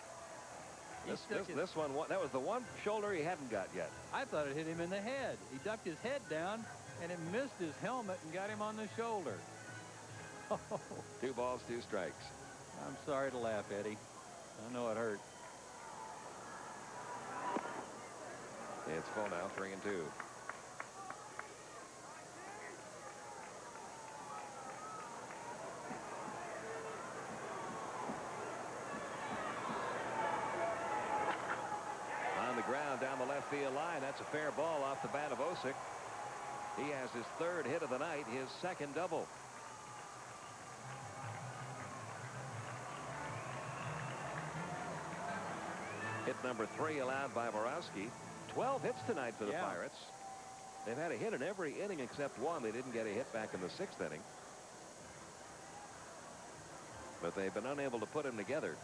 This one, that was the one shoulder he hadn't got yet.
I thought it hit him in the head. He ducked his head down, and it missed his helmet and got him on the shoulder.
2 balls, 2 strikes.
I'm sorry to laugh, Eddie. I know it hurt.
It's full now, 3-2. Ground down the left field line. That's a fair ball off the bat of Osick. He has his 3rd hit of the night, his 2nd double. Hit number 3 allowed by Borowski. 12 hits tonight for the Pirates. They've had a hit in every inning except one. They didn't get a hit back in the 6th inning. But they've been unable to put him together.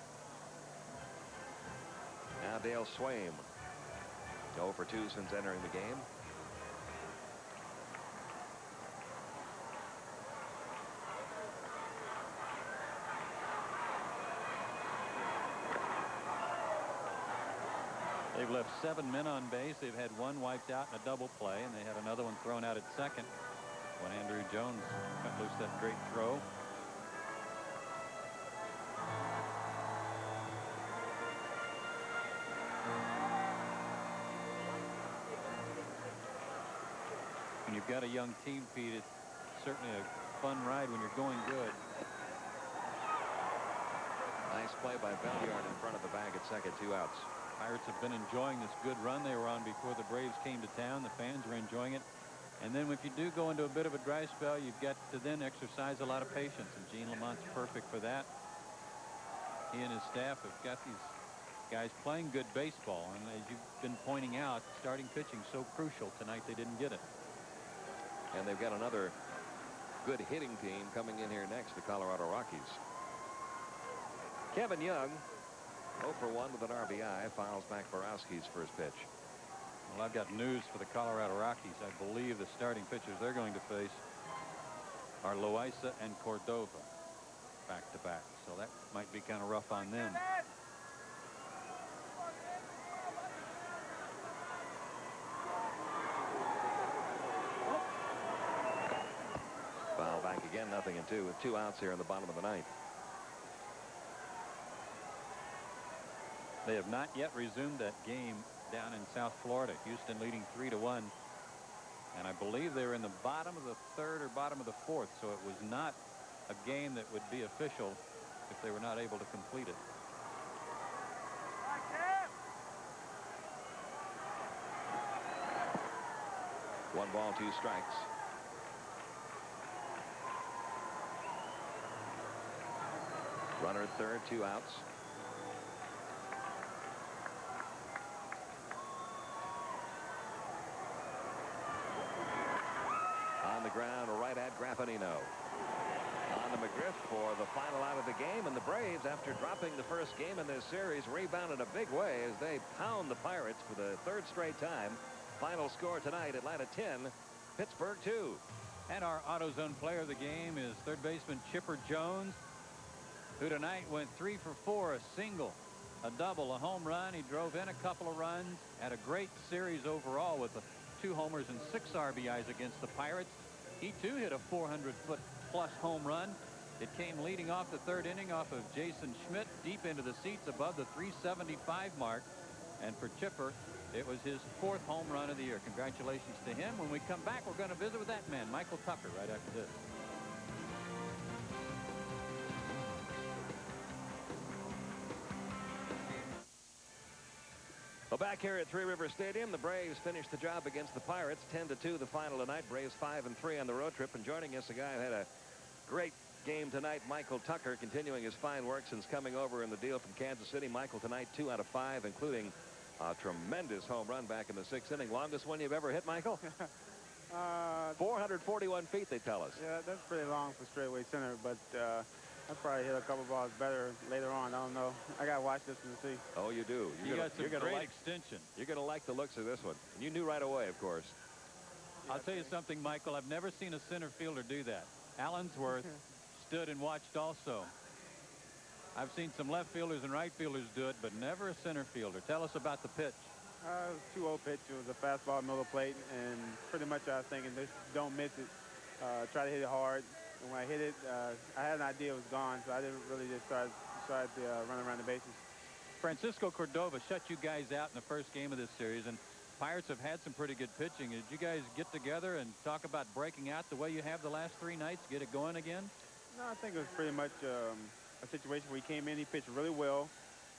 Now Dale Swaim. 0 for 2 since entering the game.
left 7 men on base. They've had one wiped out in a double play, and they had another one thrown out at second when Andrew Jones cut loose that great throw. When you've got a young team, Pete, it's certainly a fun ride when you're going good.
Nice play by Belliard in front of the bag at second, 2 outs.
Pirates have been enjoying this good run they were on before the Braves came to town. The fans were enjoying it. And then if you do go into a bit of a dry spell, you've got to then exercise a lot of patience. And Gene Lamont's perfect for that. He and his staff have got these guys playing good baseball. And as you've been pointing out, starting pitching so crucial. Tonight they didn't get it.
And they've got another good hitting team coming in here next, the Colorado Rockies. Kevin Young, 0 for 1 with an RBI, fouls back Borowski's first pitch.
Well, I've got news for the Colorado Rockies. I believe the starting pitchers they're going to face are Loaiza and Cordova back to back. So that might be kind of rough on them.
Foul back again, 0-2 with 2 outs here in the bottom of the 9th.
They have not yet resumed that game down in South Florida. Houston leading 3-1. And I believe they were in the bottom of the 3rd or bottom of the 4th. So it was not a game that would be official if they were not able to complete it.
One ball, 2 strikes. Runner at third, 2 outs. On the ground, right at Graffinino. On to McGriff for the final out of the game, and the Braves, after dropping the first game in this series, rebounded a big way as they pound the Pirates for the 3rd straight time. Final score tonight, Atlanta 10, Pittsburgh 2.
And our AutoZone player of the game is third baseman Chipper Jones, who tonight went 3 for 4, a single, a double, a home run. He drove in a couple of runs, had a great series overall with 2 homers and 6 RBIs against the Pirates. He too hit a 400-foot-plus home run. It came leading off the 3rd inning off of Jason Schmidt, deep into the seats above the 375 mark. And for Chipper, it was his 4th home run of the year. Congratulations to him. When we come back, we're going to visit with that man, Michael Tucker, right after this.
Well, back here at Three River Stadium, the Braves finished the job against the Pirates, 10-2 the final tonight. Braves 5-3 on the road trip. And joining us, a guy who had a great game tonight, Michael Tucker, continuing his fine work since coming over in the deal from Kansas City. Michael, tonight 2 out of 5, including a tremendous home run back in the 6th inning. Longest one you've ever hit, Michael? 441 feet, they tell us.
Yeah, that's pretty long for straightaway center, but I'll probably hit a couple balls better later on. I don't know. I got to watch this one to see.
Oh, you do.
You got some great extension.
You're going to like the looks of this one. And you knew right away, of course.
I'll tell you something, Michael. I've never seen a center fielder do that. Allensworth stood and watched also. I've seen some left fielders and right fielders do it, but never a center fielder. Tell us about the pitch.
It was 2-0 pitch. It was a fastball middle of the plate, and pretty much I was thinking, just don't miss it. Try to hit it hard. And when I hit it, I had an idea it was gone, so I didn't really just start running around the bases.
Francisco Cordova shut you guys out in the first game of this series, and Pirates have had some pretty good pitching. Did you guys get together and talk about breaking out the way you have the last 3 nights, get it going again?
No, I think it was pretty much a situation where he came in, he pitched really well.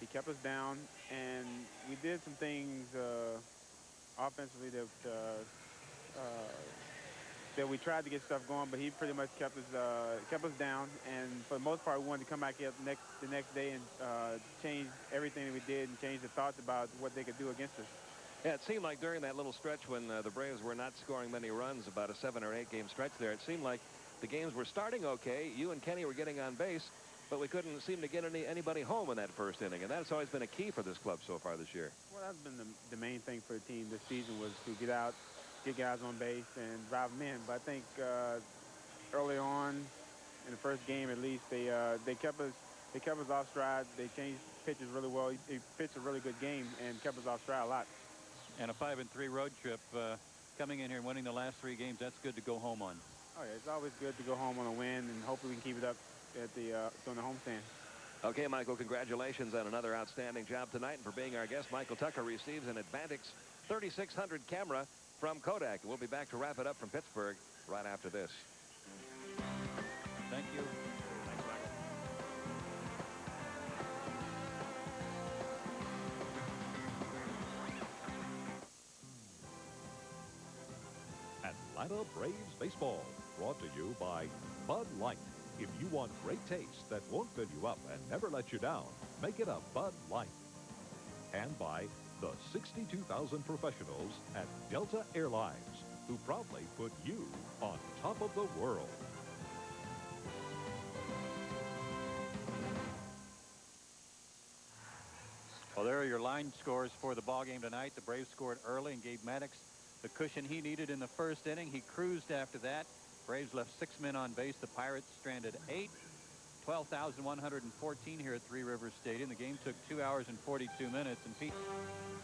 He kept us down, and we did some things offensively that we tried to get stuff going, but he pretty much kept us down. And for the most part, we wanted to come back here the next day and change everything that we did and change the thoughts about what they could do against us.
Yeah, it seemed like during that little stretch when the Braves were not scoring many runs, about a 7 or 8 game stretch there, it seemed like the games were starting okay. You and Kenny were getting on base, but we couldn't seem to get anybody home in that first inning, and that's always been a key for this club so far this year.
Well, that's been the main thing for the team this season, was to get out, get guys on base, and drive them in. But I think early on, in the first game at least, they kept us off stride. They changed pitches really well. He pitched a really good game and kept us off stride a lot.
And a 5-3 road trip. Coming in here and winning the last 3 games, that's good to go home on.
Oh, yeah, it's always good to go home on a win, and hopefully we can keep it up at during the homestand.
Okay, Michael, congratulations on another outstanding job tonight. And for being our guest, Michael Tucker receives an Advantix 3600 camera from Kodak. We'll be back to wrap it up from Pittsburgh right after this.
Thank you.
Thanks, Michael.
Atlanta Braves baseball, brought to you by Bud Light. If you want great taste that won't fill you up and never let you down, make it a Bud Light. And by the 62,000 professionals at Delta Airlines, who proudly put you on top of the world.
Well, there are your line scores for the ball game tonight. The Braves scored early and gave Maddux the cushion he needed in the first inning. He cruised after that. Braves left 6 men on base. The Pirates stranded 8. 12,114 here at Three Rivers Stadium. The game took 2 hours and 42 minutes. And Pete,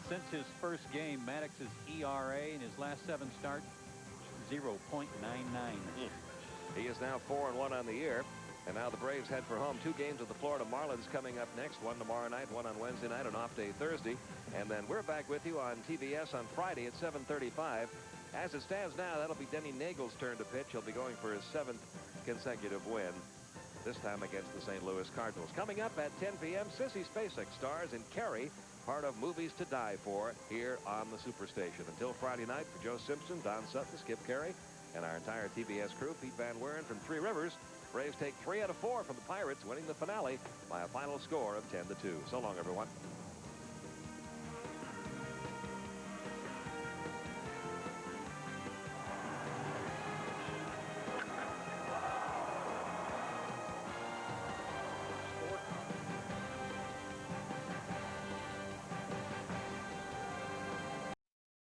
since his first game, Maddux's ERA in his last 7 starts, 0.99.
He is now 4-1 on the year. And now the Braves head for home. 2 games with the Florida Marlins coming up next. 1 tomorrow night, 1 on Wednesday night, an off day Thursday. And then we're back with you on TBS on Friday at 7:35. As it stands now, that'll be Denny Nagel's turn to pitch. He'll be going for his 7th consecutive win, this time against the St. Louis Cardinals. Coming up at 10 p.m., Sissy Spacek stars in Carrie, part of Movies to Die For, here on the Superstation. Until Friday night, for Joe Simpson, Don Sutton, Skip Carey, and our entire TBS crew, Pete Van Weeren from Three Rivers, Braves take 3 out of 4 from the Pirates, winning the finale by a final score of 10-2. So long, everyone.